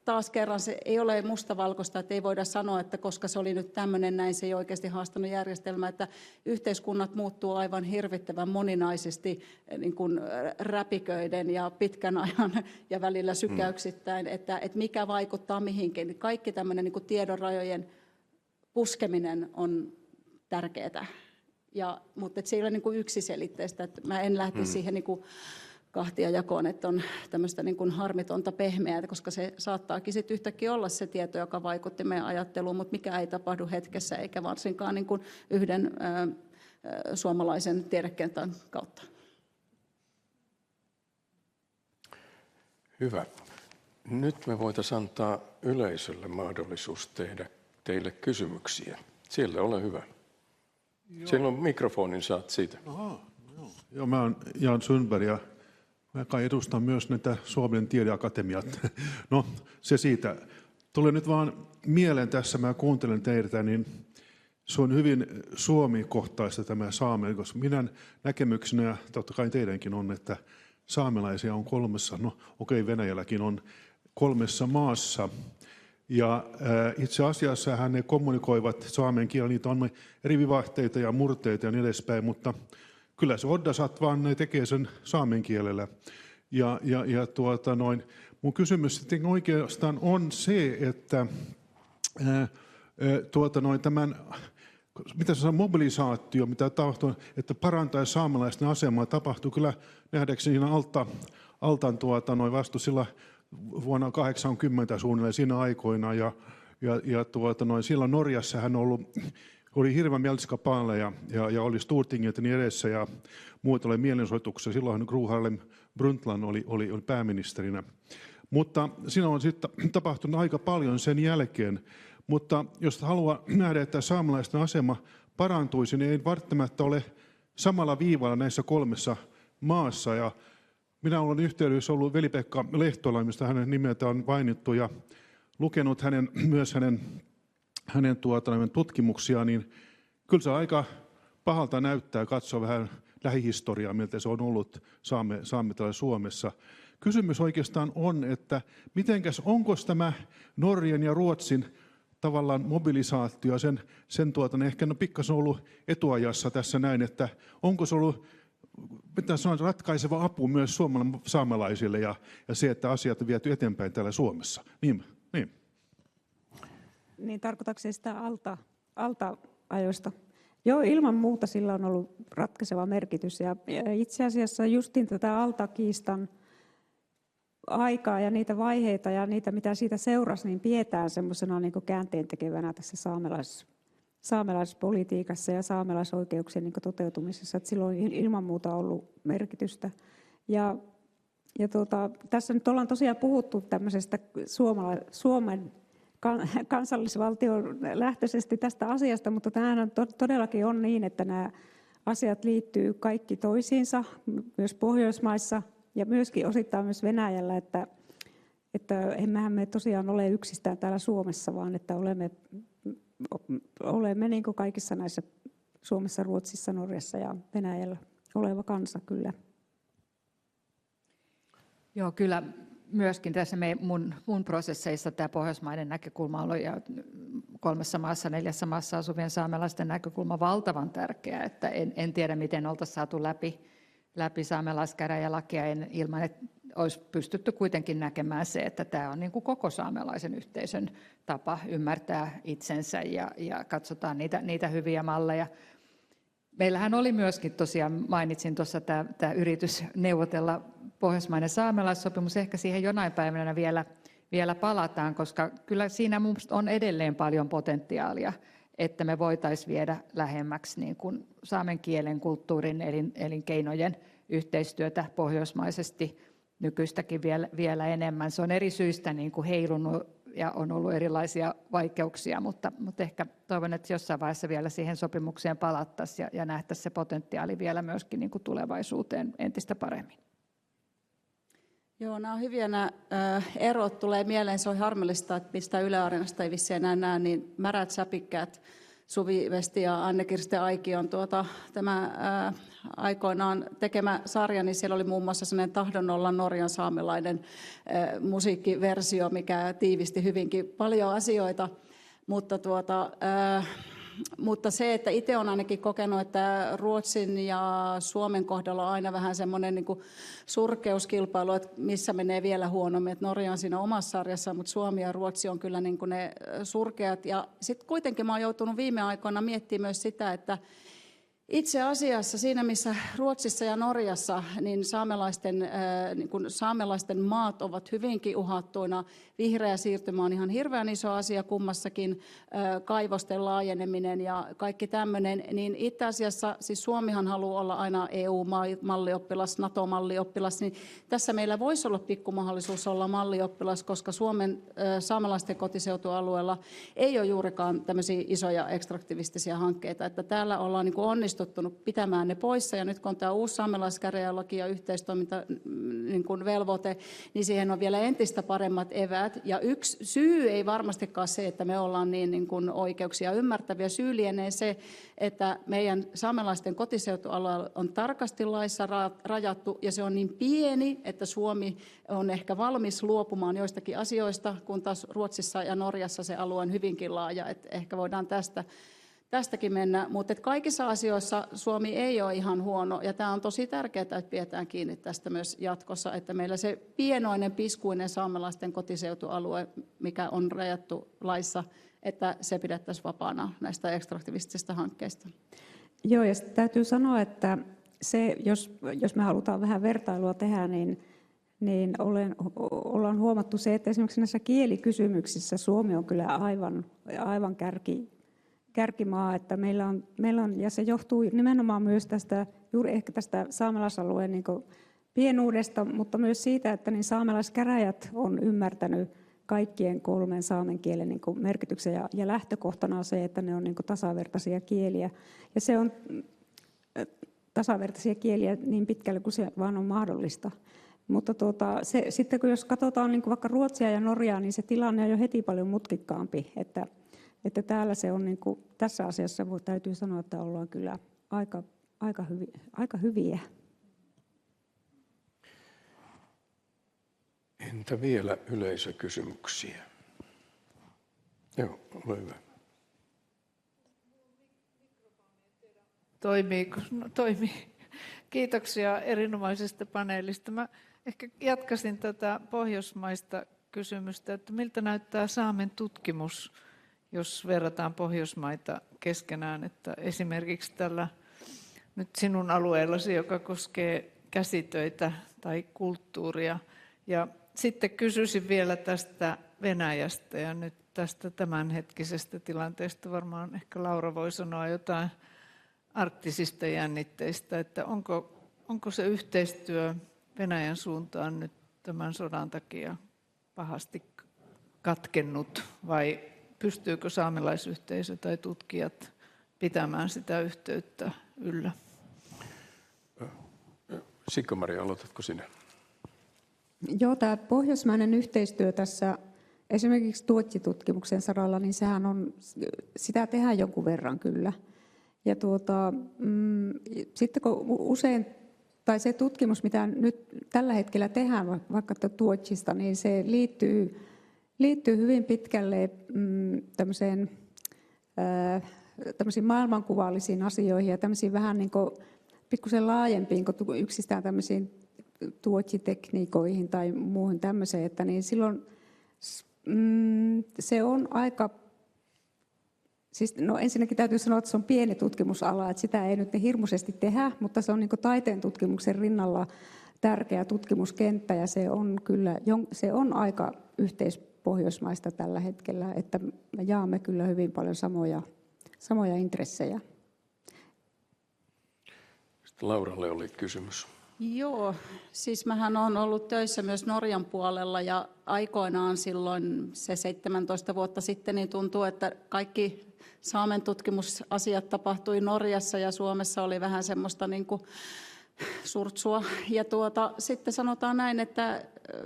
S6: taas kerran se ei ole mustavalkoista, että ei voida sanoa, että koska se oli nyt tämmöinen näin, se ei oikeasti haastanut järjestelmää, että yhteiskunnat muuttuu aivan hirvittävän moninaisesti niin kuin räpiköiden ja pitkän ajan ja välillä sykäyksittäin, että mikä vaikuttaa mihinkin. Kaikki tämmöinen niin kuin tiedonrajojen puskeminen on tärkeää, mutta se ei ole niin kuin yksiselitteistä, että mä en lähtisi siihen niin kuin kahtia jakoon, että on tämmöistä niin kuin harmitonta pehmeää, koska se saattaakin sitten yhtäkkiä olla se tieto, joka vaikutti meidän ajatteluun, mutta mikä ei tapahdu hetkessä, eikä varsinkaan niin kuin yhden suomalaisen tiedekentän kautta.
S5: Hyvä. Nyt me voitaisiin antaa yleisölle mahdollisuus tehdä teille kysymyksiä. Siellä ole hyvä. Joo. Siellä on mikrofonin, saat siitä.
S8: Aha, joo. Mä oon Jan Sundberg ja mä kai edustan myös näitä Suomen tiedeakatemiat. No, se siitä. Tulee nyt vaan mieleen tässä, mä kuuntelen teitä, niin se on hyvin suomikohtaista tämä saame, koska minun näkemyksenä, ja totta kai teidänkin on, että saamelaisia on 3, no okei, Venäjälläkin on 3 maassa. Ja itse asiassa ne kommunikoivat saamen kielellä, niitä on eri vivahteita ja murteita ja niin edespäin, mutta kyllä se oddasat vaan ne tekee sen saamen kielellä. Mun kysymys sitten oikeastaan on se, että tämän, mitä se on, mobilisaatio, mitä tapahtuu, että parantaa saamelaisten asemaa, tapahtuu kyllä nähdäkseni Altan vastu sillä vuonna 80 suunnilleen siinä aikoina. Silloin Norjassa hän oli hirveän melskapaaleja ja oli Stortinget niin edessä ja muut oli mielenosoituksia. Silloin Gro Harlem Brundtland oli pääministerinä. Mutta siinä on sitten tapahtunut aika paljon sen jälkeen. Mutta jos haluaa nähdä, että saamelaisten asema parantuisi, niin ei välttämättä ole samalla viivalla näissä 3 maassa. Ja minä olen yhteydessä ollut Veli-Pekka Lehtola, mistä hänen nimeltä on mainittu, ja lukenut myös hänen tutkimuksiaan, niin kyllä se aika pahalta näyttää katsoa vähän lähihistoriaa, miltä se on ollut saamme täällä Suomessa. Kysymys oikeastaan on, että onko tämä Norjan ja Ruotsin tavallaan mobilisaatio, sen ehkä pikkasen ollut etuajassa tässä näin, että onko se ollut ratkaiseva apu myös saamelaisille ja se, että asiat on viety eteenpäin täällä Suomessa.
S4: Niin tarkoitatko se sitä alta-ajoista? Joo, ilman muuta sillä on ollut ratkaiseva merkitys. Ja itse asiassa justin tätä altakiistan aikaa ja niitä vaiheita ja niitä, mitä siitä seurasi, niin pidetään semmoisena niin kuin käänteentekevänä tässä saamelaispolitiikassa ja saamelaisoikeuksien niin kuin toteutumisessa. Että sillä on ilman muuta ollut merkitystä. Ja tässä nyt ollaan tosiaan puhuttu tämmöisestä Suomen kansallisvaltion lähtöisesti tästä asiasta, mutta tämähän todellakin on niin, että nämä asiat liittyy kaikki toisiinsa, myös Pohjoismaissa ja myöskin osittain myös Venäjällä, että emmehän me tosiaan ole yksistään täällä Suomessa, vaan että olemme niin kuin kaikissa näissä Suomessa, Ruotsissa, Norjassa ja Venäjällä oleva kansa kyllä.
S7: Joo, kyllä myöskin tässä mun prosesseissa tämä pohjoismainen näkökulma on ollut, ja 3 maassa, 4 maassa asuvien saamelaisten näkökulma valtavan tärkeä, että en tiedä, miten oltaisiin saatu läpi saamelaiskäräjälakia ilman, että olisi pystytty kuitenkin näkemään se, että tämä on niin kuin koko saamelaisen yhteisön tapa ymmärtää itsensä ja katsotaan niitä hyviä malleja. Meillähän oli myöskin tosiaan, mainitsin tuossa tämä yritys neuvotella pohjoismainen saamelaissopimus, ehkä siihen jonain päivänä vielä palataan, koska kyllä siinä minusta on edelleen paljon potentiaalia, että me voitaisiin viedä lähemmäksi niin kuin saamen kielen, kulttuurin, elinkeinojen yhteistyötä pohjoismaisesti nykyistäkin vielä enemmän. Se on eri syistä niin kuin heilunut ja on ollut erilaisia vaikeuksia, mutta ehkä toivon, että jossain vaiheessa vielä siihen sopimukseen palattaisiin ja nähtäisiin se potentiaali vielä myöskin niin kuin tulevaisuuteen entistä paremmin.
S6: Joo, nämä on hyviä nämä erot. Tulee mieleen, se on harmillista, että mistä Yle Areenasta ei vissiin enää näe, niin Märät säpikkäät, Suvi Vesti ja Anne-Kirsti Aikion tämä aikoinaan tekemä sarja, niin siellä oli muun muassa sellainen Tahdon olla Norjan saamelainen musiikkiversio, mikä tiivisti hyvinkin paljon asioita, mutta se, että itse olen ainakin kokenut, että Ruotsin ja Suomen kohdalla on aina vähän semmoinen niin kuin surkeuskilpailu, että missä menee vielä huonommin. Että Norja on siinä omassa sarjassa, mutta Suomi ja Ruotsi on kyllä niin kuin ne surkeat. Ja sitten kuitenkin mä oon joutunut viime aikoina miettimään myös sitä, että itse asiassa siinä, missä Ruotsissa ja Norjassa, niin saamelaisten maat ovat hyvinkin uhattuina. Vihreä siirtymä on ihan hirveän iso asia kummassakin, kaivosten laajeneminen ja kaikki tämmöinen. Niin itse asiassa, siis Suomihan haluaa olla aina EU-mallioppilas, NATO-mallioppilas, niin tässä meillä voisi olla pikkumahdollisuus olla mallioppilas, koska Suomen saamelaisten kotiseutualueella ei ole juurikaan tämmöisiä isoja ekstraktivistisia hankkeita, että täällä ollaan niin kuin onnistuttunut pitämään ne poissa, ja nyt kun on tämä uusi saamelaiskäräjälaki ja yhteistoimintavelvoite, niin siihen on vielä entistä paremmat eväät. Ja yksi syy ei varmastikaan se, että me ollaan niin kuin oikeuksia ymmärtäviä. Syy lienee se, että meidän saamelaisten kotiseutualue on tarkasti laissa rajattu, ja se on niin pieni, että Suomi on ehkä valmis luopumaan joistakin asioista, kun taas Ruotsissa ja Norjassa se alue on hyvinkin laaja, että ehkä voidaan tästäkin mennä, mutta kaikissa asioissa Suomi ei ole ihan huono, ja tämä on tosi tärkeää, että pidetään kiinni tästä myös jatkossa, että meillä se pienoinen, piskuinen saamelaisten kotiseutualue, mikä on rajattu laissa, että se pidettäisiin vapaana näistä ekstraktivistisista hankkeista.
S4: Joo, ja täytyy sanoa, että se, jos me halutaan vähän vertailua tehdä, niin ollaan huomattu se, että esimerkiksi näissä kielikysymyksissä Suomi on kyllä aivan kärkimaa, että meillä on, ja se johtuu nimenomaan myös juuri ehkä tästä saamelaisalueen niin kuin pienuudesta, mutta myös siitä, että niin saamelaiskäräjät on ymmärtänyt kaikkien 3 saamen kielen niin kuin merkityksen, ja lähtökohtana on se, että ne on niin kuin tasavertaisia kieliä, ja se on tasavertaisia kieliä niin pitkälle kuin se vaan on mahdollista. Mutta sitten kun jos katsotaan niin kuin vaikka Ruotsia ja Norjaa, niin se tilanne on jo heti paljon mutkikkaampi, että täällä se on niin kuin, tässä asiassa täytyy sanoa, että ollaan kyllä aika hyviä.
S5: Entä vielä yleisökysymyksiä? Joo, ole hyvä.
S3: Toimii. Kiitoksia erinomaisesta paneelista. Mä ehkä jatkaisin tätä pohjoismaista kysymystä, että miltä näyttää saamen tutkimus, jos verrataan Pohjoismaita keskenään, että esimerkiksi tällä nyt sinun alueellasi, joka koskee käsitöitä tai kulttuuria. Ja sitten kysyisin vielä tästä Venäjästä ja nyt tästä tämänhetkisestä tilanteesta. Varmaan ehkä Laura voi sanoa jotain arktisista jännitteistä, että onko se yhteistyö Venäjän suuntaan nyt tämän sodan takia pahasti katkennut vai pystyykö saamelaisyhteisö tai tutkijat pitämään sitä yhteyttä yllä?
S5: Sikka-Maria, aloitatko sinä?
S4: Joo, tämä pohjoismainen yhteistyö tässä esimerkiksi Tuotsi-tutkimuksen saralla, niin sehän on, sitä tehdään jonkun verran kyllä. Ja sitten kun usein, tai se tutkimus, mitä nyt tällä hetkellä tehdään vaikka Tuotsista, niin se liittyy hyvin pitkälle tämmöiseen tämmöisiin maailmankuvallisiin asioihin ja tämmöisiin vähän niin kuin pikkusen laajempiin kuin yksistään tämmöisiin tuotsitekniikoihin tai muuhun tämmöiseen, että niin silloin se on aika, siis no ensinnäkin täytyy sanoa, että se on pieni tutkimusala, että sitä ei nyt niin hirmuisesti tehdä, mutta se on niin kuin taiteen tutkimuksen rinnalla tärkeä tutkimuskenttä ja se on kyllä, se on aika yhteispohjoismaista tällä hetkellä, että me jaamme kyllä hyvin paljon samoja intressejä.
S5: Sitten Lauralle oli kysymys.
S6: Joo, siis mähän olen ollut töissä myös Norjan puolella ja aikoinaan silloin se 17 vuotta sitten niin tuntuu, että kaikki saamen tutkimusasiat tapahtui Norjassa ja Suomessa oli vähän semmoista niin kuin surtsua. Ja sitten sanotaan näin, että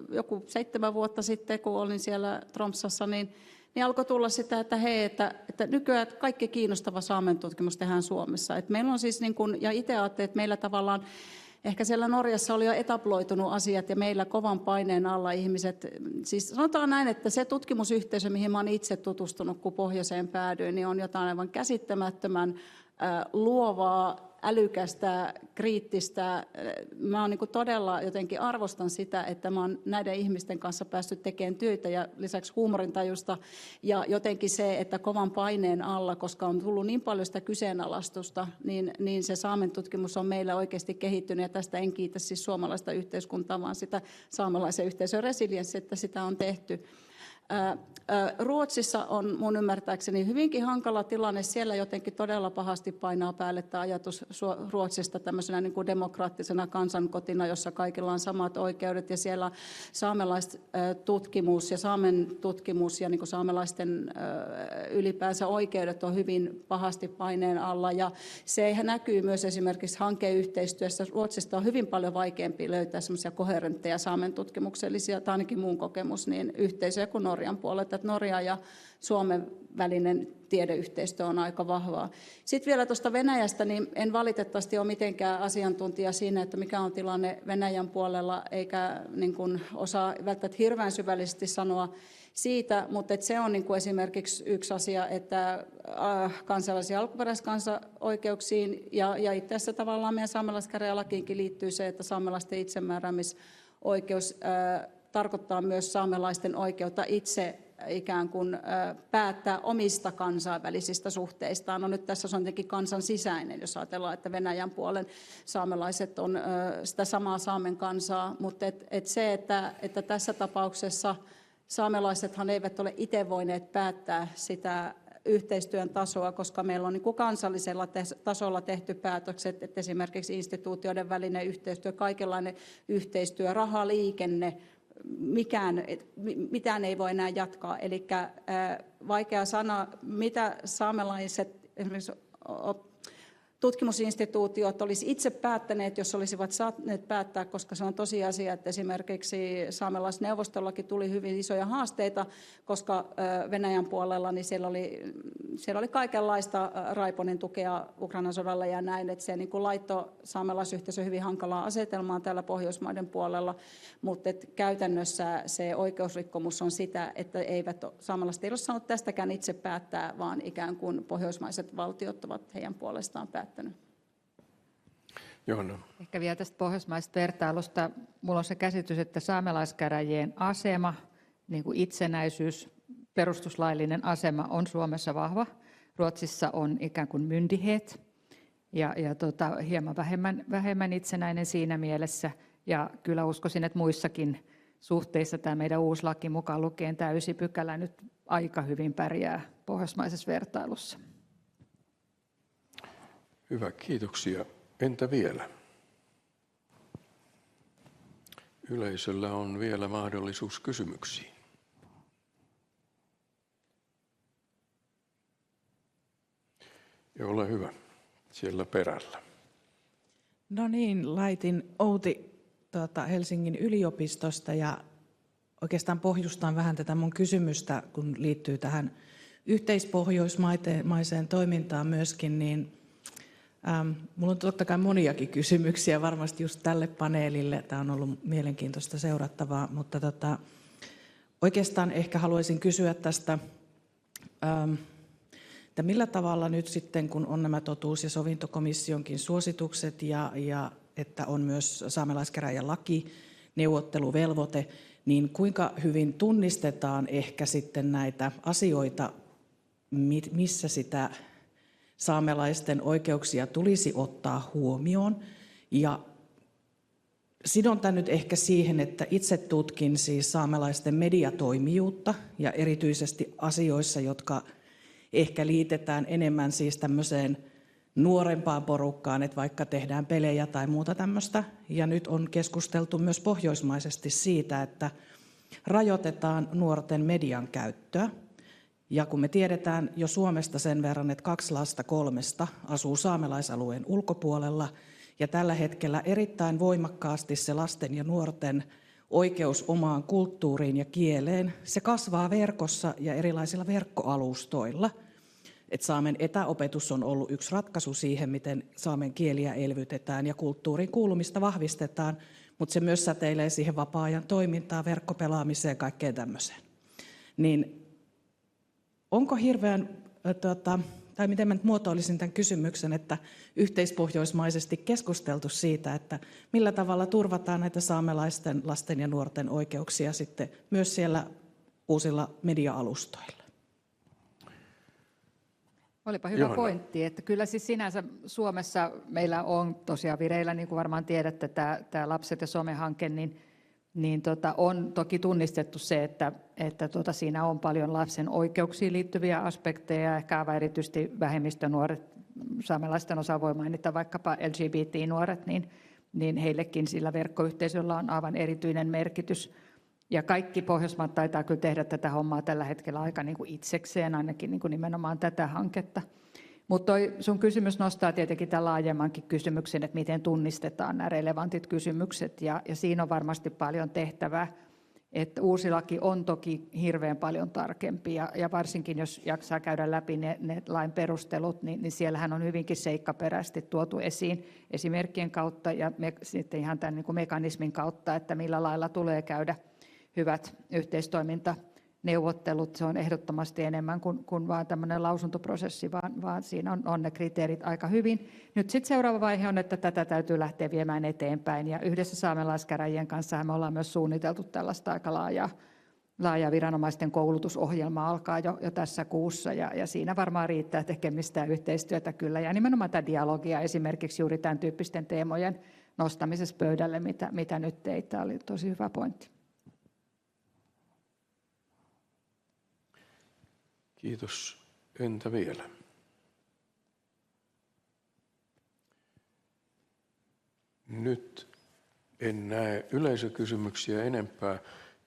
S6: joku 7 vuotta sitten, kun olin siellä Tromssassa, niin alkoi tulla sitä, että hei, että nykyään kaikki kiinnostava saamen tutkimus tehdään Suomessa. Et meillä on siis, niin kun, ja itse ajattelin, että meillä tavallaan, ehkä siellä Norjassa oli jo etabloitunut asiat ja meillä kovan paineen alla ihmiset, siis sanotaan näin, että se tutkimusyhteisö, mihin mä olen itse tutustunut, kun pohjoiseen päädyin, niin on jotain aivan käsittämättömän luovaa, älykästä, kriittistä. Mä oon niin kuin todella jotenkin arvostan sitä, että mä oon näiden ihmisten kanssa päässyt tekemään työtä ja lisäksi huumorintajusta ja jotenkin se, että kovan paineen alla, koska on tullut niin paljon sitä kyseenalaistusta, niin se saamen tutkimus on meillä oikeasti kehittynyt ja tästä en kiitä siis suomalaista yhteiskuntaa, vaan sitä saamelaisen yhteisön resilienssi, että sitä on tehty. Ruotsissa on mun ymmärtääkseni hyvinkin hankala tilanne. Siellä jotenkin todella pahasti painaa päälle tämä ajatus Ruotsista tämmöisenä niin kuin demokraattisena kansankotina, jossa kaikilla on samat oikeudet. Ja siellä saamelaistutkimus ja saamen tutkimus ja niin kuin saamelaisten ylipäänsä oikeudet on hyvin pahasti paineen alla. Ja se näkyy myös esimerkiksi hankeyhteistyössä. Ruotsista on hyvin paljon vaikeampi löytää semmoisia koherentteja saamen tutkimuksellisia, tai ainakin mun kokemus, niin yhteisöjä kuin Norjan puolelta, että Norja ja Suomen välinen tiedeyhteistyö on aika vahvaa. Sitten vielä tuosta Venäjästä, niin en valitettavasti ole mitenkään asiantuntija siinä, että mikä on tilanne Venäjän puolella, eikä niin kuin osaa välttämättä hirveän syvällisesti sanoa siitä, mutta se on niin kuin esimerkiksi yksi asia, että kansalaisiin alkuperäiskansaoikeuksiin ja itse asiassa tavallaan meidän saamelaiskäräjälakiinkin liittyy se, että saamelaisten itsemääräämisoikeus tarkoittaa myös saamelaisten oikeutta itse ikään kuin päättää omista kansainvälisistä suhteistaan. No nyt tässä on tietenkin kansan sisäinen, jos ajatellaan, että Venäjän puolen saamelaiset on sitä samaa saamen kansaa, mutta että tässä tapauksessa saamelaisethan eivät ole itse voineet päättää sitä yhteistyön tasoa, koska meillä on niin kuin kansallisella tasolla tehty päätökset, että esimerkiksi instituutioiden välinen yhteistyö, kaikenlainen yhteistyö, raha, liikenne, mitään ei voi enää jatkaa. Eli vaikea sana, mitä saamelaiset esimerkiksi tutkimusinstituutiot olisi itse päättäneet, jos olisivat saaneet päättää, koska se on tosiasia, että esimerkiksi saamelaisneuvostollakin tuli hyvin isoja haasteita, koska Venäjän puolella niin siellä oli kaikenlaista Raiponin tukea Ukrainan sodalle ja näin, että se niin kuin laittoi saamelaisyhteisö hyvin hankalaa asetelmaa täällä Pohjoismaiden puolella, mutta käytännössä se oikeusrikkomus on sitä, että saamelaiset eivät ole saanut tästäkään itse päättää, vaan ikään kuin pohjoismaiset valtiot ovat heidän puolestaan päättäneet.
S5: Johanna.
S7: Ehkä vielä tästä pohjoismaisesta vertailusta. Minulla on se käsitys, että saamelaiskäräjien asema, niin kuin itsenäisyys, perustuslaillinen asema on Suomessa vahva. Ruotsissa on ikään kuin myndighet ja hieman vähemmän itsenäinen siinä mielessä. Ja kyllä uskoisin, että muissakin suhteissa tämä meidän uusi laki mukaan lukien tämä 9 pykälä nyt aika hyvin pärjää pohjoismaisessa vertailussa.
S5: Hyvä, kiitoksia. Entä vielä? Yleisöllä on vielä mahdollisuus kysymyksiin. Ja ole hyvä, siellä perällä.
S9: No niin, Laitin Outi Helsingin yliopistosta ja oikeastaan pohjustan vähän tätä mun kysymystä, kun liittyy tähän yhteispohjoismaiseen toimintaan myöskin, niin minulla on totta kai moniakin kysymyksiä varmasti just tälle paneelille. Tämä on ollut mielenkiintoista seurattavaa, mutta oikeastaan ehkä haluaisin kysyä tästä että millä tavalla nyt sitten, kun on nämä totuus- ja sovintokomissionkin suositukset ja että on myös saamelaiskäräjien laki, neuvotteluvelvoite, niin kuinka hyvin tunnistetaan ehkä sitten näitä asioita, missä sitä saamelaisten oikeuksia tulisi ottaa huomioon. Ja sidon tämän nyt ehkä siihen, että itse tutkin siis saamelaisten mediatoimijuutta ja erityisesti asioissa, jotka ehkä liitetään enemmän siis tämmöiseen nuorempaan porukkaan, että vaikka tehdään pelejä tai muuta tämmöistä. Ja nyt on keskusteltu myös pohjoismaisesti siitä, että rajoitetaan nuorten median käyttöä. Ja kun me tiedetään jo Suomesta sen verran, että 2 lasta 3 asuu saamelaisalueen ulkopuolella, ja tällä hetkellä erittäin voimakkaasti se lasten ja nuorten oikeus omaan kulttuuriin ja kieleen, se kasvaa verkossa ja erilaisilla verkkoalustoilla. Et saamen etäopetus on ollut yksi ratkaisu siihen, miten saamen kieliä elvytetään ja kulttuurin kuulumista vahvistetaan, mutta se myös säteilee siihen vapaa-ajan toimintaan, verkkopelaamiseen ja kaikkeen tämmöiseen. Niin onko hirveän, tai miten mä nyt muotoilisin tämän kysymyksen, että yhteispohjoismaisesti keskusteltu siitä, että millä tavalla turvataan näitä saamelaisten lasten ja nuorten oikeuksia sitten myös siellä uusilla media-alustoilla?
S7: Olipa hyvä pointti, että kyllä siis sinänsä Suomessa meillä on tosiaan vireillä, niin kuin varmaan tiedätte, tämä Lapset ja some-hanke, niin on toki tunnistettu se, että siinä on paljon lapsen oikeuksiin liittyviä aspekteja, ehkä aivan erityisesti vähemmistönuoret, saamelaisten osa voi mainita vaikkapa LGBT-nuoret, niin heillekin sillä verkkoyhteisöllä on aivan erityinen merkitys. Ja kaikki Pohjoismaat taitaa kyllä tehdä tätä hommaa tällä hetkellä aika niin kuin itsekseen, ainakin niin kuin nimenomaan tätä hanketta. Mutta sun kysymys nostaa tietenkin tämän laajemmankin kysymyksen, että miten tunnistetaan nämä relevantit kysymykset, ja siinä on varmasti paljon tehtävää. Että uusi laki on toki hirveän paljon tarkempi, ja varsinkin jos jaksaa käydä läpi ne lain perustelut, niin siellähän on hyvinkin seikkaperäisesti tuotu esiin esimerkkien kautta ja sitten ihan tämän niin kuin mekanismin kautta, että millä lailla tulee käydä hyvät yhteistoimintaneuvottelut. Se on ehdottomasti enemmän kuin vain tämmöinen lausuntoprosessi, vaan siinä on ne kriteerit aika hyvin. Nyt sitten seuraava vaihe on, että tätä täytyy lähteä viemään eteenpäin. Ja yhdessä saamelaiskäräjien kanssa me ollaan myös suunniteltu tällaista aika laajaa viranomaisten koulutusohjelmaa alkaa jo tässä kuussa. Ja siinä varmaan riittää tekemistä ja yhteistyötä kyllä. Ja nimenomaan tämä dialogia esimerkiksi juuri tämän tyyppisten teemojen nostamisessa pöydälle, mitä nyt teit. Tämä oli tosi hyvä pointti.
S5: Kiitos. Entä vielä? Nyt en näe yleisökysymyksiä enempää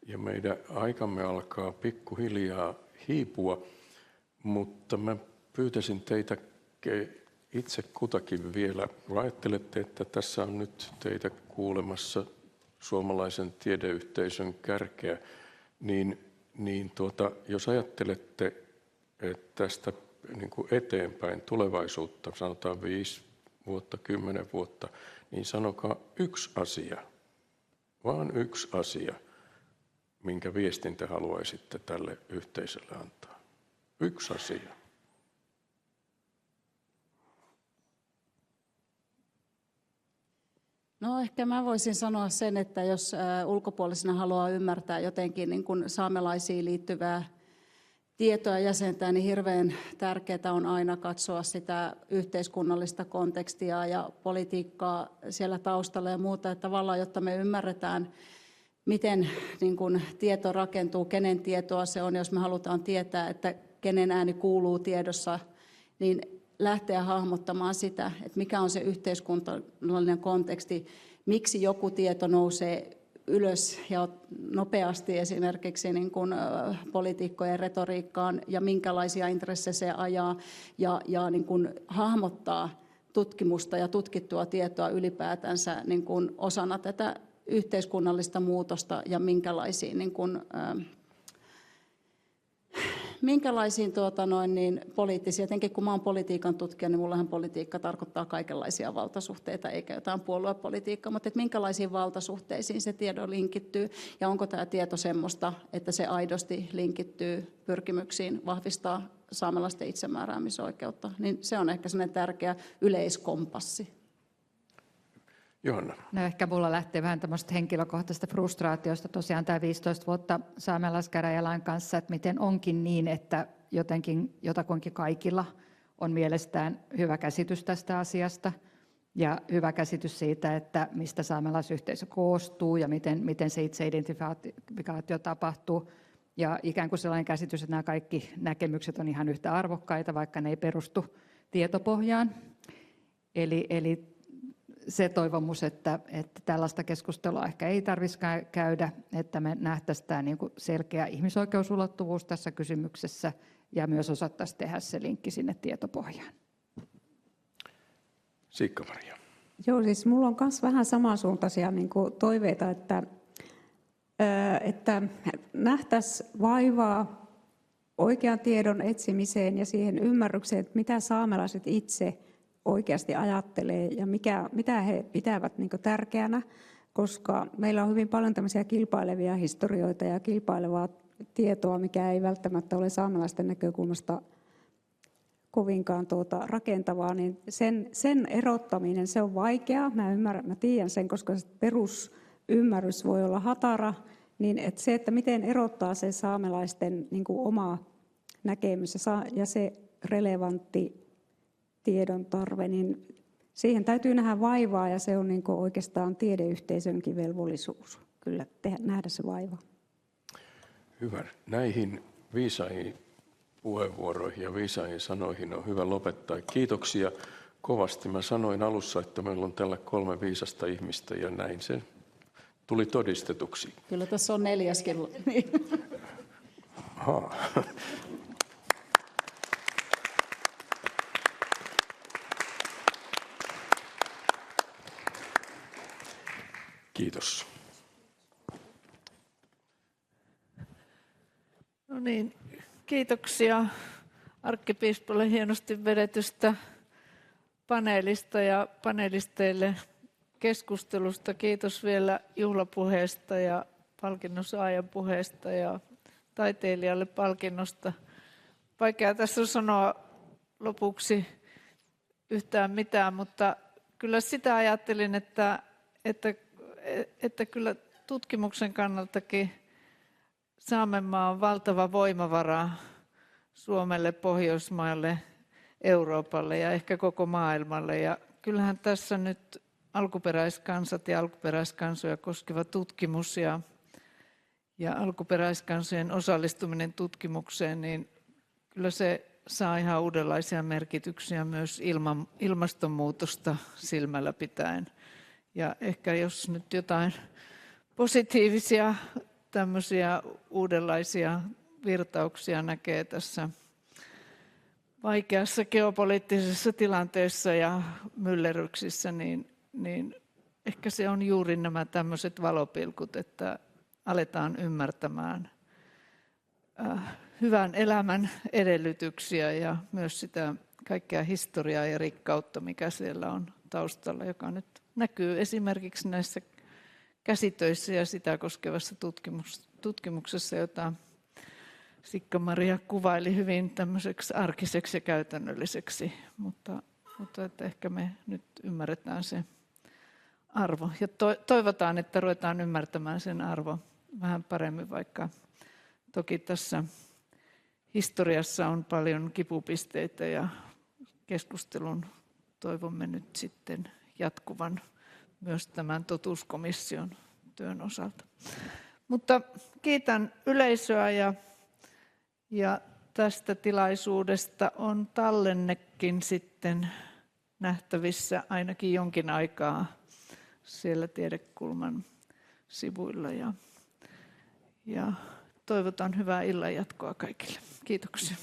S5: ja meidän aikamme alkaa pikkuhiljaa hiipua, mutta mä pyytäisin teitä itse kutakin vielä. Ajattelette, että tässä on nyt teitä kuulemassa suomalaisen tiedeyhteisön kärkeä, niin jos ajattelette tästä niin kuin eteenpäin tulevaisuutta, sanotaan 5 vuotta, 10 vuotta, niin sanokaa yksi asia, vaan yksi asia, minkä viestin te haluaisitte tälle yhteisölle antaa. Yksi asia.
S6: No ehkä mä voisin sanoa sen, että jos ulkopuolisena haluaa ymmärtää jotenkin niin kuin saamelaisiin liittyvää tietoa jäsentää, niin hirveän tärkeää on aina katsoa sitä yhteiskunnallista kontekstia ja politiikkaa siellä taustalla ja muuta, että tavallaan, jotta me ymmärretään, miten niin kun tieto rakentuu, kenen tietoa se on, jos me halutaan tietää, että kenen ääni kuuluu tiedossa, niin lähteä hahmottamaan sitä, että mikä on se yhteiskunnallinen konteksti, miksi joku tieto nousee ylös ja nopeasti esimerkiksi niin kuin poliitikkojen retoriikkaan ja minkälaisia intressejä se ajaa ja niin kuin hahmottaa tutkimusta ja tutkittua tietoa ylipäätänsä niin kuin osana tätä yhteiskunnallista muutosta ja minkälaisiin poliittisia, etenkin kun mä oon politiikan tutkija, niin mullahan politiikka tarkoittaa kaikenlaisia valtasuhteita, eikä jotain puoluepolitiikkaa, mutta että minkälaisiin valtasuhteisiin se tieto linkittyy, ja onko tämä tieto semmoista, että se aidosti linkittyy pyrkimyksiin vahvistaa saamelaisten itsemääräämisoikeutta. Niin se on ehkä sellainen tärkeä yleiskompassi.
S5: Johanna.
S7: No ehkä mulla lähtee vähän tämmöistä henkilökohtaisesta frustraatiosta tosiaan tämä 15 vuotta saamelaiskäräjälain kanssa, että miten onkin niin, että jotenkin jotakuinkin kaikilla on mielestään hyvä käsitys tästä asiasta ja hyvä käsitys siitä, että mistä saamelaisyhteisö koostuu ja miten se itseidentifikaatio tapahtuu. Ja ikään kuin sellainen käsitys, että nämä kaikki näkemykset on ihan yhtä arvokkaita, vaikka ne ei perustu tietopohjaan. Eli se toivomus, että tällaista keskustelua ehkä ei tarvitsisi käydä, että me nähtäisiin tämä niin kuin selkeä ihmisoikeusulottuvuus tässä kysymyksessä ja myös osattaisiin tehdä se linkki sinne tietopohjaan.
S5: Siikka-Maria.
S4: Joo, siis mulla on myös vähän samansuuntaisia niin kuin toiveita, että nähtäisiin vaivaa oikean tiedon etsimiseen ja siihen ymmärrykseen, että mitä saamelaiset itse oikeasti ajattelee ja mitä he pitävät niin kuin tärkeänä, koska meillä on hyvin paljon tämmöisiä kilpailevia historioita ja kilpailevaa tietoa, mikä ei välttämättä ole saamelaisten näkökulmasta kovinkaan rakentavaa, niin sen erottaminen, se on vaikeaa. Mä tiedän sen, koska perusymmärrys voi olla hatara, niin että se, että miten erottaa se saamelaisten niin kuin oma näkemys ja se relevantti tiedon tarve, niin siihen täytyy nähdä vaivaa ja se on niin kuin oikeastaan tiedeyhteisönkin velvollisuus kyllä nähdä se vaiva.
S5: Hyvä. Näihin viisaihin puheenvuoroihin ja viisaihin sanoihin on hyvä lopettaa. Kiitoksia kovasti. Mä sanoin alussa, että meillä on tällä 3 viisasta ihmistä ja näin se tuli todistetuksi.
S6: Kyllä tässä on 4.
S5: Kiitos.
S3: No niin, kiitoksia arkkipiispalle hienosti vedetystä paneelista ja panelisteille keskustelusta. Kiitos vielä juhlapuheesta ja palkinnon saajan puheesta ja taiteilijalle palkinnosta. Vaikea tässä on sanoa lopuksi yhtään mitään, mutta kyllä sitä ajattelin, että kyllä tutkimuksen kannaltakin Saamenmaa on valtava voimavara Suomelle, Pohjoismaille, Euroopalle ja ehkä koko maailmalle. Ja kyllähän tässä nyt alkuperäiskansat ja alkuperäiskansoja koskeva tutkimus ja alkuperäiskansojen osallistuminen tutkimukseen, niin kyllä se saa ihan uudenlaisia merkityksiä myös ilmastonmuutosta silmällä pitäen. Ja ehkä jos nyt jotain positiivisia tämmöisiä uudenlaisia virtauksia näkee tässä vaikeassa geopoliittisessa tilanteessa ja myllerryksissä, niin ehkä se on juuri nämä tämmöiset valopilkut, että aletaan ymmärtämään hyvän elämän edellytyksiä ja myös sitä kaikkea historiaa ja rikkautta, mikä siellä on taustalla, joka nyt näkyy esimerkiksi näissä käsitöissä ja sitä koskevassa tutkimuksessa, jota Siikka-Maria kuvaili hyvin tämmöiseksi arkiseksi ja käytännölliseksi, mutta että ehkä me nyt ymmärretään se arvo. Ja toivotaan, että ruvetaan ymmärtämään sen arvo vähän paremmin, vaikka toki tässä historiassa on paljon kipupisteitä ja keskustelun toivomme nyt sitten jatkuvan myös tämän totuuskomission työn osalta. Mutta kiitän yleisöä ja tästä tilaisuudesta on tallennekin sitten nähtävissä ainakin jonkin aikaa siellä Tiedekulman sivuilla ja toivotan hyvää illanjatkoa kaikille. Kiitoksia.